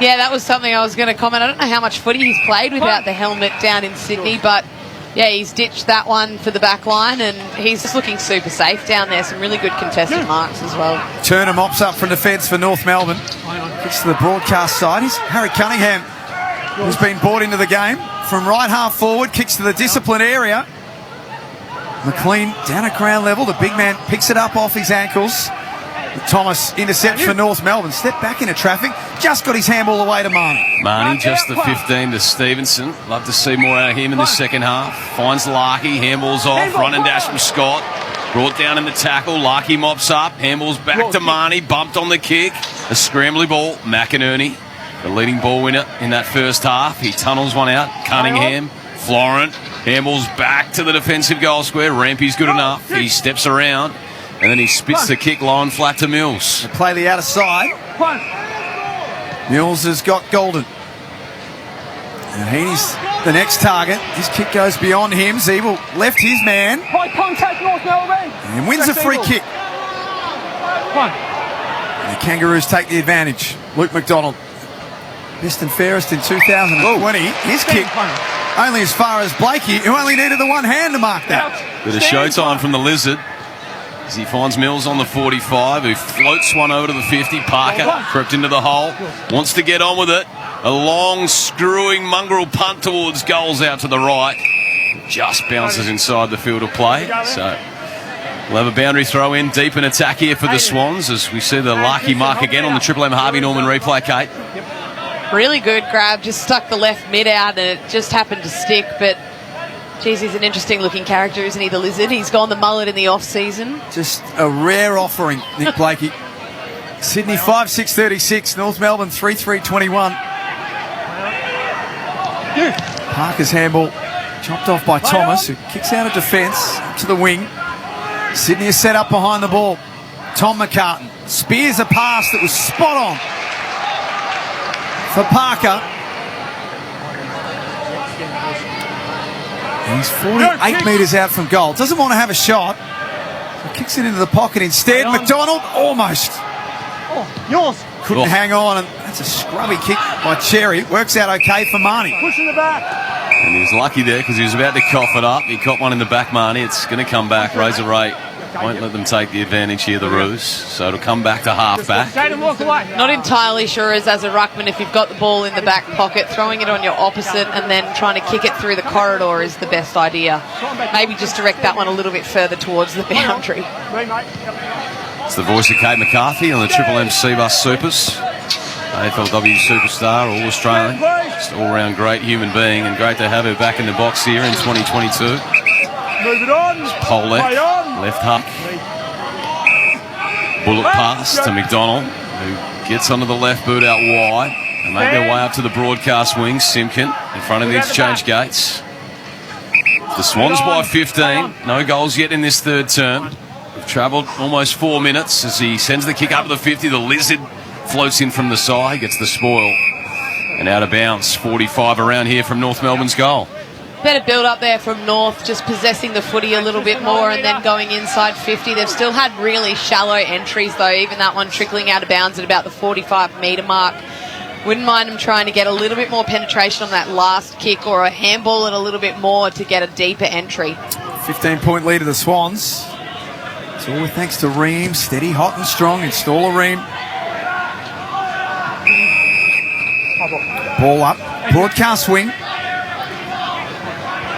Yeah, that was something I was going to comment. I don't know how much footy he's played without the helmet down in Sydney, but yeah, he's ditched that one for the back line, and he's just looking super safe down there. Some really good contested marks as well. Turner mops up from defence for North Melbourne. Kicks to the broadcast side. He's Harry Cunningham, who's been brought into the game. From right half forward, kicks to the discipline area. McLean down at ground level. The big man picks it up off his ankles. Thomas intercepts for North Melbourne. Step back into traffic. Just got his handball away to Marnie. Marnie just the 15 to Stevenson. Love to see more out of him in the second half. Finds Larkey. Handballs off. Run and dash from Scott. Brought down in the tackle. Larkey mops up. Handballs back to Marnie. Bumped on the kick. A scrambly ball. McInerney, the leading ball winner in that first half. He tunnels one out. Cunningham. Florent. Handballs back to the defensive goal square. Rampy's good enough. He steps around. And then he spits the kick line flat to Mills. They play the outer side. Mills has got Golden. And Heaney's the next target. His kick goes beyond him. Zeeble left his man. High contact, North Melbourne. And wins a free kick. And the Kangaroos take the advantage. Luke McDonald, best and fairest in 2020. His kick only as far as Blakey, who only needed the one hand to mark that. Bit of showtime from the Lizard as he finds Mills on the 45, who floats one over to the 50. Parker crept into the hole, wants to get on with it. A long, screwing mongrel punt towards goals out to the right. Just bounces inside the field of play. So we'll have a boundary throw in, deep in attack here for the Swans as we see the Larky mark again on the Triple M Harvey Norman replay, Kate. Really good grab, just stuck the left mid out and it just happened to stick, but geez, he's an interesting looking character, isn't he, the Lizard? He's gone the mullet in the off-season. Just a rare offering, Nick Blakey. Sydney 5-6-36, North Melbourne 3-3-21. Parker's handball chopped off by Thomas, who kicks out of defence up to the wing. Sydney is set up behind the ball. Tom McCarthy spears a pass that was spot on for Parker. He's 48 metres out from goal. Doesn't want to have a shot. So kicks it into the pocket instead. McDonald almost. Yours. Couldn't hang on, and that's a scrubby kick by Cherry. Works out okay for Marnie. Push in the back. And he was lucky there because he was about to cough it up. He caught one in the back, Marnie. It's going to come back. Razor Ray won't let them take the advantage here, the Roos. So it'll come back to half-back. Not entirely sure as a ruckman, if you've got the ball in the back pocket, throwing it on your opposite and then trying to kick it through the corridor is the best idea. Maybe just direct that one a little bit further towards the boundary. It's the voice of Kate McCarthy on the Triple M C-Bus Supers. AFLW superstar, All-Australian. Just all-round great human being, and great to have her back in the box here in 2022. Move it on. Pole left hook. Bullet pass to McDonald, who gets onto the left boot out wide. And make their way up to the broadcast wing. Simpkin in front of the exchange gates. The Swans by 15. No goals yet in this third term. We've travelled almost 4 minutes as he sends the kick up to the 50. The Lizard floats in from the side, gets the spoil. And out of bounds, 45 around here from North Melbourne's goal. Better build up there from North, just possessing the footy a little bit more and then going inside 50. They've still had really shallow entries though, even that one trickling out of bounds at about the 45 metre mark. Wouldn't mind them trying to get a little bit more penetration on that last kick or a handball it a little bit more to get a deeper entry. 15-point lead of the Swans. It's all thanks to Ream, steady, hot and strong, install a Ream. Ball up, broadcast wing.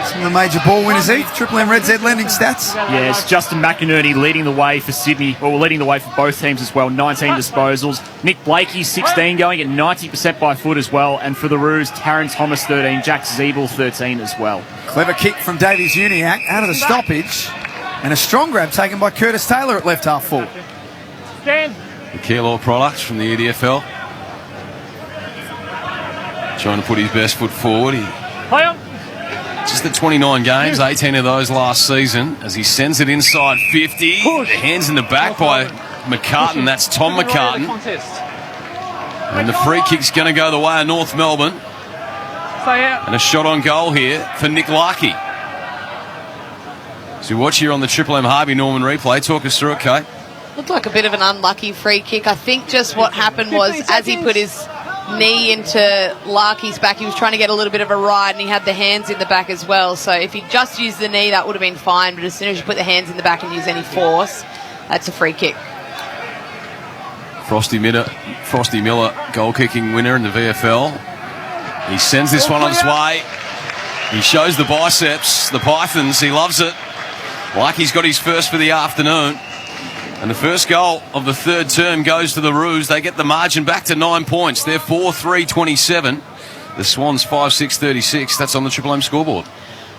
Some of the major ball winners, Triple M Red Z lending stats. Yes, Justin McInerney leading the way for Sydney, or leading the way for both teams as well, 19 disposals. Nick Blakey, 16, going at 90% by foot as well. And for the Roos, Taryn Thomas, 13, Jack Zeeble, 13 as well. Clever kick from Davies Uniac out of the stoppage. And a strong grab taken by Curtis Taylor at left half full. Stand. The Keilor products from the EDFL. Trying to put his best foot forward. Just the 29 games, 18 of those last season, as he sends it inside 50. The hands in the back by McCarthy. That's Tom McCarthy. And the free kick's going to go the way of North Melbourne. And a shot on goal here for Nick Larky. So you watch here on the Triple M Harvey Norman replay. Talk us through it, Kate. Looked like a bit of an unlucky free kick. I think just what happened was as he put his knee into Larky's back, he was trying to get a little bit of a ride and he had the hands in the back as well. So if he just used the knee, that would have been fine. But as soon as you put the hands in the back and use any force, that's a free kick. Frosty Miller, goal-kicking winner in the VFL. He sends this one on his way. He shows the biceps, the pythons. He loves it. Like he's got his first for the afternoon. And the first goal of the third term goes to the Roos. They get the margin back to 9 points. They're 4-3-27. The Swans 5-6-36. That's on the Triple M scoreboard.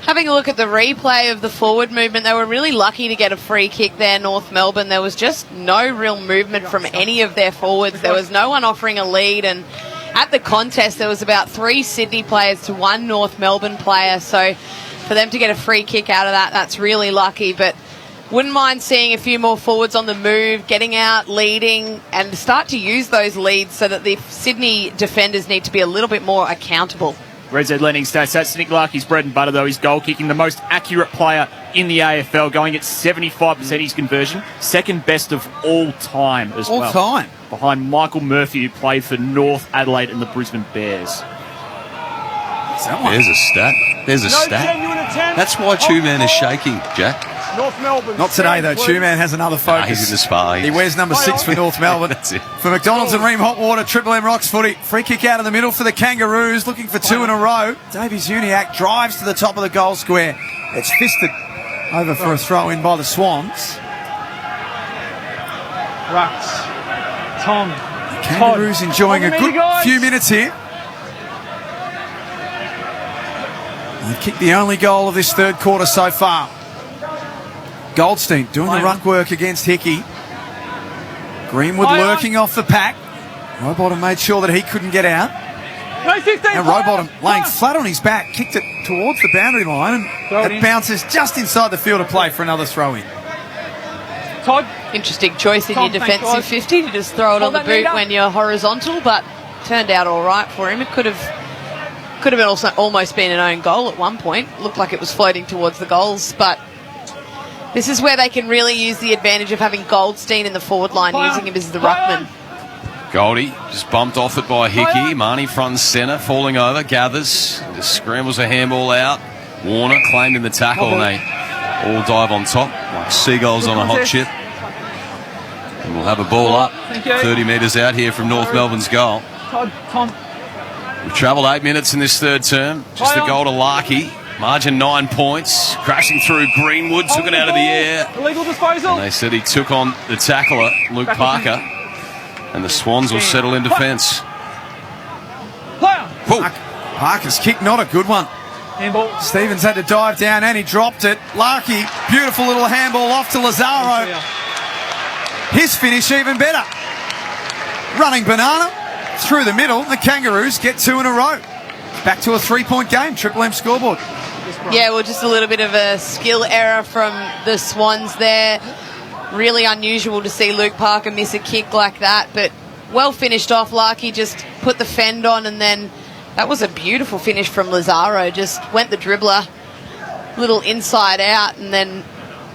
Having a look at the replay of the forward movement, they were really lucky to get a free kick there, North Melbourne. There was just no real movement from any of their forwards. There was no one offering a lead, and at the contest there was about 3 Sydney players to 1 North Melbourne player. So for them to get a free kick out of that, that's really lucky. But wouldn't mind seeing a few more forwards on the move, getting out, leading, and start to use those leads so that the Sydney defenders need to be a little bit more accountable. Red Z lending stats. That's Nick Larkey's bread and butter, though. He's goal kicking, the most accurate player in the AFL, going at 75% his conversion. Second best of all time as well. All time? Behind Michael Murphy, who played for North Adelaide and the Brisbane Bears. There's a stat. There's a stat. That's why Two-Man is shaking, Jack. North Melbourne. Not today, though. Two-Man has another focus. He's in the spa. He wears number 6 for North Melbourne. That's it. For McDonald's and Ream Hot Water, Triple M Rocks footy. Free kick out in the middle for the Kangaroos, looking for 2 in a row. Davies Uniacke drives to the top of the goal square. It's fisted over for a throw-in by the Swans. Rucks. Tom. The Kangaroos enjoying a good few minutes here. They've kicked the only goal of this third quarter so far. Goldstein doing the ruck work against Hickey. Greenwood lurking off the pack. Rowbottom made sure that he couldn't get out. And Rowbottom laying flat on his back, kicked it towards the boundary line, and it bounces just inside the field of play for another throw-in. Interesting choice in your defensive 50 to just throw it on the boot when you're horizontal, but turned out all right for him. It could have been also almost been an own goal at one point. Looked like it was floating towards the goals, but this is where they can really use the advantage of having Goldstein in the forward line, using him as the ruckman. Goldie just bumped off it by Hickey. Marnie front and centre, falling over, gathers, just scrambles a handball out. Warner claimed in the tackle, and they all dive on top like seagulls on a hot chip. And we'll have a ball up 30 metres out here from North Melbourne's goal. We've travelled 8 minutes in this third term. Just the goal to Larkey. Margin 9 points. Crashing through Greenwood, took it out of the air. Illegal disposal. And they said he took on the tackler, Luke Parker. And the Swans will settle in defence. Parker's kick, not a good one. Handball. Stevens had to dive down and he dropped it. Larkey, beautiful little handball off to Lazaro. His finish even better. Running banana through the middle. The Kangaroos get 2 in a row. Back to a 3-point game. Triple M scoreboard. Yeah, well, just a little bit of a skill error from the Swans there. Really unusual to see Luke Parker miss a kick like that, but well finished off. Larkey just put the fend on, and then that was a beautiful finish from Lazaro. Just went the dribbler, little inside out, and then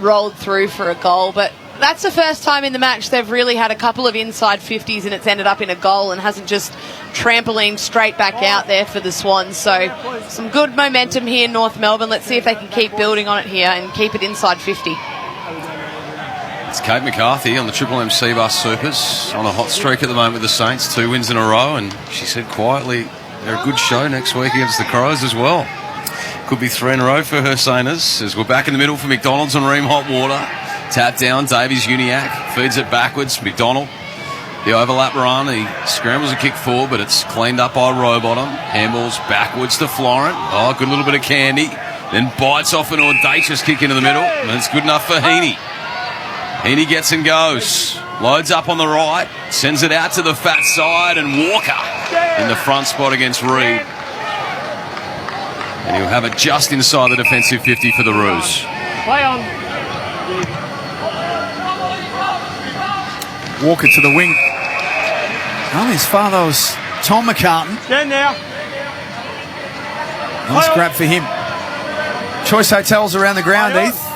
rolled through for a goal. But that's the first time in the match they've really had a couple of inside 50s and it's ended up in a goal and hasn't just trampolined straight back out there for the Swans. So some good momentum here in North Melbourne. Let's see if they can keep building on it here and keep it inside 50. It's Kate McCarthy on the Triple M C-Bus Supers on a hot streak at the moment with the Saints. 2 wins in a row, and she said quietly they're a good show next week against the Crows as well. Could be 3 in a row for her Sainers as we're back in the middle for McDonald's and Ream Hot Water. Tap down, Davies Uniacke feeds it backwards. McDonald, the overlap run, he scrambles a kick forward, but it's cleaned up by Rowbottom. Handballs backwards to Florent. Oh, good little bit of candy. Then bites off an audacious kick into the middle, and it's good enough for Heaney. Heaney gets and goes. Loads up on the right, sends it out to the fat side, and Walker in the front spot against Reed. And he'll have it just inside the defensive 50 for the Roos. Play on. Walker to the wing. Oh, his father was Tom McCarthy. Stand now. Nice grab for him. Choice hotels around the ground, Heath.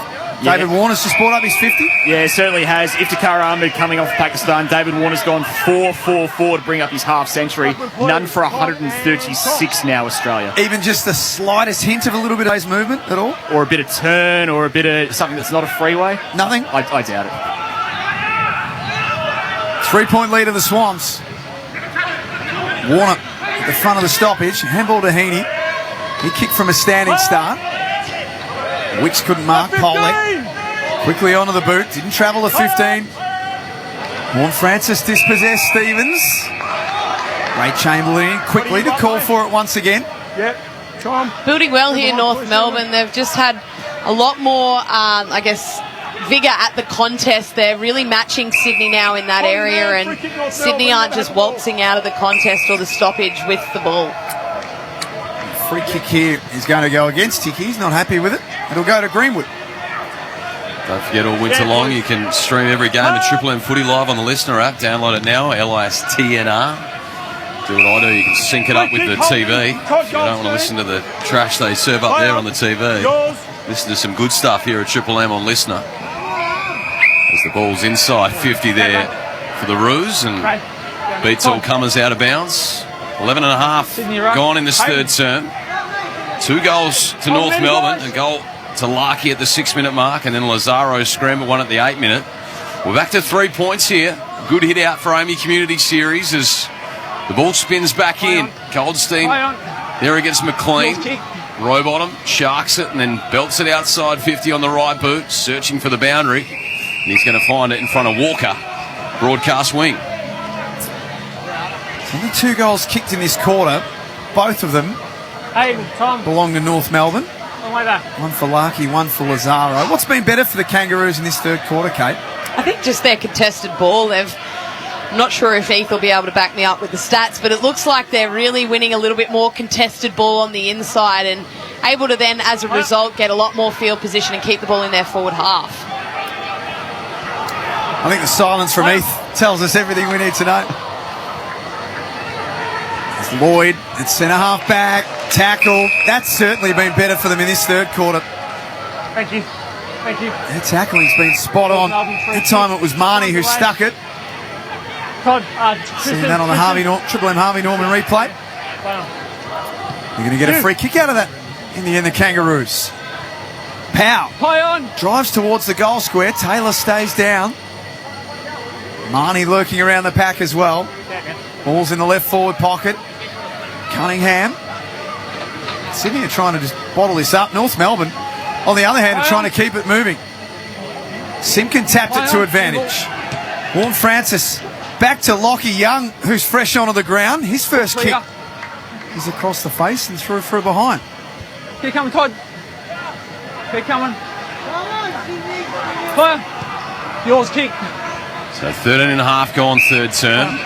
David Warner's just brought up his 50. Yeah, certainly has. Iftikhar Ahmed coming off Pakistan. David Warner's gone 4-4-4 to bring up his half century. None for 136 now, Australia. Even just the slightest hint of a little bit of his movement at all? Or a bit of turn, or a bit of something that's not a freeway? Nothing? I doubt it. 3-point lead of the Swans. Warner at the front of the stoppage. Handball to Heaney. He kicked from a standing start. Wicks couldn't mark. Polek quickly onto the boot. Didn't travel to 15. Warren Francis dispossessed Stevens. Ray Chamberlain quickly to call for it once again. Yep. Building well here in North Melbourne. They've just had a lot more, vigour at the contest. They're really matching Sydney now in that area, and Sydney aren't just waltzing out of the contest or the stoppage with the ball. Free kick here is going to go against Hickey. He's not happy with it. It'll go to Greenwood. Don't forget, all winter long you can stream every game of Triple M Footy live on the Listener app. Download it now, LISTNR. Do what I do, you can sync it up with the TV. You don't want to listen to the trash they serve up there on the TV. Listen to some good stuff here at Triple M on Listener. As the ball's inside 50 there for the Roos and beats all comers out of bounds. 11 and a half gone in this third term. 2 goals to North Melbourne, a goal to Larkey at the 6-minute mark, and then Lazaro scrambled one at the 8-minute. We're back to 3 points here. Good hit out for AAMI Community Series as the ball spins back in. Goldstein there against McLean. Rowbottom sharks it and then belts it outside 50 on the right boot, searching for the boundary. And he's going to find it in front of Walker, broadcast wing. Only 2 goals kicked in this quarter. Both of them belong to North Melbourne. One for Larkey, one for Lazaro. What's been better for the Kangaroos in this third quarter, Kate? I think just their contested ball. I'm not sure if Heath will be able to back me up with the stats, but it looks like they're really winning a little bit more contested ball on the inside and able to then, as a result, get a lot more field position and keep the ball in their forward half. I think the silence from Heath tells us everything we need to know. It's Lloyd at centre-half back, tackle. That's certainly been better for them in this third quarter. Thank you. Their tackling's been spot on. That time it was Marnie who stuck it. Seeing that on the Triple M Harvey Norman replay. You're going to get a free kick out of that. In the end, the Kangaroos. Powell drives towards the goal square. Taylor stays down. Marnie lurking around the pack as well. Ball's in the left forward pocket. Cunningham. Sydney are trying to just bottle this up. North Melbourne, on the other hand, are trying to keep it moving. Simpkin tapped it to advantage. Warren Francis back to Lockie Young, who's fresh onto the ground. His first kick is across the face and through behind. Keep coming, Todd. Keep coming. Fire. Yours kick. So 13 and a half gone third term.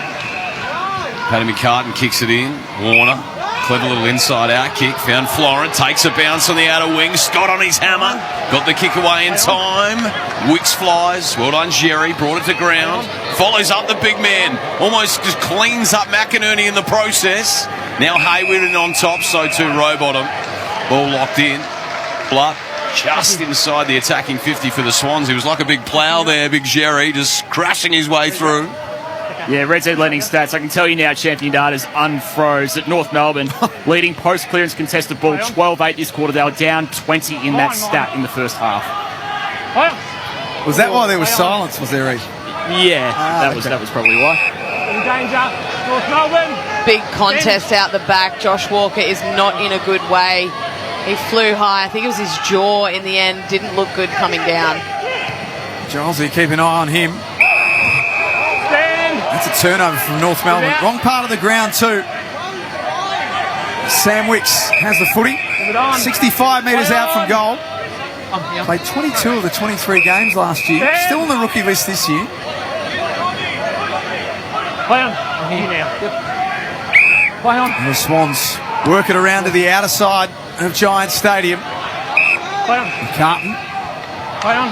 Paddy Mccarthy kicks it in. Warner, clever little inside-out kick. Found Florent, takes a bounce on the outer wing. Scott on his hammer. Got the kick away in time. Wicks flies. Well done, Jerry. Brought it to ground. Follows up the big man. Almost just cleans up McInerney in the process. Now Hayward in on top, so too Rowbottom. Ball locked in. Blood just inside the attacking 50 for the Swans. He was like a big plough there, big Jerry, just crashing his way through. Yeah, Red Z leading stats. I can tell you now, champion data's unfroze at North Melbourne. Leading post-clearance contested ball 12-8 this quarter. They were down 20 in that stat in the first half. Was that why there was silence, was there, Reece? Yeah, that was probably why. In danger, North Melbourne. Big contest out the back. Josh Walker is not in a good way. He flew high. I think it was his jaw in the end. Didn't look good coming down. Gilesy, keep an eye on him. That's a turnover from North Melbourne. Wrong part of the ground too. Sam Wicks has the footy. 65 metres out from goal. Played 22 of the 23 games last year. Still on the rookie list this year. Play on. I'm here now. Play on. And the Swans work it around to the outer side of Giant Stadium. Play on. Carlton. Play on.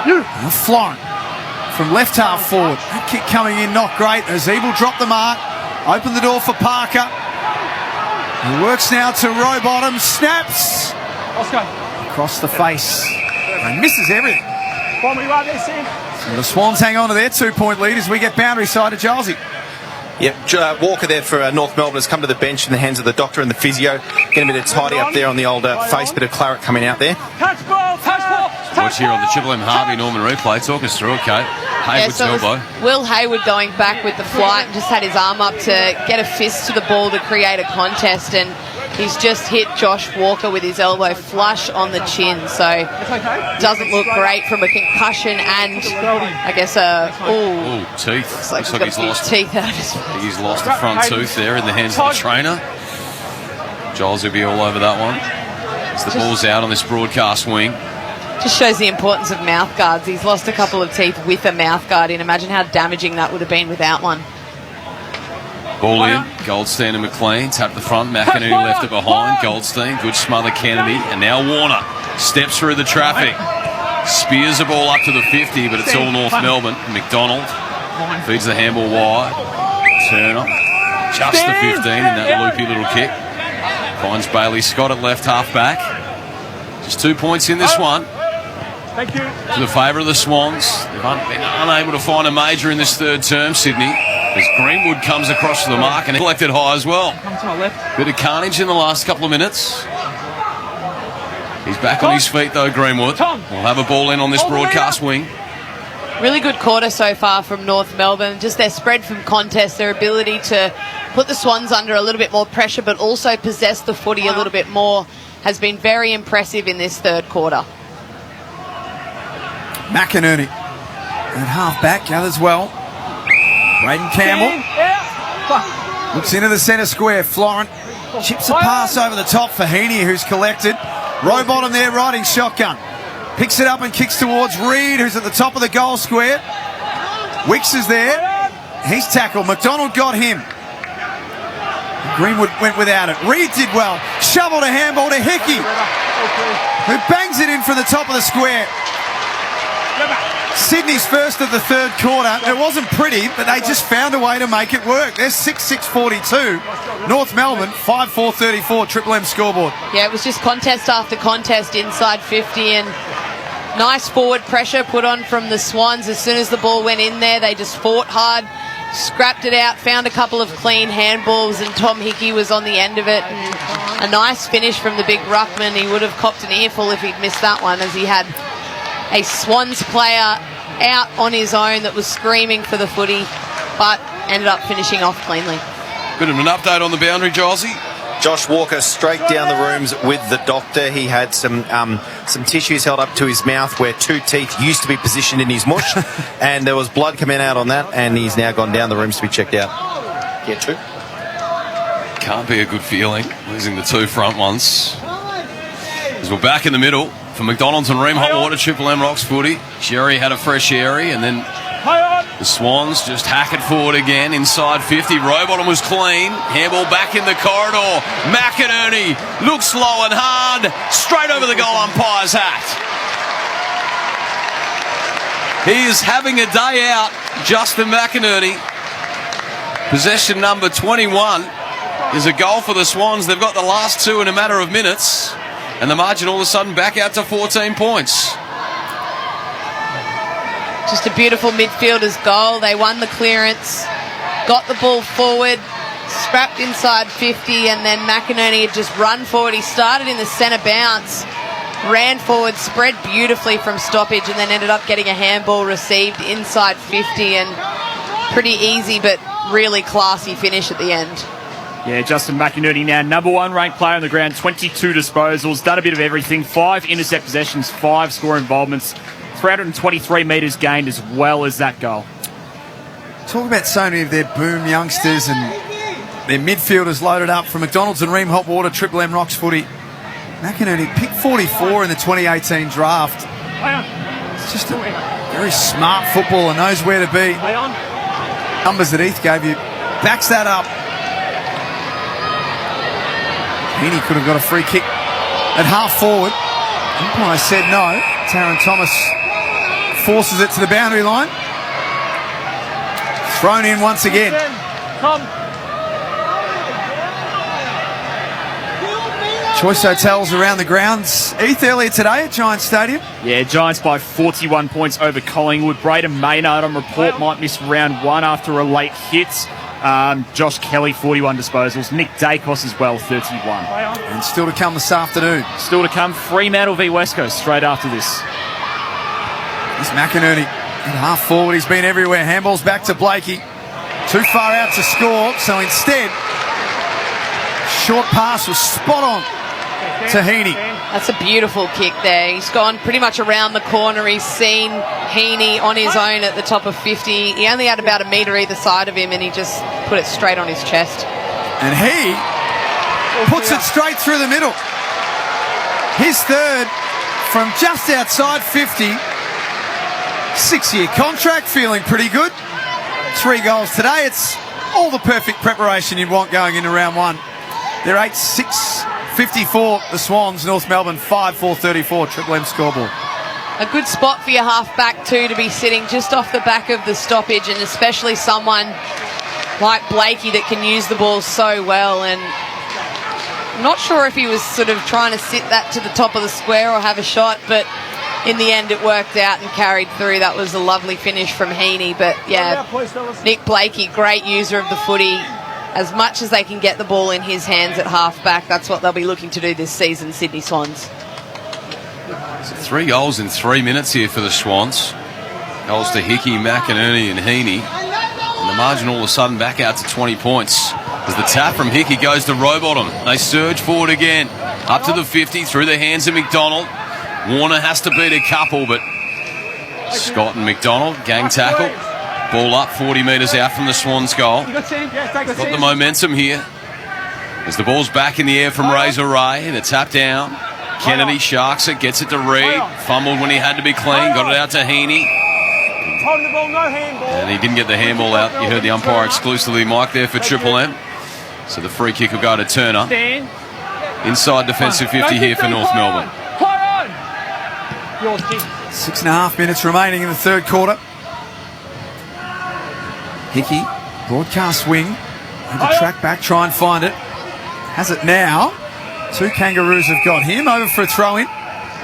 And Florent from left half forward. That kick coming in, not great. Azebel dropped the mark. Opened the door for Parker. He works now to Rowbottom. Snaps. Oscar. Across the face. And misses everything. So the Swans hang on to their 2-point lead as we get boundary side to Gilesy. Yep, Walker there for North Melbourne has come to the bench in the hands of the doctor and the physio. Getting a bit of tidy up there on the old face, bit of claret coming out there. Touch ball. Watch here on the Triple M Harvey Norman replay. Talk us through it, Kate. Hayward's elbow. Will Hayward going back with the flight and just had his arm up to get a fist to the ball to create a contest, and he's just hit Josh Walker with his elbow flush on the chin, so doesn't look great from a concussion and I guess teeth. Looks like he's lost teeth out of his face. He's lost the front tooth there in the hands of the trainer. Giles will be all over that one. As the ball's out on this broadcast wing. Just shows the importance of mouth guards. He's lost a couple of teeth with a mouth guard in. Imagine how damaging that would have been without one. Ball in. Goldstein and McLean tap the front. McInerney left it behind. Goldstein, good smother Kennedy. And now Warner steps through the traffic. Spears the ball up to the 50, but it's all North Melbourne. McDonald feeds the handball wide. Turner Just the 15 in that loopy little kick. Finds Bailey Scott at left half back. Just 2 points in this one. Thank you. To the favour of the Swans. They've been unable to find a major in this third term, Sydney. As Greenwood comes across to the mark and collected high as well. Come to my left. Bit of carnage in the last couple of minutes. He's back on his feet though, Greenwood. We'll have a ball in on this broadcast wing. Really good quarter so far from North Melbourne. Just their spread from contest, their ability to put the Swans under a little bit more pressure, but also possess the footy a little bit more, has been very impressive in this third quarter. McInerney at half back, gathers well. Braden Campbell looks into the centre square. Florent chips a pass over the top for Heaney, who's collected. Rowbottom there riding shotgun. Picks it up and kicks towards Reid, who's at the top of the goal square. Wicks is there. He's tackled. McDonald got him. Greenwood went without it. Reid did well. Shoveled a handball to Hickey, who bangs it in from the top of the square. Sydney's first of the third quarter. It wasn't pretty, but they just found a way to make it work. There's 6-6-42. North Melbourne, 5-4-34, Triple M scoreboard. Yeah, it was just contest after contest inside 50, and nice forward pressure put on from the Swans. As soon as the ball went in there, they just fought hard, scrapped it out, found a couple of clean handballs, and Tom Hickey was on the end of it. And a nice finish from the big ruckman. He would have copped an earful if he'd missed that one, as he had a Swans player out on his own that was screaming for the footy, but ended up finishing off cleanly. Bit of an update on the boundary, Gilesy. Josh Walker straight down the rooms with the doctor. He had some tissues held up to his mouth where 2 teeth used to be positioned in his mush, and there was blood coming out on that, and he's now gone down the rooms to be checked out. Yeah, 2. Can't be a good feeling, losing the 2 front ones. As we're back in the middle for McDonald's and Ream Hot Water, Triple M Rocks footy. Sherry had a fresh airy, and then the Swans just hack it forward again inside 50. Rowbottom was clean. Handball back in the corridor. McInerney looks low and hard. Straight over the goal umpire's hat. He is having a day out, Justin McInerney. Possession number 21 is a goal for the Swans. They've got the last 2 in a matter of minutes. And the margin all of a sudden back out to 14 points. Just a beautiful midfielder's goal. They won the clearance, got the ball forward, scrapped inside 50, and then McInerney had just run forward. He started in the centre bounce, ran forward, spread beautifully from stoppage, and then ended up getting a handball received inside 50, and pretty easy but really classy finish at the end. Yeah, Justin McInerney now number 1 ranked player on the ground, 22 disposals, done a bit of everything, 5 intercept possessions, 5 score involvements, 323 metres gained as well as that goal. Talk about so many of their boom youngsters and their midfielders loaded up from McDonald's and Ream Hot Water, Triple M Rocks footy. McInerney picked 44 in the 2018 draft. It's just a very smart footballer, knows where to be. Numbers that Heath gave you backs that up. Heaney could have got a free kick at half forward. Umpire said no. Taron Thomas forces it to the boundary line. Thrown in once again. Choice hotels around the grounds. Heath earlier today at Giants Stadium. Yeah, Giants by 41 points over Collingwood. Braden Maynard on report might miss round 1 after a late hit. Josh Kelly, 41 disposals. Nick Dacos as well, 31. And still to come this afternoon. Still to come, Fremantle v West Coast straight after this. This McInerney at half forward. He's been everywhere. Handballs back to Blakey. Too far out to score, so instead, short pass was spot on to Heaney. That's a beautiful kick there. He's gone pretty much around the corner. He's seen Heaney on his own at the top of 50. He only had about a metre either side of him, and he just put it straight on his chest. And he puts it straight through the middle. His third from just outside 50. 6-year contract, feeling pretty good. 3 goals today. It's all the perfect preparation you'd want going into round 1. They're 8-6-54, the Swans. North Melbourne 5-4-34, Triple M scoreboard. A good spot for your half-back too, to be sitting just off the back of the stoppage, and especially someone like Blakey that can use the ball so well, and I'm not sure if he was sort of trying to sit that to the top of the square or have a shot, but in the end it worked out and carried through. That was a lovely finish from Heaney, but yeah, Nick Blakey, great user of the footy. As much as they can get the ball in his hands at halfback, that's what they'll be looking to do this season, Sydney Swans. So 3 goals in 3 minutes here for the Swans. Goals to Hickey, McInerney and Heaney. And the margin all of a sudden back out to 20 points. As the tap from Hickey goes to Rowbottom. They surge forward again. Up to the 50, through the hands of McDonald. Warner has to beat a couple, but Scott and McDonald, gang tackle. Ball up 40 metres out from the Swans goal. Got the momentum here. As the ball's back in the air from Razor Ray. The tap down. Kennedy sharks it, gets it to Reed. Fumbled when he had to be clean. Got it out to Heaney. Holding the ball, no handball. And he didn't get the handball out. You heard the umpire exclusively, Mike, there for Triple M. So the free kick will go to Turner. Inside defensive 50 here for North Melbourne. 6.5 minutes remaining in the third quarter. Hickey, broadcast wing. Need to track back, try and find it. Has it now. 2 Kangaroos have got him over for a throw-in.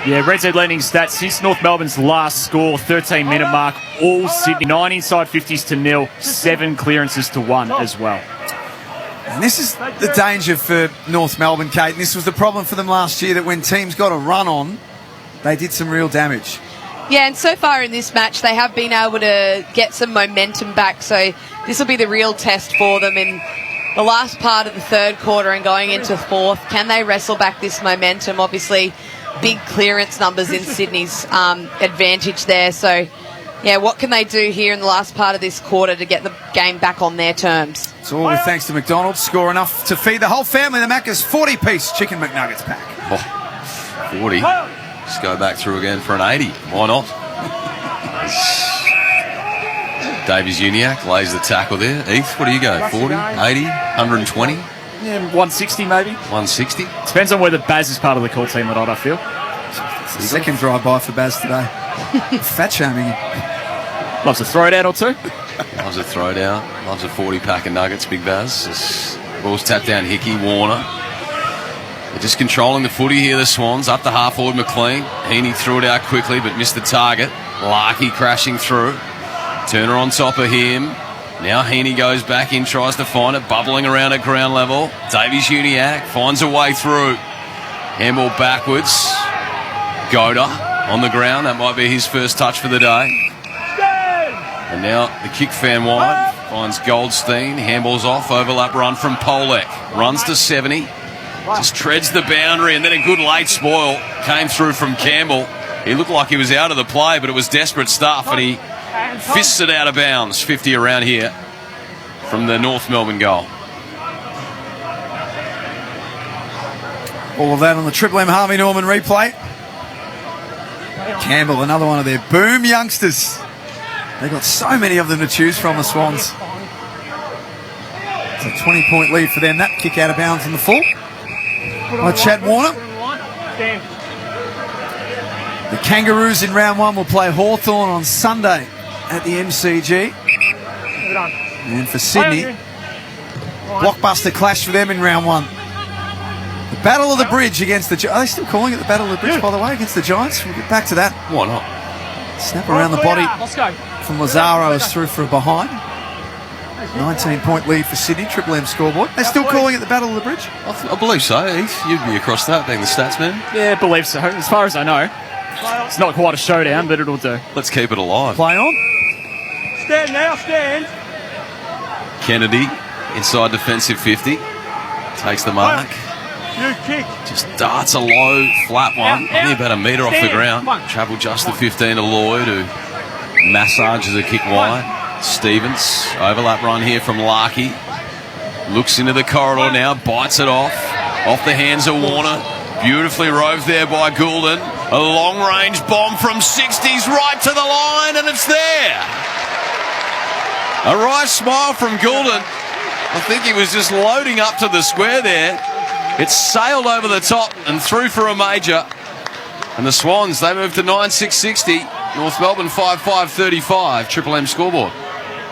Yeah, Red Z leading stats since North Melbourne's last score, 13-minute mark, all Sydney. 9 inside 50s to 0, 7 clearances to 1 as well. And this is the danger for North Melbourne, Kate. And this was the problem for them last year, that when teams got a run on, they did some real damage. Yeah, and so far in this match, they have been able to get some momentum back. So this will be the real test for them in the last part of the third quarter and going into fourth. Can they wrestle back this momentum? Obviously, big clearance numbers in Sydney's advantage there. So, yeah, what can they do here in the last part of this quarter to get the game back on their terms? It's all thanks to McDonald's. Score enough to feed the whole family. The Macca's 40-piece chicken McNuggets pack. Oh, 40. Just go back through again for an 80. Why not? Davies-Uniacke lays the tackle there. Heath, what do you go? 40, 80, 120? Yeah, 160 maybe. 160? Depends on whether Baz is part of the call team or not, I feel. Second drive-by for Baz today. Fat shaming him. Loves a throw down or two. Loves a throw down. Loves a 40-pack of nuggets, Big Baz. Ball's tapped down Hickey, Warner. They're just controlling the footy here, the Swans. Up to half-forward McLean. Heaney threw it out quickly, but missed the target. Larkey crashing through. Turner on top of him. Now Heaney goes back in, tries to find it, bubbling around at ground level. Davies-Uniacke finds a way through. Handball backwards. Goda on the ground. That might be his first touch for the day. And now the kick fan wide. Finds Goldstein. Handball's off. Overlap run from Polek. Runs to 70. Just treads the boundary, and then a good late spoil came through from Campbell. He looked like he was out of the play, but it was desperate stuff, and he fists it out of bounds. 50 around here from the North Melbourne goal. All of that on the Triple M Harvey Norman replay. Campbell, another one of their boom youngsters. They've got so many of them to choose from, the Swans. It's a 20-point lead for them. That kick out of bounds in the full by Chad Warner. The Kangaroos in round 1 will play Hawthorn on Sunday at the MCG. And for Sydney, blockbuster clash for them in round 1. The Battle of the Bridge against the Giants. Are they still calling it the Battle of the Bridge, by the way, against the Giants? We'll get back to that. Why not? Snap around the body from Lazaro is through for a behind. 19-point lead for Sydney, Triple M scoreboard. They're still calling it the Battle of the Bridge? I believe so, Heath. You'd be across that, being the stats man. Yeah, I believe so. As far as I know. It's not quite a showdown, but it'll do. Let's keep it alive. Play on. Stand now, stand. Kennedy, inside defensive 50. Takes the mark. You kick. Just darts a low, flat one. Only about a metre off the ground. Travel just the 15 to Lloyd, who massages a kick wide. Stevens, overlap run here from Larkey. Looks into the corridor now, bites it off the hands of Warner. Beautifully roved there by Goulden. A long-range bomb from 60s right to the line, and it's there. A right smile from Goulden. I think he was just loading up to the square there. It sailed over the top and through for a major. And the Swans, they move to 9-6-60. North Melbourne 5-5-35. Triple M scoreboard.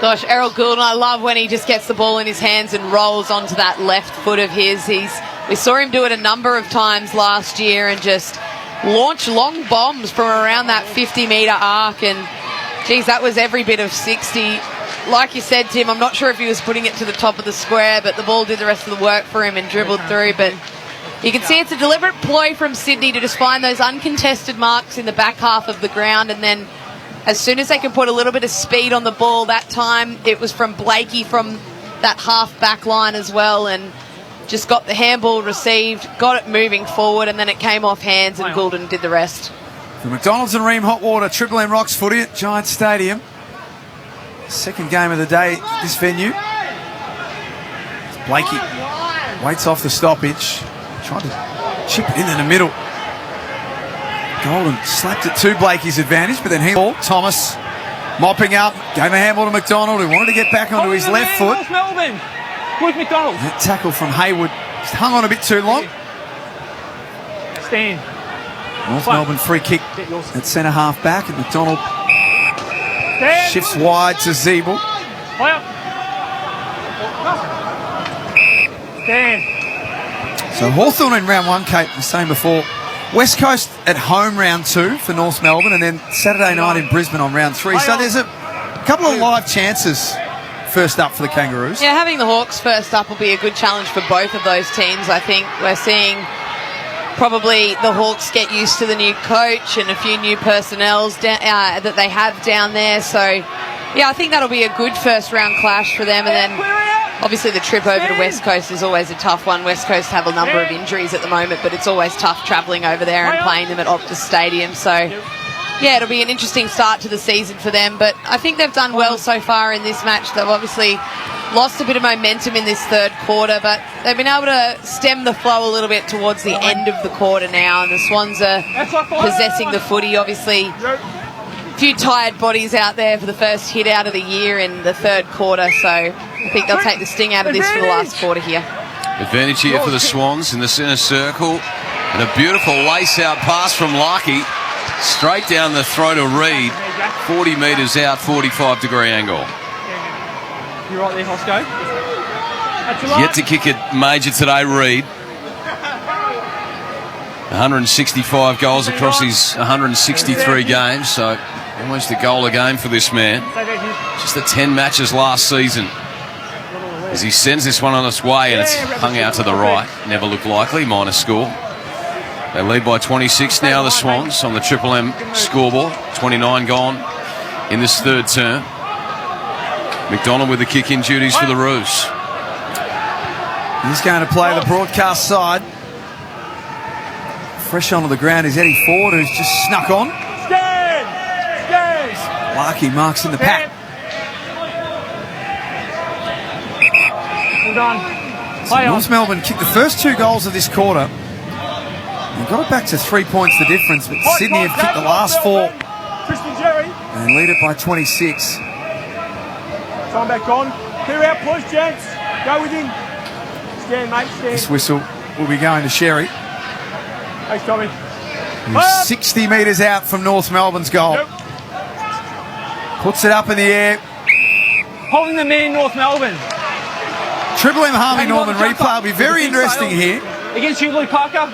Gosh, Errol Goulden, I love when he just gets the ball in his hands and rolls onto that left foot of his. We saw him do it a number of times last year and just launch long bombs from around that 50-metre arc. And, geez, that was every bit of 60. Like you said, Tim, I'm not sure if he was putting it to the top of the square, but the ball did the rest of the work for him and dribbled through. But you can see it's a deliberate ploy from Sydney to just find those uncontested marks in the back half of the ground, and then as soon as they can put a little bit of speed on the ball, that time it was from Blakey from that half back line as well, and just got the handball received, got it moving forward, and then it came off hands and Goulden did the rest. The McDonald's and Ream Hot Water Triple M Rocks footy at Giant Stadium. Second game of the day at this venue. Blakey waits off the stoppage, tried to chip it in the middle. Golden slapped it to Blakey's advantage, but then Thomas mopping up, gave a handball to McDonald, who wanted to get back onto his left foot. North Melbourne. Luke McDonald. That tackle from Hayward just hung on a bit too long. Stand. North Melbourne free kick at centre half back, and McDonald shifts wide to Zeeble. Stand. So Hawthorn in round one, Kate, the same before. West Coast at home round 2 for North Melbourne, and then Saturday night in Brisbane on round 3. So there's a couple of live chances first up for the Kangaroos. Yeah, having the Hawks first up will be a good challenge for both of those teams. I think we're seeing probably the Hawks get used to the new coach and a few new personnel that they have down there. So, yeah, I think that'll be a good first round clash for them. And then obviously the trip over to West Coast is always a tough one. West Coast have a number of injuries at the moment, but it's always tough travelling over there and playing them at Optus Stadium. So, yeah, it'll be an interesting start to the season for them. But I think they've done well so far in this match. They've obviously lost a bit of momentum in this third quarter, but they've been able to stem the flow a little bit towards the end of the quarter now, and the Swans are possessing the footy. Obviously, a few tired bodies out there for the first hit out of the year in the third quarter, so I think they'll take the sting out of this for the last quarter here. Advantage here for the Swans in the centre circle, and a beautiful lace-out pass from Larkey, straight down the throat of Reid, 40 metres out, 45-degree angle. You're right there, Hosco. Yet to kick it major today, Reid. 165 goals across his 163 games, so almost a goal a game for this man. Just the 10 matches last season. As he sends this one on its way, and it's hung out to the right. Never looked likely, minor score. They lead by 26 now, the Swans, on the Triple M scoreboard. 29 gone in this third term. McDonald with the kick-in duties for the Roos. He's going to play the broadcast side. Fresh onto the ground is Eddie Ford, who's just snuck on. Larkey marks in the pack. Well done. So North Melbourne kicked the first 2 goals of this quarter. They got it back to 3 points the difference, but Sydney have kicked the last 4 and lead it by 26. Time back on. Clear out, push, gents. Go with him. Stand, mate, stand. This whistle will be going to Sherry. Thanks, Tommy. Who's 60 metres out from North Melbourne's goal. Yep. Puts it up in the air. Holding the man, North Melbourne. Triple M Harvey Norman replay will be very interesting here. Against you, Luke Parker.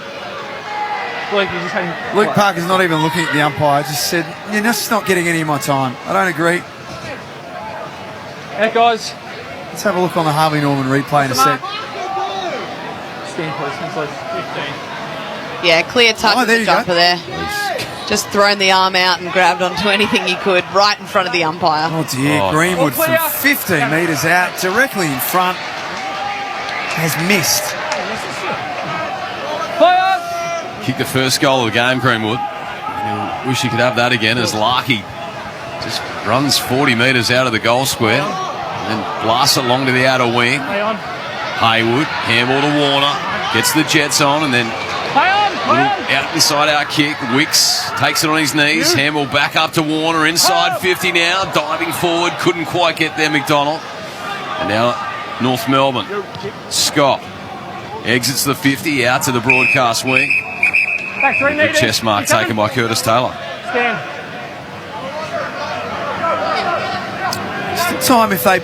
Luke Parker's not even looking at the umpire. Just said, you're just not getting any of my time. I don't agree. Yeah, guys. Let's have a look on the Harvey Norman replay in a sec. Stand, please. 15. Yeah, clear touch of the jumper there. Just thrown the arm out and grabbed onto anything he could right in front of the umpire. Oh dear, Greenwood from 15 metres out, directly in front, has missed. Kicked the first goal of the game, Greenwood. Wish he could have that again, as Larkey just runs 40 metres out of the goal square and then blasts it along to the outer wing. Hayward, handball to Warner, gets the Jets on, and then out inside our kick. Wicks takes it on his knees, handball back up to Warner, inside 50 now, diving forward, couldn't quite get there, McDonald. And now North Melbourne. Scott exits the 50, out to the broadcast wing. Back 3 metres. Chest mark taken by Curtis Taylor. Stand. Just time if they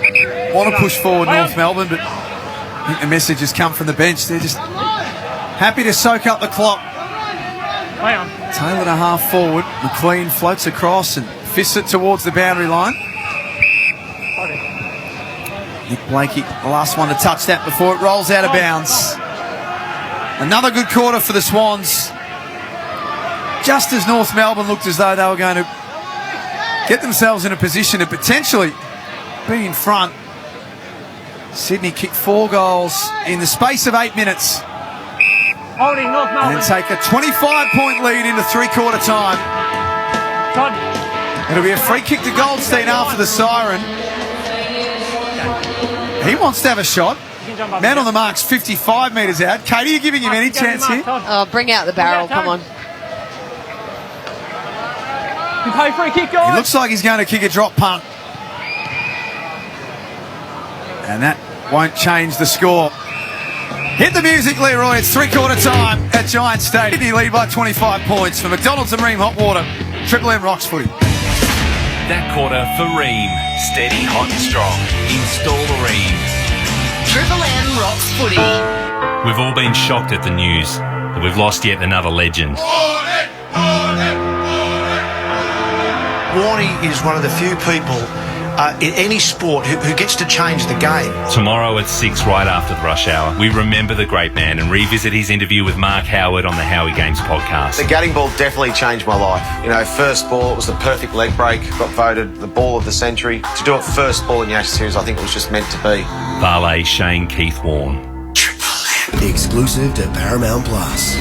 want to push forward North Melbourne, but I think the message has come from the bench. They're just happy to soak up the clock. Taylor to half forward. McLean floats across and fists it towards the boundary line. Nick Blakey, the last one to touch that before it rolls out of bounds. Another good quarter for the Swans. Just as North Melbourne looked as though they were going to get themselves in a position to potentially be in front, Sydney kicked 4 goals in the space of 8 minutes. Holding North Melbourne. And then take a 25-point lead into three-quarter time. It'll be a free kick to Goldstein after the siren. He wants to have a shot. Man on the mark's 55 metres out. Katie, are you giving him any chance here? Oh, bring out the barrel, come on. You play free kick, guys. He looks like he's going to kick a drop punt. And that won't change the score. Hit the music, Leroy. It's three-quarter time at Giant Stadium. Sydney lead by 25 points for McDonald's and Ream Hot Water. Triple M Rocks Footy. That quarter for Ream. Steady, hot and strong. Install the Ream. Triple M Rocks Footy. We've all been shocked at the news that we've lost yet another legend. Warnie is one of the few people in any sport who gets to change the game. Tomorrow at 6, right after the rush hour, we remember the great man and revisit his interview with Mark Howard on the Howie Games podcast. The gutting ball definitely changed my life. You know, first ball, it was the perfect leg break, got voted the ball of the century. To do it first ball in the Ashes series, I think it was just meant to be. Barley, Shane Keith Warne. Exclusive to Paramount Plus.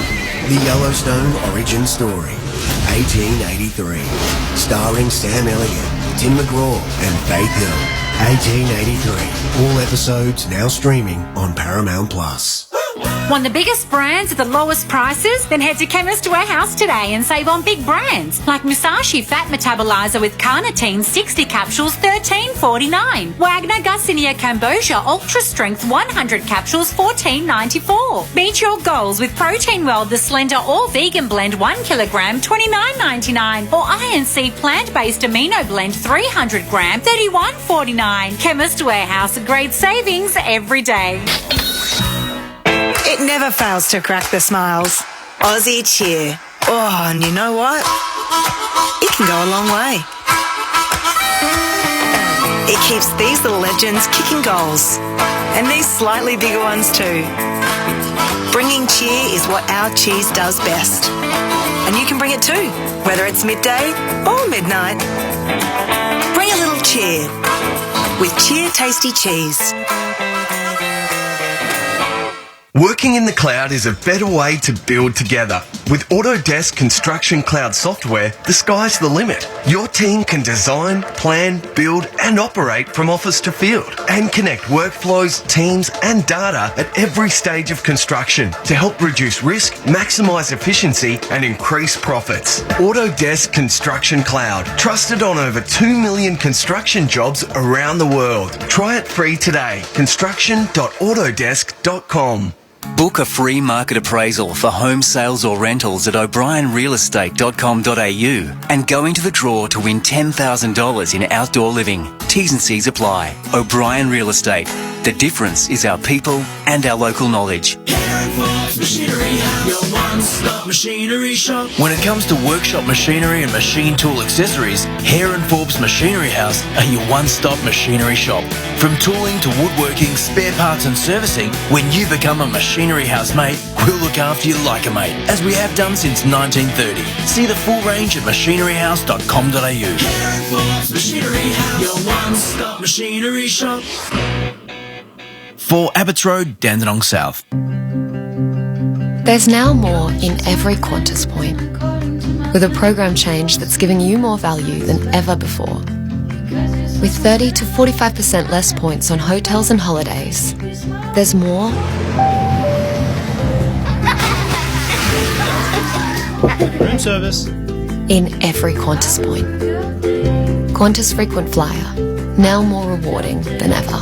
The Yellowstone Origin Story. 1883. Starring Sam Elliott, Tim McGraw and Faith Hill. 1883. All episodes now streaming on Paramount Plus. Want the biggest brands at the lowest prices? Then head to Chemist Warehouse today and save on big brands like Musashi Fat Metabolizer with carnitine 60 capsules $13.49. Wagner Garcinia Cambogia Ultra Strength 100 capsules $14.94. Beat your goals with Protein World the Slender All Vegan Blend 1 kilogram $29.99 or INC Plant-Based Amino Blend 300 gram $31.49. Chemist Warehouse, great savings every day. It never fails to crack the smiles. Aussie Cheer. Oh, and you know what? It can go a long way. It keeps these little legends kicking goals. And these slightly bigger ones too. Bringing cheer is what our cheese does best. And you can bring it too, whether it's midday or midnight. Bring a little cheer with Cheer Tasty Cheese. Working in the cloud is a better way to build together. With Autodesk Construction Cloud software, the sky's the limit. Your team can design, plan, build and operate from office to field and connect workflows, teams and data at every stage of construction to help reduce risk, maximise efficiency and increase profits. Autodesk Construction Cloud, trusted on over 2 million construction jobs around the world. Try it free today. construction.autodesk.com. Book a free market appraisal for home sales or rentals at o'brienrealestate.com.au and go into the draw to win $10,000 in outdoor living. T's and C's apply. O'Brien Real Estate. The difference is our people and our local knowledge. Machinery House, your one-stop machinery shop. When it comes to workshop machinery and machine tool accessories, Hare & Forbes Machinery House are your one-stop machinery shop. From tooling to woodworking, spare parts and servicing, when you become a Machinery House mate, we'll look after you like a mate, as we have done since 1930. See the full range at machineryhouse.com.au. Hare & Forbes Machinery House, your one-stop machinery shop. 4 Abbots Road, Dandenong South. There's now more in every Qantas point, with a program change that's giving you more value than ever before. With 30 to 45% less points on hotels and holidays, there's more room service in every Qantas point. Qantas Frequent Flyer, now more rewarding than ever.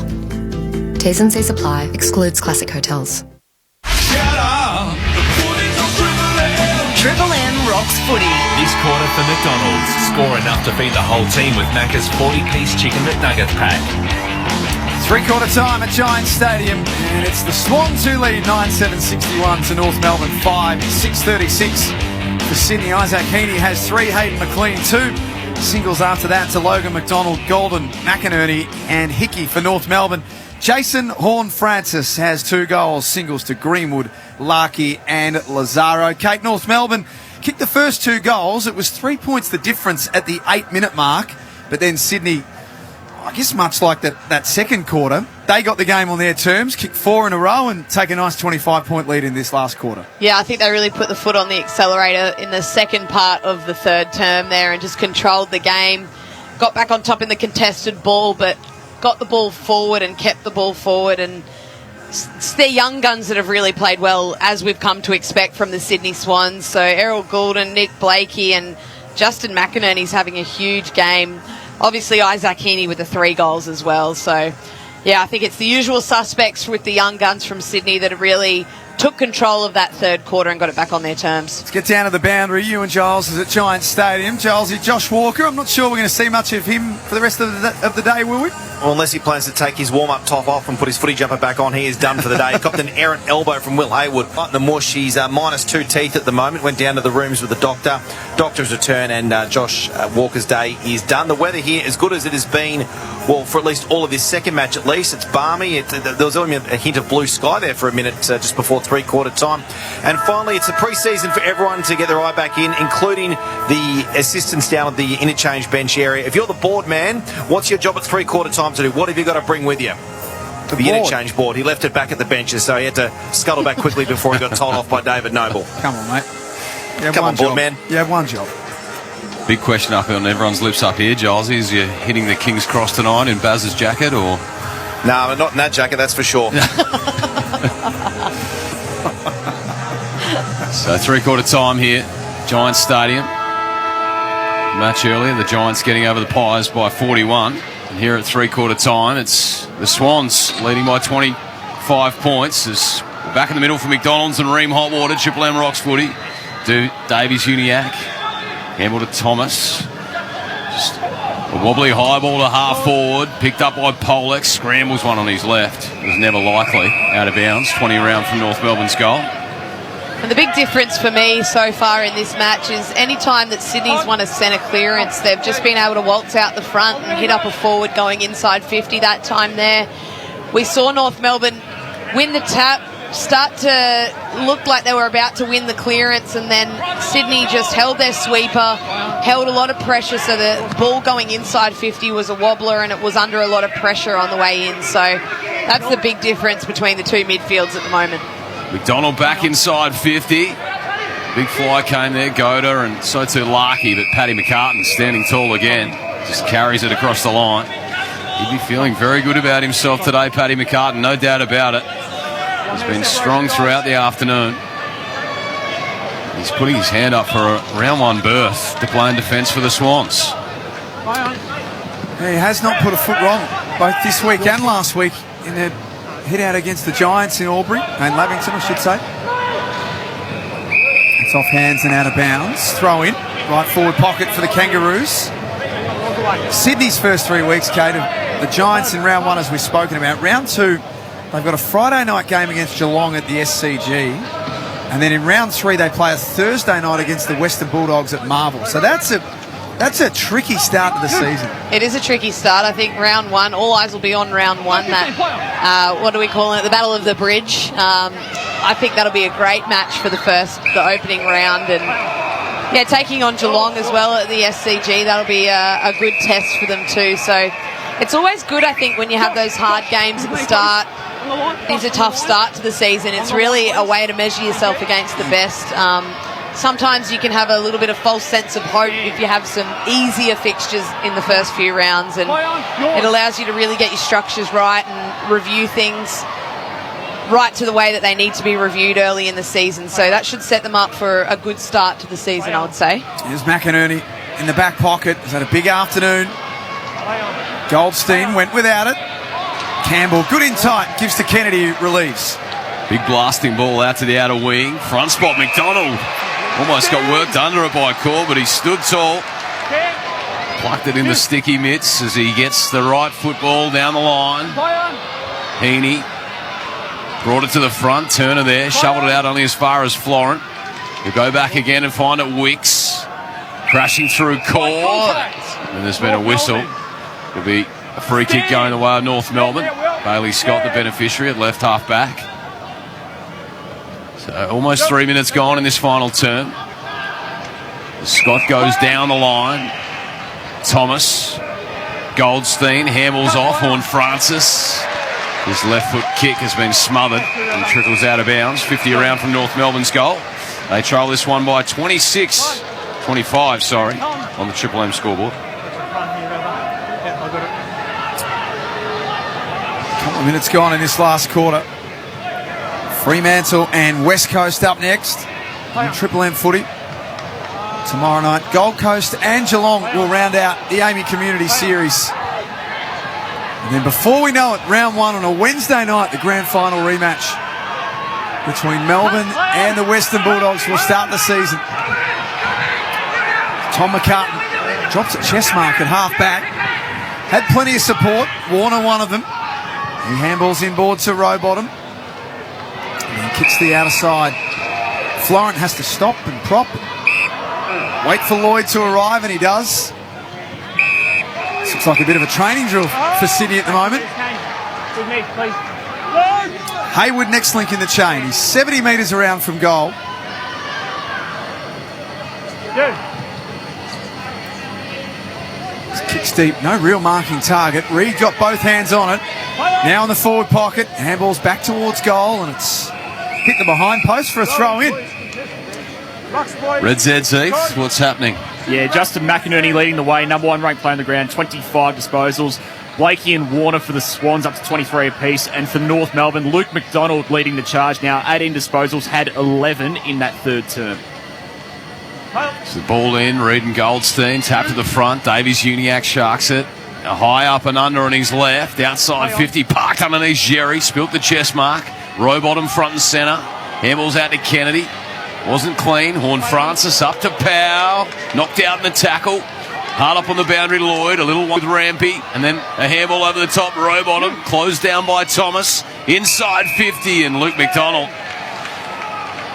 T's and C's apply, excludes classic hotels. Triple M Rocks Footy. This quarter for McDonald's. Score enough to feed the whole team with Macca's 40-piece Chicken McNugget pack. Three-quarter time at Giants Stadium, and it's the Swans who lead 9-7-61 to North Melbourne 5-6-36 for Sydney. Isaac Heaney has 3, Hayden McLean 2. Singles after that to Logan McDonald, Golden, McInerney and Hickey for North Melbourne. Jason Horn-Francis has 2 goals, singles to Greenwood, Larkey and Lazaro. Kate, North Melbourne kicked the first 2 goals. It was 3 points the difference at the 8-minute mark, but then Sydney, I guess much like that second quarter, they got the game on their terms, kicked 4 in a row and take a nice 25-point lead in this last quarter. Yeah, I think they really put the foot on the accelerator in the second part of the third term there and just controlled the game. Got back on top in the contested ball, but got the ball forward and kept the ball forward. And it's their young guns that have really played well, as we've come to expect from the Sydney Swans. So Errol Goulden, Nick Blakey and Justin McInerney's having a huge game. Obviously, Isaac Heaney with the 3 goals as well. So, yeah, I think it's the usual suspects with the young guns from Sydney that have really took control of that third quarter and got it back on their terms. Let's get down to the boundary. You and Giles is at Giants Stadium. Gilesy, Josh Walker, I'm not sure we're going to see much of him for the rest of the day, will we? Well, unless he plans to take his warm-up top off and put his footy jumper back on, he is done for the day. He copped an errant elbow from Will Haywood. Right in the mush, he's minus 2 teeth at the moment. Went down to the rooms with the doctor. Doctor's return, and Josh Walker's day is done. The weather here, as good as it has been, well, for at least all of this second match at least, it's balmy. There was only a hint of blue sky there for a minute just before three-quarter time. And finally, it's a pre-season for everyone to get their eye back in, including the assistants down at the interchange bench area. If you're the board man, what's your job at three-quarter time to do? What have you got to bring with you? The interchange board. He left it back at the benches, so he had to scuttle back quickly before he got told off by David Noble. Come on, mate. Come on, board man. You have one job. Big question up on everyone's lips up here, Giles. Is you hitting the King's Cross tonight in Baz's jacket, or? No, not in that jacket, that's for sure. So three-quarter time here, Giants Stadium. Match earlier, the Giants getting over the Pies by 41. And here at three-quarter time, it's the Swans leading by 25 points. It's back in the middle for McDonald's and Ream Hotwater, Triple M Rocks Footy. Davies Uniac, Campbell to Thomas. Just a wobbly high ball to half forward, picked up by Polex, scrambles one on his left. It was never likely, out of bounds, 20 around from North Melbourne's goal. And the big difference for me so far in this match is any time that Sydney's won a centre clearance, they've just been able to waltz out the front and hit up a forward going inside 50 that time there. We saw North Melbourne win the tap, start to look like they were about to win the clearance, and then Sydney just held their sweeper, held a lot of pressure, so the ball going inside 50 was a wobbler and it was under a lot of pressure on the way in. So that's the big difference between the two midfields at the moment. McDonald back inside 50. Big fly came there, Goda, and so too Larkey, but Paddy McCartan standing tall again. Just carries it across the line. He'd be feeling very good about himself today, Paddy McCartan, no doubt about it. He's been strong throughout the afternoon. He's putting his hand up for a round one berth to play in defence for the Swans. He has not put a foot wrong, both this week and last week, in their hit out against the Giants in Albury, and Lavington, I should say. It's off hands and out of bounds. Throw in, right forward pocket for the Kangaroos. Sydney's first 3 weeks, Kate, of the Giants in round one, as we've spoken about. Round two, they've got a Friday night game against Geelong at the SCG. And then in round three, they play a Thursday night against the Western Bulldogs at Marvel. So that's a tricky start to the season. It is a tricky start. I think round one, all eyes will be on round one. That, what do we call it? The Battle of the Bridge. I think that'll be a great match for the opening round. And yeah, taking on Geelong as well at the SCG, that'll be a good test for them too. So it's always good, I think, when you have those hard games at the start. It's a tough start to the season. It's really a way to measure yourself against the best. Sometimes you can have a little bit of false sense of hope if you have some easier fixtures in the first few rounds, and it allows you to really get your structures right and review things right to the way that they need to be reviewed early in the season. So that should set them up for a good start to the season, I would say. Here's McInerney in the back pocket. He's had a big afternoon. Goldstein went without it. Campbell, good in tight, gives to Kennedy, who relieves. Big blasting ball out to the outer wing. Front spot, McDonald. Almost got worked under it by Core, but he stood tall. Plucked it in the sticky mitts as he gets the right football down the line. Heaney brought it to the front. Turner there, shoveled it out only as far as Florent. He'll go back again and find it Wicks. Crashing through Core. And there's been a whistle. It'll be a free kick going the way of North Melbourne. Bailey Scott, the beneficiary, at left half back. So almost 3 minutes gone in this final term. Scott goes down the line. Thomas. Goldstein handles off. Horn-Francis. His left foot kick has been smothered and trickles out of bounds. 50 around from North Melbourne's goal. They trail this one by 25, on the Triple M scoreboard. Couple of minutes gone in this last quarter. Fremantle and West Coast up next on Triple M footy. Tomorrow night, Gold Coast and Geelong will round out the AAMI Community Series. And then before we know it, round one on a Wednesday night, the grand final rematch between Melbourne and the Western Bulldogs will start the season. Tom Mccarthy drops a chest mark at half back. Had plenty of support. Warner, one of them. He handballs inboard to Rowbottom. And then kicks the outer side. Florent has to stop and prop. Wait for Lloyd to arrive, and he does. This looks like a bit of a training drill for Sydney at the moment. Hayward next link in the chain. He's 70 metres around from goal. Kicks deep, no real marking target. Reed got both hands on it. Now in the forward pocket. Handball's back towards goal, and it's hit the behind post for a throw in. Red Zed's Heath, what's happening? Yeah, Justin McInerney leading the way, number one ranked player on the ground, 25 disposals. Blakey and Warner for the Swans up to 23 apiece. And for North Melbourne, Luke McDonald leading the charge now, 18 disposals, had 11 in that third term. So the ball in, Reed and Goldstein, tap to the front. Davies Uniacke sharks it. A high up and under on his left. Outside 50, parked underneath Jerry. Spilt the chest mark. Rowbottom front and centre. Handballs out to Kennedy. Wasn't clean. Horn-Francis up to Powell. Knocked out in the tackle. Hard up on the boundary, Lloyd. A little one with Rampy. And then a handball over the top. Rowbottom. Closed down by Thomas. Inside 50 and Luke McDonald,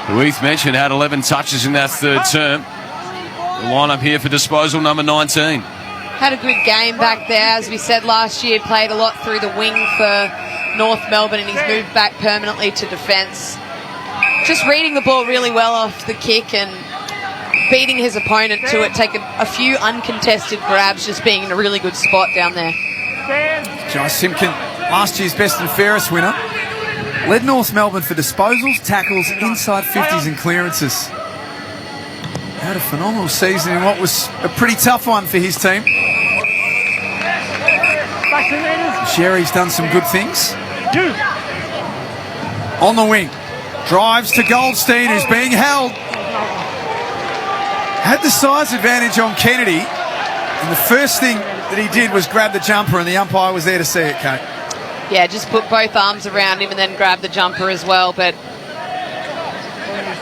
who Heath mentioned had 11 touches in that third term. The lineup here for disposal number 19. Had a good game back there. As we said last year, played a lot through the wing for North Melbourne, and he's moved back permanently to defence. Just reading the ball really well off the kick and beating his opponent to it, taking a few uncontested grabs, just being in a really good spot down there. Jai Simpkin, last year's best and fairest winner, led North Melbourne for disposals, tackles, inside 50s and clearances. Had a phenomenal season in what was a pretty tough one for his team. Sherry's done some good things. On the wing. Drives to Goldstein, who's being held. Had the size advantage on Kennedy. And the first thing that he did was grab the jumper, and the umpire was there to see it, Kate. Yeah, just put both arms around him and then grab the jumper as well. But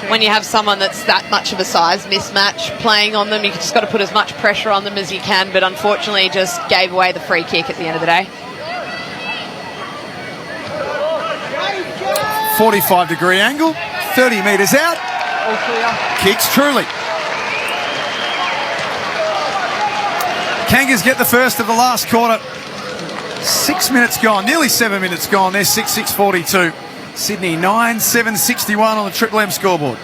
when you have someone that's that much of a size mismatch playing on them, you just got to put as much pressure on them as you can. But unfortunately, just gave away the free kick at the end of the day. 45-degree angle, 30 metres out. Kicks truly. Kangas get the first of the last quarter. 6 minutes gone, nearly 7 minutes gone. There's 6:42. Sydney 9-7-61 on the Triple M scoreboard.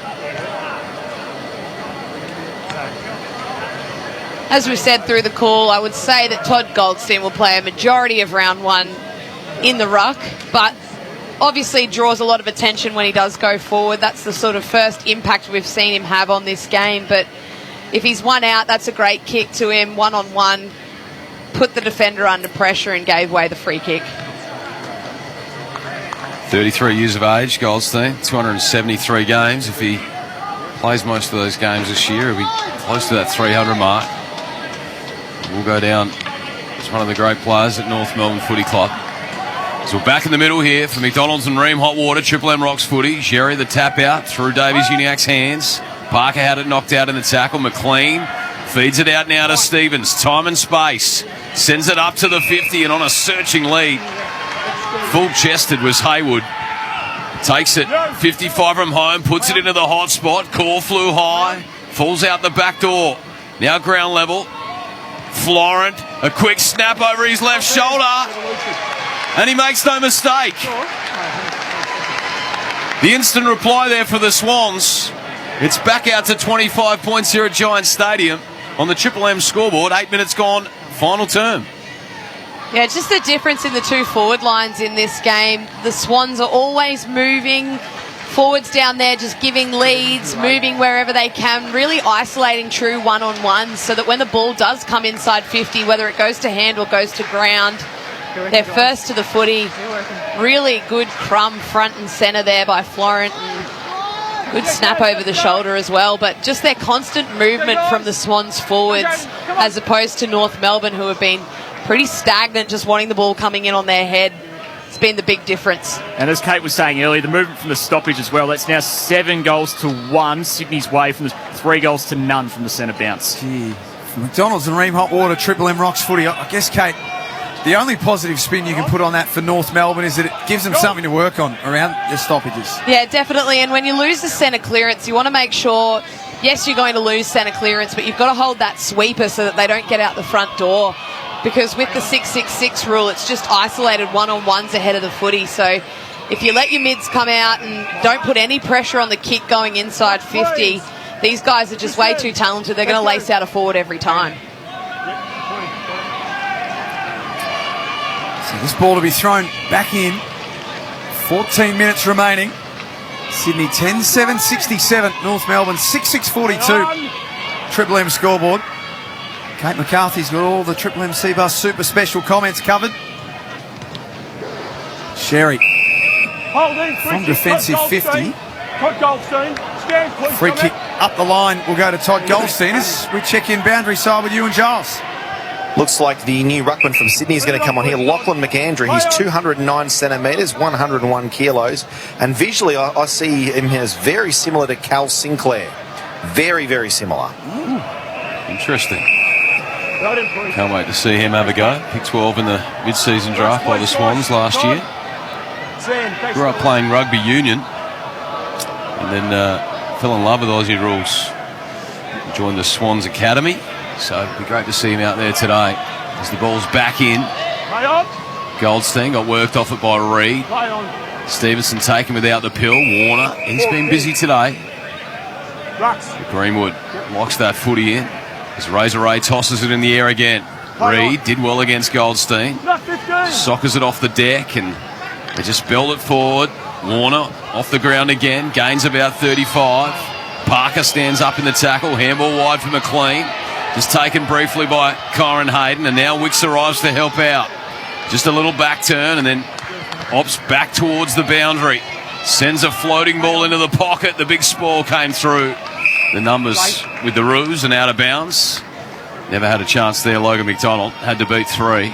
As we said through the call, I would say that Todd Goldstein will play a majority of round one in the ruck, but obviously draws a lot of attention when he does go forward. That's the sort of first impact we've seen him have on this game. But if he's one out, that's a great kick to him, one-on-one, put the defender under pressure and gave away the free kick. 33 years of age, Goldstein, 273 games. If he plays most of those games this year, he'll be close to that 300 mark. We'll go down as one of the great players at North Melbourne Footy Club. So we're back in the middle here for McDonald's and Ream Hot Water, Triple M Rocks footy. Sherry the tap out through Davies Uniacke's hands. Parker had it knocked out in the tackle. McLean feeds it out now to Stevens. Time and space. Sends it up to the 50 and on a searching lead. Full-chested was Haywood. Takes it 55 from home. Puts it into the hot spot. Core flew high. Falls out the back door. Now ground level. Florent. A quick snap over his left shoulder. And he makes no mistake. The instant reply there for the Swans. It's back out to 25 points here at Giant Stadium on the Triple M scoreboard. 8 minutes gone, final term. Yeah, just the difference in the two forward lines in this game. The Swans are always moving. Forwards down there just giving leads, moving wherever they can, really isolating true one-on-ones so that when the ball does come inside 50, whether it goes to hand or goes to ground, they're first to the footy. Really good crumb front and centre there by Florent. And good snap over the shoulder as well. But just their constant movement from the Swans forwards as opposed to North Melbourne, who have been pretty stagnant, just wanting the ball coming in on their head. It's been the big difference. And as Kate was saying earlier, the movement from the stoppage as well. That's now 7 goals to 1. Sydney's way from the 3 goals to none from the centre bounce. Gee, McDonald's and Ream Hot Water, Triple M Rocks footy. I guess, Kate, the only positive spin you can put on that for North Melbourne is that it gives them something to work on around their stoppages. Yeah, definitely. And when you lose the centre clearance, you want to make sure, yes, you're going to lose centre clearance, but you've got to hold that sweeper so that they don't get out the front door. Because with the 6-6-6 rule, it's just isolated one-on-ones ahead of the footy. So if you let your mids come out and don't put any pressure on the kick going inside 50, these guys are just way too talented. They're going to lace out a forward every time. So this ball to be thrown back in. 14 minutes remaining. Sydney 10-7-67. North Melbourne 6-6-42. Triple M scoreboard. Kate McCarthy's got all the Triple M C-Bus Super Special comments covered. Sherry from defensive 50. Todd Goldstein. Stand, please. Free kick up the line will go to Todd Goldstein as we check in boundary side with you and Giles. Looks like the new ruckman from Sydney is going to come on here. Lachlan McAndrew. He's 209 centimetres, 101 kilos. And visually, I see him as very similar to Cal Sinclair. Very, very similar. Interesting. Can't wait to see him have a go. Pick 12 in the mid-season draft by the Swans last year. Grew up playing rugby union and then fell in love with Aussie rules. Joined the Swans Academy, so it'd be great to see him out there today as the ball's back in. Goldstein got worked off it by Reid. Stevenson taken without the pill. Warner, he's been busy today. Greenwood locks that footy in. As Razor Ray tosses it in the air again. Reid did well against Goldstein. Sockers it off the deck and they just build it forward. Warner off the ground again. Gains about 35. Parker stands up in the tackle. Handball wide for McLean. Just taken briefly by Kyron Hayden. And now Wicks arrives to help out. Just a little back turn and then opts back towards the boundary. Sends a floating ball into the pocket. The big spoil came through. The numbers with the Roos and out of bounds. Never had a chance there. Logan McDonald had to beat 3.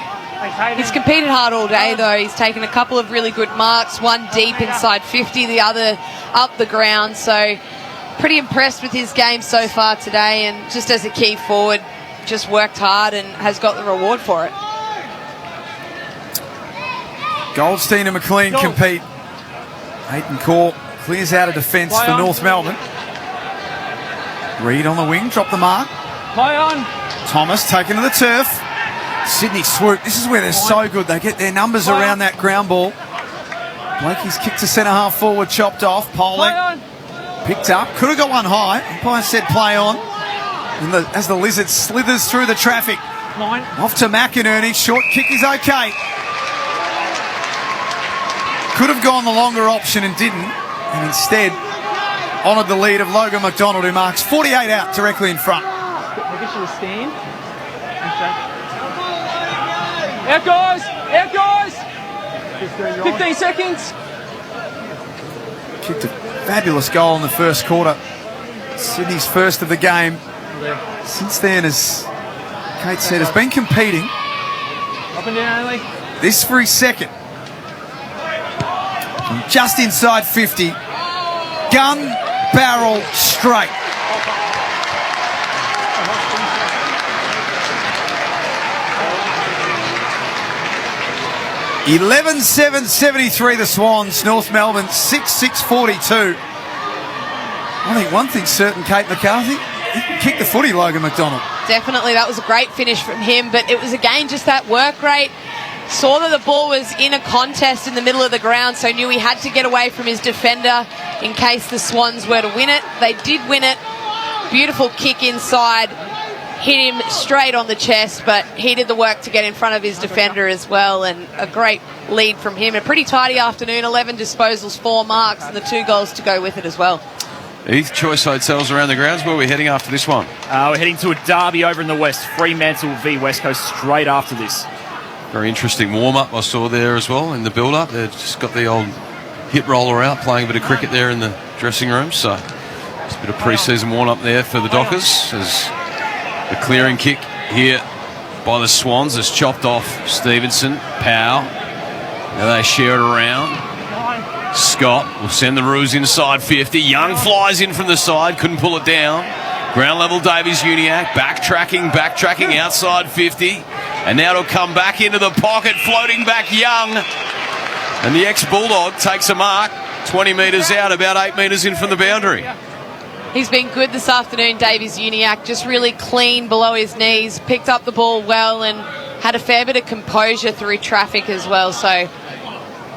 He's competed hard all day, though. He's taken a couple of really good marks, one deep inside 50, the other up the ground. So pretty impressed with his game so far today, and just as a key forward, just worked hard and has got the reward for it. Goldstein and McLean compete. Hayden Core clears out of defence for North Melbourne. Reid on the wing, drop the mark. Play on. Thomas taken to the turf. Sydney swoop. This is where they're so good. They get their numbers around that ground ball. Blakey's kicked to centre half forward, chopped off. Pollock picked up. Could have got one high. Umpire said play on. And as the Lizard slithers through the traffic. Off to McInerney. Short kick is okay. Could have gone the longer option and didn't. And instead honoured the lead of Logan McDonald, who marks 48 out directly in front. I guess you stand. Out guys! Out guys! 15 seconds. Kicked a fabulous goal in the first quarter. Sydney's first of the game. Since then, as Kate said, has been competing. Up and down only. This for his second. From just inside 50. Gun, barrel, straight. 11-7-73 the Swans. North Melbourne 6-6-42. I think one thing's certain, Kate McCarthy, he can kick the footy, Logan McDonald. Definitely, that was a great finish from him, but it was again just that work rate. Saw that the ball was in a contest in the middle of the ground, so knew he had to get away from his defender in case the Swans were to win it. They did win it. Beautiful kick inside. Hit him straight on the chest, but he did the work to get in front of his defender as well, and a great lead from him. A pretty tidy afternoon, 11 disposals, 4 marks, and the 2 goals to go with it as well. Heath, Choice Hotels around the grounds. Where are we heading after this one? We're heading to a derby over in the west, Fremantle v West Coast, straight after this. Very interesting warm-up I saw there as well in the build-up. They've just got the old hip roller out, playing a bit of cricket there in the dressing room, so just a bit of pre-season warm-up there for the Dockers as the clearing kick here by the Swans is chopped off Stevenson. Powell. Now they share it around. Scott will send the Roos inside 50. Young flies in from the side, couldn't pull it down. Ground level Davies-Uniacke, backtracking outside 50. And now it'll come back into the pocket, floating back Young. And the ex-Bulldog takes a mark, 20 metres out, about 8 metres in from the boundary. He's been good this afternoon, Davies-Uniacke, just really clean below his knees, picked up the ball well and had a fair bit of composure through traffic as well. So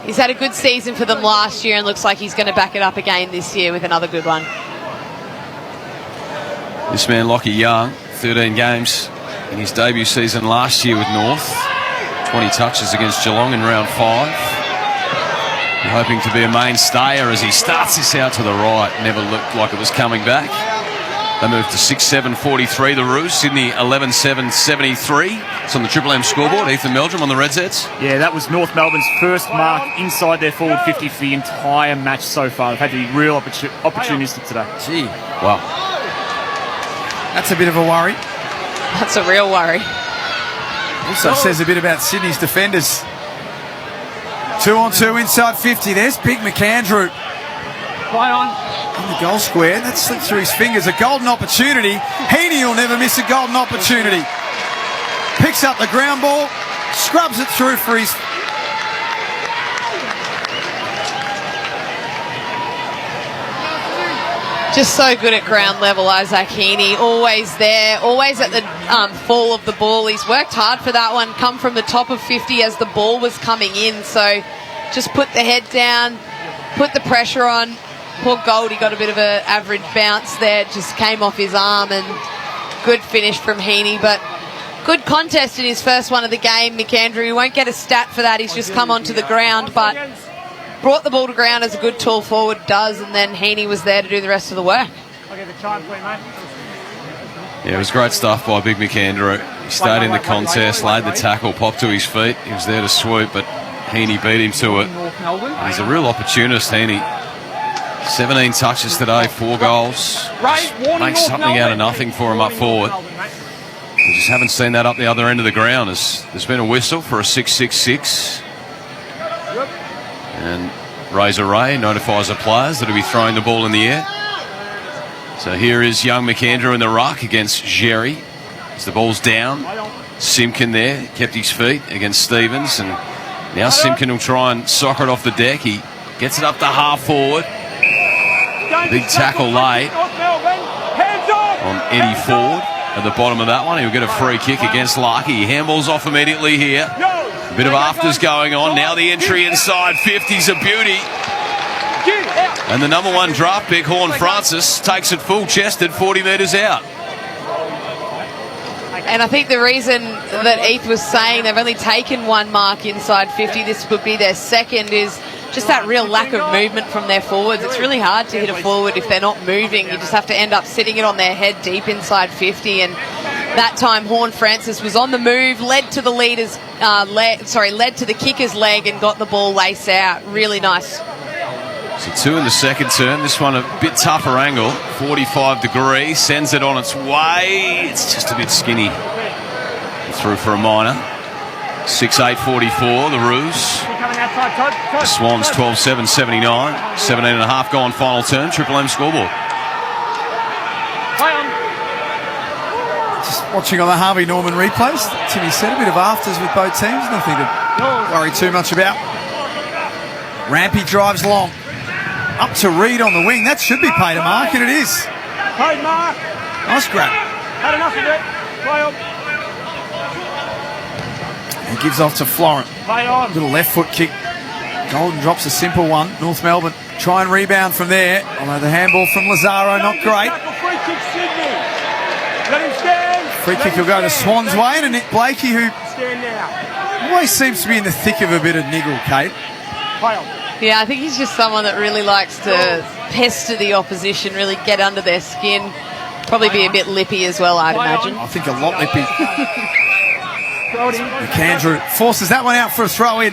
he's had a good season for them last year and looks like he's going to back it up again this year with another good one. This man, Lockie Young, 13 games in his debut season last year with North. 20 touches against Geelong in round 5. Hoping to be a mainstayer as he starts this out to the right. Never looked like it was coming back. They moved to 6-7-43, the Roos. Sydney 11-7-73. It's on the Triple M scoreboard. Ethan Meldrum on the Reds. Yeah, that was North Melbourne's first mark inside their forward 50 for the entire match so far. They've had to be real opportunistic today. Gee, wow. That's a bit of a worry. That's a real worry. Also says a bit about Sydney's defenders. 2-on-2 inside 50. There's Big McAndrew. Play on. In the goal square. That slipped through his fingers. A golden opportunity. Heaney will never miss a golden opportunity. Picks up the ground ball. Scrubs it through for his... Just so good at ground level, Isaac Heaney. Always there, always at the fall of the ball. He's worked hard for that one, come from the top of 50 as the ball was coming in. So just put the head down, put the pressure on. Poor Goldie got a bit of an average bounce there. Just came off his arm, and good finish from Heaney. But good contest in his first one of the game. McAndrew, he won't get a stat for that. He's just come onto the ground, but brought the ball to ground as a good tall forward does, and then Heaney was there to do the rest of the work. Yeah, it was great stuff by Big McAndrew. He stayed in the contest, laid the tackle, popped to his feet. He was there to swoop, but Heaney beat him to it. And he's a real opportunist, Heaney. 17 touches today, 4 goals. Makes something out of nothing for him up forward. We just haven't seen that up the other end of the ground. There's been a whistle for a 6-6-6. And Razor Ray notifies the players that he'll be throwing the ball in the air. So here is young McAndrew in the ruck against Jerry. As the ball's down, Simpkin there, kept his feet against Stevens. And now Simpkin will try and soccer it off the deck. He gets it up to half forward. Big tackle late on Eddie Ford at the bottom of that one. He'll get a free kick against Larky. He handballs off immediately here. A bit of afters going on. Now the entry inside 50's a beauty. And the number 1 draft pick, Horn Francis, takes it full-chested 40 metres out. And I think the reason that Heath was saying they've only taken 1 mark inside 50, this would be their second, is just that real lack of movement from their forwards. It's really hard to hit a forward if they're not moving. You just have to end up sitting it on their head deep inside 50. And that time Horn Francis was on the move, led to the kicker's leg and got the ball lace out. Really nice. So 2 in the second term. This one a bit tougher angle. 45 degrees. Sends it on its way. It's just a bit skinny. Through for a minor. 6-8-44, the Roos. The Swans 12-7-79. 17.5 gone final turn. Triple M scoreboard. Just watching on the Harvey Norman replays. Timmy said a bit of afters with both teams. Nothing to worry too much about. Rampy drives long. Up to Reed on the wing. That should be paid a mark, and it is. Paid mark. Nice grab. Had enough of it. Play on. He gives off to Florent. Play on. Little left foot kick. Golden drops a simple one. North Melbourne try and rebound from there. Although the handball from Lazaro, not great. Free kick, Sydney. Let him stand. Free kick will go to Swans' way, and Nick Blakey, who stand now. always seems to be in the thick of a bit of niggle, Kate. Play on. Yeah, I think he's just someone that really likes to pester the opposition, really get under their skin. Probably be a bit lippy as well, I'd imagine. I think a lot lippy. McAndrew forces that one out for a throw-in.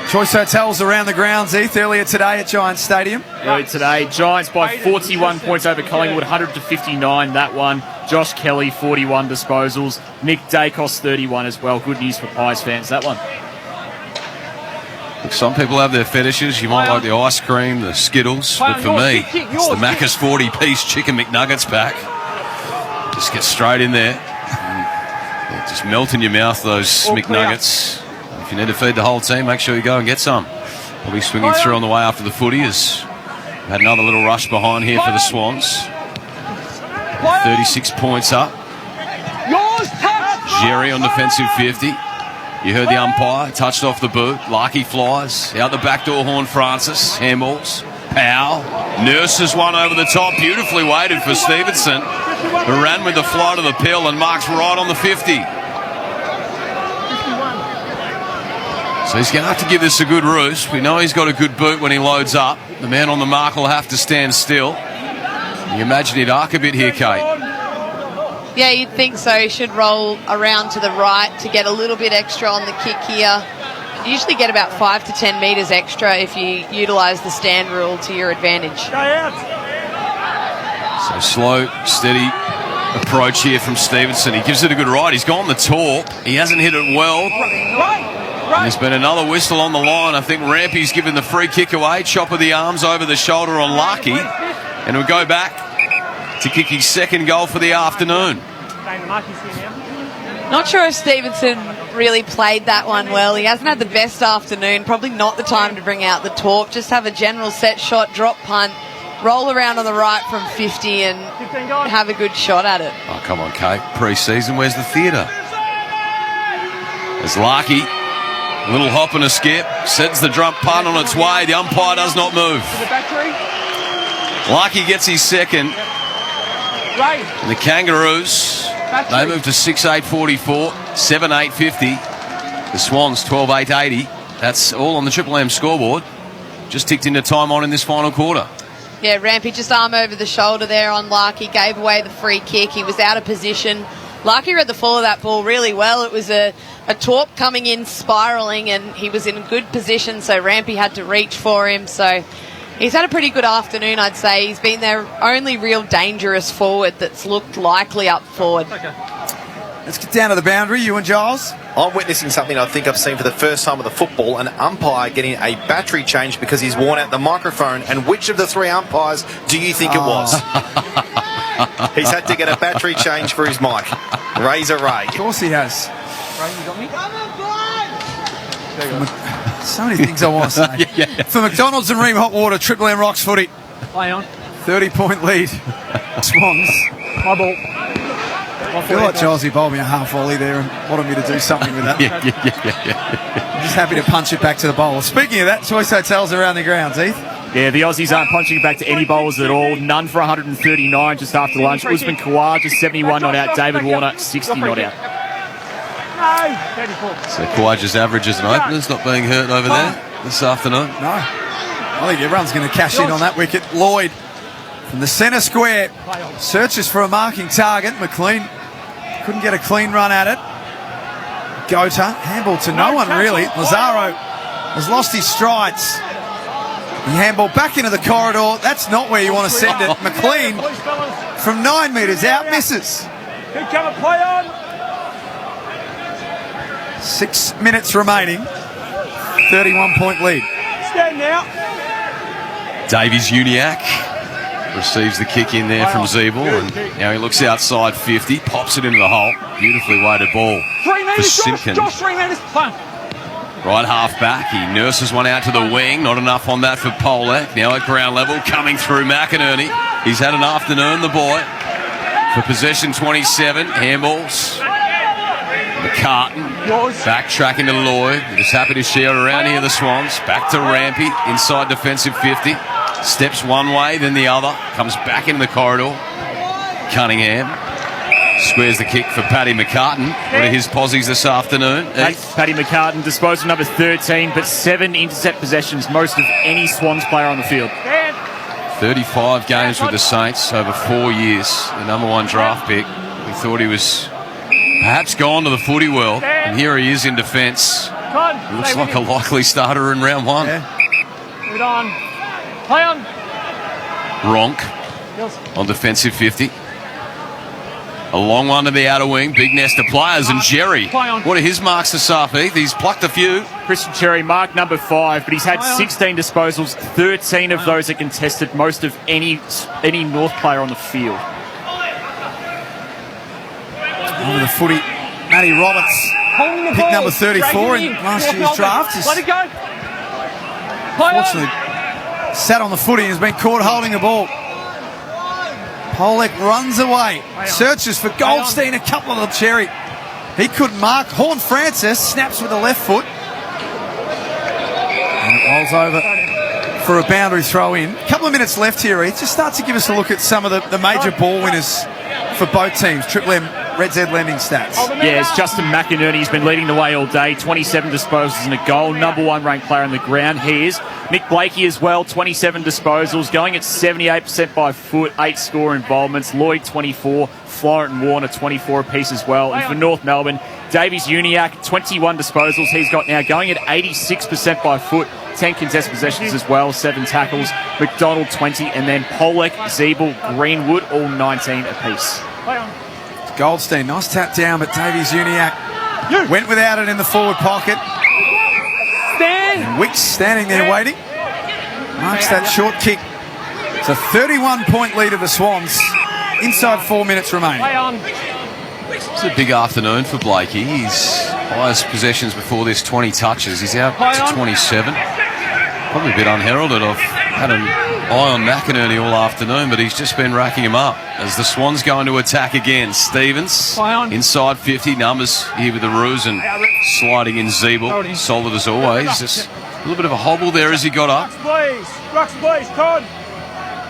Choice Hotels around the grounds, Heath, earlier today at Giants Stadium. Earlier today, Giants by 41 points over Collingwood, 100-59 that one. Josh Kelly, 41 disposals. Nick Dacos, 31 as well. Good news for Pies fans, that one. Some people have their fetishes. You might like the ice cream, the Skittles, but for me, it's the Macca's 40-piece chicken McNuggets pack. Just get straight in there. And just melt in your mouth, those McNuggets. If you need to feed the whole team, make sure you go and get some. We'll be swinging through on the way after the footy as we had another little rush behind here for the Swans. 36 points up. Jerry on defensive 50. You heard the umpire, touched off the boot. Larky flies, out the back door, Horn Francis, handballs. Powell, nurses one over the top, beautifully weighted for Stevenson, who ran with the flight of the pill and marks right on the 50. So he's going to have to give this a good roost. We know he's got a good boot when he loads up. The man on the mark will have to stand still. You imagine he'd arc a bit here, Kate. Yeah, you'd think so. He should roll around to the right to get a little bit extra on the kick here. You usually get about 5 to 10 metres extra if you utilise the stand rule to your advantage. So slow, steady approach here from Stevenson. He gives it a good ride. He's gone the torp. He hasn't hit it well. And there's been another whistle on the line. I think Rampy's given the free kick away. Chop of the arms over the shoulder on Larky. And we'll go back to kick his second goal for the afternoon. Not sure if Stevenson really played that one well. He hasn't had the best afternoon. Probably not the time to bring out the torp. Just have a general set shot, drop punt, roll around on the right from 50 and have a good shot at it. Oh, come on, Kate. Pre-season, where's the theatre? There's Larky. A little hop and a skip. Sends the drop punt on its way. The umpire does not move. Larky gets his second. And the Kangaroos, they move to 6-8-44, 7-8-50. The Swans, 12-8-80. That's all on the Triple M scoreboard. Just ticked into time on in this final quarter. Yeah, Rampy just arm over the shoulder there on Larky, gave away the free kick. He was out of position. Larky read the fall of that ball really well. It was a torp coming in, spiralling, and he was in a good position, so Rampy had to reach for him. So he's had a pretty good afternoon, I'd say. He's been their only real dangerous forward that's looked likely up forward. Let's get down to the boundary, you and Giles. I'm witnessing something I think I've seen for the first time with the football, an umpire getting a battery change because he's worn out the microphone. And which of the three umpires do you think it was? He's had to get a battery change for his mic. Razor Ray. Of course he has. So many things I want to say. Yeah. For McDonald's and Ream Hot Water, Triple M Rocks footy. Play on. 30-point lead. Swans. My ball. I feel like Chelsea bowled me a half volley there and wanted me to do something with that. Yeah. I'm just happy to punch it back to the bowler. Speaking of that, Choice Hotels around the grounds, Heath. Yeah, the Aussies aren't punching it back to any bowlers at all. None for 139 just after lunch. Usman Kawar just 71 not out. David Warner 60 not out. So Kawaja's average as an opener's not being hurt over there this afternoon. No. I think everyone's going to cash in on that wicket. Lloyd from the centre square searches for a marking target. McLean couldn't get a clean run at it. Gota, handball to no one really. Lazaro has lost his strides. He handball back into the corridor. That's not where you want to send it. McLean from 9 metres out misses. Keep coming, play on. 6 minutes remaining. 31-point lead. Stand now. Davies Uniac receives the kick in there from Zeeble, and now he looks outside 50, pops it into the hole. Beautifully weighted ball 3 for metres, Simpkin. Josh, 3 metres. Play. Right half back, he nurses one out to the wing. Not enough on that for Polek. Now at ground level, coming through McInerney. He's had an afternoon, the boy. For possession 27, handballs. McCarthy backtracking to Lloyd. He's happy to share around here, the Swans. Back to Rampy, inside defensive 50. Steps one way, then the other. Comes back into the corridor. Cunningham squares the kick for Paddy McCartan. What are his posies this afternoon? Paddy McCartan, disposal number 13, but 7 intercept possessions, most of any Swans player on the field. 35 games with the Saints over 4 years. The number 1 draft pick. We thought he was perhaps gone to the footy world, and here he is in defence. Looks like a likely starter in round 1. Good on. Play on. Ronk on defensive 50. A long one to the outer wing. Big nest of players. And Jerry, what are his marks this half, Heath? He's plucked a few. Christian Cherry, mark number 5, but he's had 16 disposals. 13 of those are contested, most of any North player on the field. Over the footy, Matty Roberts, pick number 34 in last year's draft. Let it go. Unfortunately, sat on the footy and has been caught holding the ball. Polek runs away, searches for Goldstein, a couple of the Cherry. He couldn't mark. Horn-Francis snaps with the left foot. And it rolls over for a boundary throw in. A couple of minutes left here, Heath. Just start to give us a look at some of the major ball winners for both teams. Triple M Red Z lending stats. Yeah, it's Justin McInerney. He's been leading the way all day. 27 disposals and a goal. Number 1 ranked player on the ground. He is. Mick Blakey as well, 27 disposals, going at 78% by foot, 8 score involvements. Lloyd 24, Florent and Warner 24 apiece as well. And for North Melbourne, Davies Uniacke, 21 disposals he's got now, going at 86% by foot, 10 contested possessions as well, 7 tackles. McDonald 20, and then Polek, Zeeble, Greenwood, all 19 apiece. Goldstein, nice tap down, but Davies Uniacke went without it in the forward pocket. And Wicks standing there waiting. Marks that short kick. It's a 31-point lead of the Swans. Inside 4 minutes remain. It's a big afternoon for Blakey. His highest possessions before this, 20 touches. He's out to 27. Probably a bit unheralded. I've had an eye on McInerney all afternoon, but he's just been racking him up as the Swans go into attack again. Stevens inside 50, numbers here with the Roos and sliding in Zeeble. Solid as always. Just a little bit of a hobble there as he got up. Rocks, please. Todd.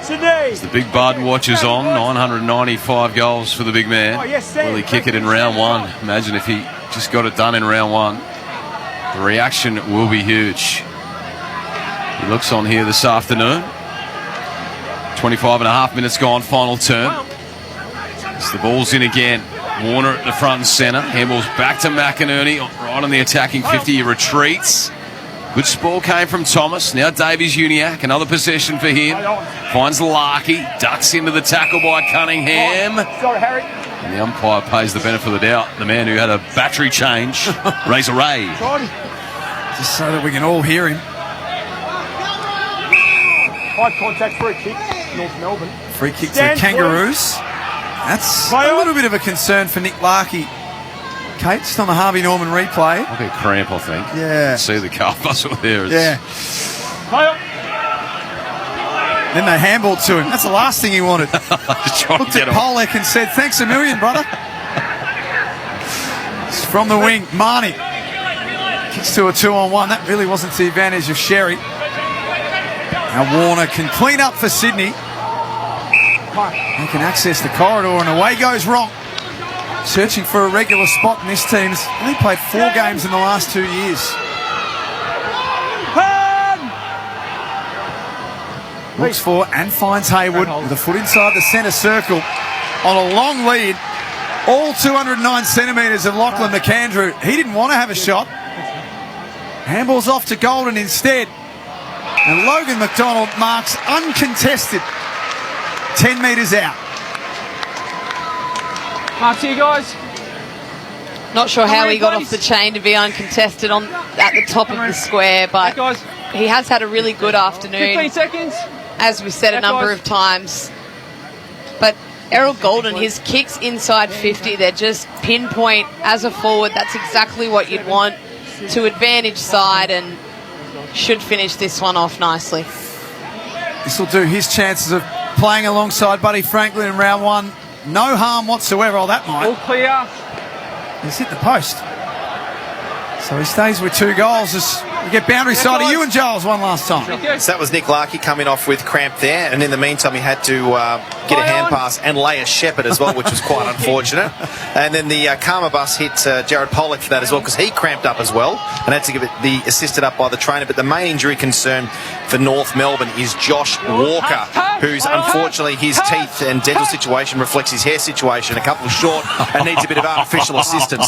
Sydney. As the big Bud watches on, 995 goals for the big man. Will he kick it in round 1? Imagine if he just got it done in round 1. The reaction will be huge. He looks on here this afternoon. 25 and a half minutes gone, final turn. As the ball's in again. Warner at the front and centre. Handball's back to McInerney, right on the attacking 50. He retreats. Good ball came from Thomas. Now Davies Uniacke, another possession for him. Finds Larkey, ducks into the tackle by Cunningham. And the umpire pays the benefit of the doubt. The man who had a battery change, Razor Ray. Just so that we can all hear him. High contact free kick, North Melbourne. Free kick to the Kangaroos. That's a little bit of a concern for Nick Larkey. Kate, just on the Harvey Norman replay. I'll get cramp, I think. Yeah. See the calf muscle there. Yeah. Then they handballed to him. That's the last thing he wanted. Looked at Polek and said, "Thanks a million, brother." It's from the wing, Marnie kicks to a 2-on-1. That really wasn't to the advantage of Sherry. Now Warner can clean up for Sydney. They can access the corridor, and away goes Ronk. Searching for a regular spot in this team's only played 4 games in the last 2 years. Looks for and finds Hayward with a foot inside the centre circle on a long lead. All 209 centimetres of Lachlan McAndrew. He didn't want to have a shot. Handball's off to Golden instead. And Logan McDonald marks uncontested 10 metres out. Marks here, guys. Not sure how he got off the chain to be uncontested at the top of the square, but he has had a really good afternoon. 15 seconds. As we've said a number of times. But Errol Golden, his kicks inside 50, they're just pinpoint as a forward. That's exactly what you'd want. to advantage side and should finish this one off nicely. This will do his chances of playing alongside Buddy Franklin in round one. No harm whatsoever. Oh, that might. All clear. He's hit the post. So he stays with 2 goals. As we get boundary side of you and Giles one last time. So that was Nick Larkey coming off with cramp there, and in the meantime he had to get a hand pass and lay a shepherd as well, which was quite unfortunate. And then the Karma bus hit Jared Pollock for that as well, because he cramped up as well and had to give it the assisted up by the trainer. But the main injury concern for North Melbourne is Josh Walker, who's unfortunately his teeth and dental situation reflects his hair situation, a couple short and needs a bit of artificial assistance.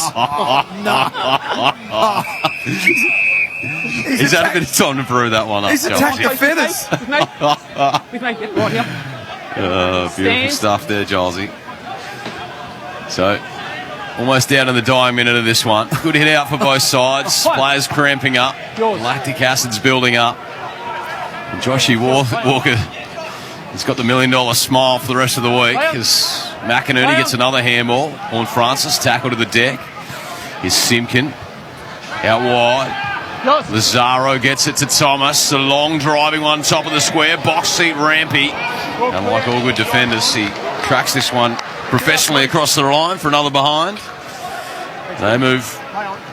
He's had a bit of time to brew that one up. He's attacked the feathers. Beautiful stuff there, Gilesy. So, almost down to the dying minute of this one. Good hit out for both sides. Players cramping up. Lactic acid's building up. And Joshy Walker has got the $1 million smile for the rest of the week as McInerney gets another handball. Horn Francis tackle to the deck. Here's Simpkin out wide. Lazaro gets it to Thomas. The long driving one, top of the square. Box seat Rampy. And like all good defenders, he tracks this one professionally across the line for another behind. They move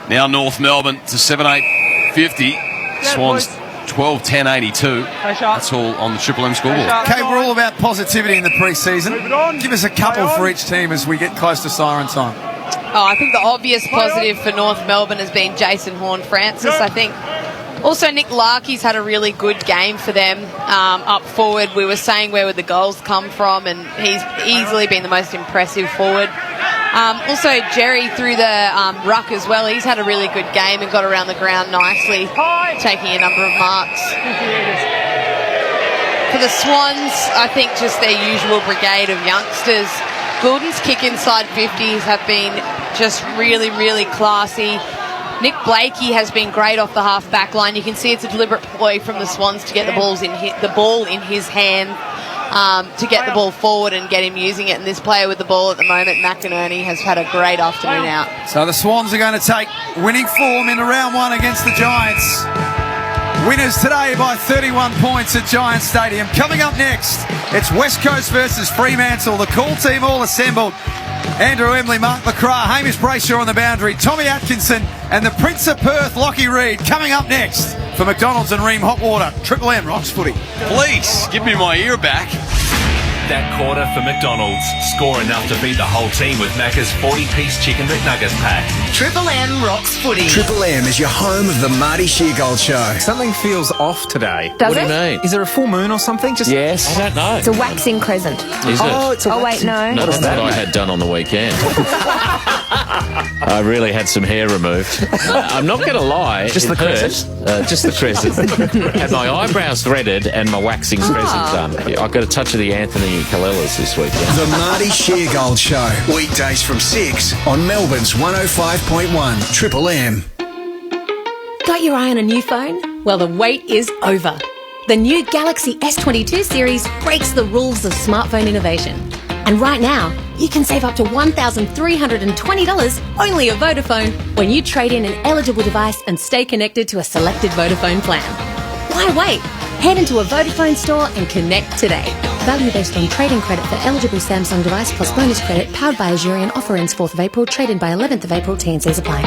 now North Melbourne to 7-8-50. Swans 12-10-82. That's all on the Triple M scoreboard. Okay, we're all about positivity in the pre-season. Give us a couple for each team as we get close to siren time. Oh, I think the obvious positive for North Melbourne has been Jason Horne-Francis. I think also Nick Larkey's had a really good game for them up forward. We were saying where would the goals come from, and he's easily been the most impressive forward. Also, Jerry through the ruck as well. He's had a really good game and got around the ground nicely, taking a number of marks. For the Swans, I think just their usual brigade of youngsters. Goulden's kick inside 50s have been just really, really classy. Nick Blakey has been great off the half-back line. You can see it's a deliberate ploy from the Swans to get the ball in his hand, to get the ball forward and get him using it. And this player with the ball at the moment, McInerney, has had a great afternoon out. So the Swans are going to take winning form into round one against the Giants. Winners today by 31 points at Giants Stadium. Coming up next, it's West Coast versus Fremantle. The call team all assembled. Andrew Emley, Mark McCraw, Hamish Brayshaw on the boundary, Tommy Atkinson and the Prince of Perth, Lockie Reed. Coming up next for McDonald's and Ream Hot Water. Triple M Rocks Footy. Please, give me my ear back. That quarter for McDonald's. Score enough to beat the whole team with Macca's 40-piece Chicken McNuggets pack. Triple M rocks footy. Triple M is your home of the Marty Sheargold Show. Something feels off today. Does what it? do you mean? Is there a full moon or something? Yes. I don't know. It's a waxing crescent. Is it? It's a waxing. No. Not what I had done on the weekend. I really had some hair removed. I'm not going to lie. Just the crescent? Just the crescent. Had my eyebrows threaded and my waxing crescent done. I got a touch of the Anthony Kallelas this week. The Marty Sheargold Show. Weekdays from 6 on Melbourne's 105.1 Triple M. Got your eye on a new phone? Well, the wait is over. The new Galaxy S22 series breaks the rules of smartphone innovation. And right now, you can save up to $1,320 only at Vodafone when you trade in an eligible device and stay connected to a selected Vodafone plan. Why wait? Head into a Vodafone store and connect today. Value based on trade-in credit for eligible Samsung device plus bonus credit powered by Azurian. Offer ends 4th of April. Trade-in by 11th of April. T&Cs apply.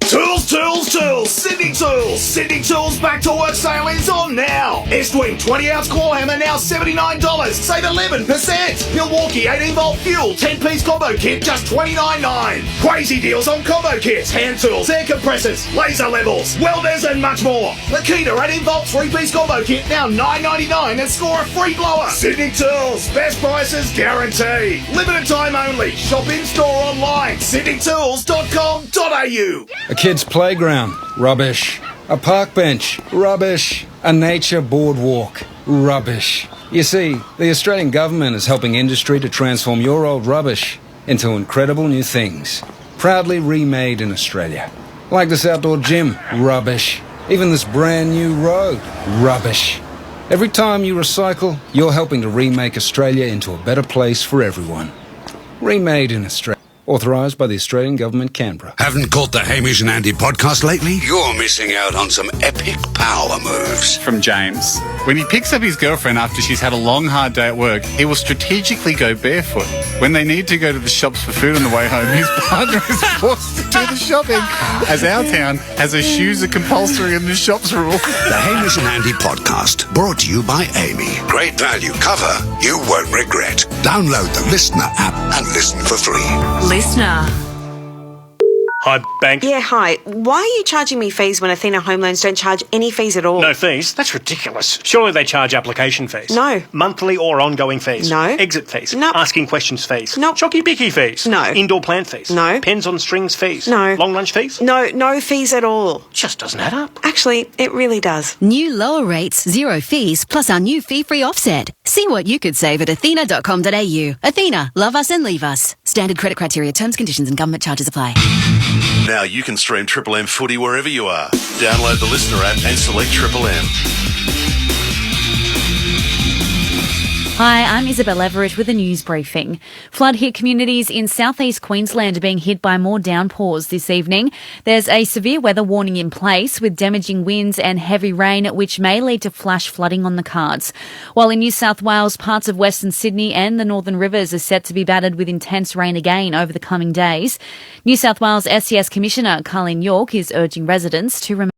Tools, tools, tools! Sydney Tools! Sydney Tools Back to Work sale is on now! Estwing 20-ounce claw hammer now $79. Save 11%! Milwaukee 18-volt fuel 10-piece combo kit just $29.9. Crazy deals on combo kits, hand tools, air compressors, laser levels, welders and much more. Makita 18-volt 3-piece combo kit now $9.99 and score a free blower. Sydney Tools, best prices guaranteed. Limited time only. Shop in-store online. sydneytools.com.au. A kid's playground, rubbish. A park bench, rubbish. A nature boardwalk, rubbish. You see, the Australian government is helping industry to transform your old rubbish into incredible new things. Proudly remade in Australia. Like this outdoor gym, rubbish. Even this brand new road, rubbish. Every time you recycle, you're helping to remake Australia into a better place for everyone. Remade in Australia. Authorised by the Australian Government, Canberra. Haven't caught the Hamish and Andy podcast lately? You're missing out on some epic power moves. From James. When he picks up his girlfriend after she's had a long, hard day at work, he will strategically go barefoot. When they need to go to the shops for food on the way home, his partner is forced to do the shopping, as our town has a shoes are compulsory in the shops rule. The Hamish and Andy podcast, brought to you by AAMI. Great value cover you won't regret. Download the Listener app and listen for free. Listener. Hi, bank. Yeah, hi. Why are you charging me fees when Athena Home Loans don't charge any fees at all? No fees? That's ridiculous. Surely they charge application fees. No. Monthly or ongoing fees. No. Exit fees. No. Asking questions fees. No. Chocky-bicky fees. No. Indoor plant fees. No. Pens on strings fees. No. Long lunch fees. No, no fees at all. Just doesn't add up. Actually, it really does. New lower rates, zero fees, plus our new fee-free offset. See what you could save at athena.com.au. Athena, love us and leave us. Standard credit criteria, terms, conditions and government charges apply. Now you can stream Triple M footy wherever you are. Download the Listener app and select Triple M. Hi, I'm Isabel Everett with a news briefing. Flood-hit communities in southeast Queensland are being hit by more downpours this evening. There's a severe weather warning in place with damaging winds and heavy rain, which may lead to flash flooding on the cards. While in New South Wales, parts of Western Sydney and the Northern Rivers are set to be battered with intense rain again over the coming days. New South Wales SES Commissioner Carlene York is urging residents to remain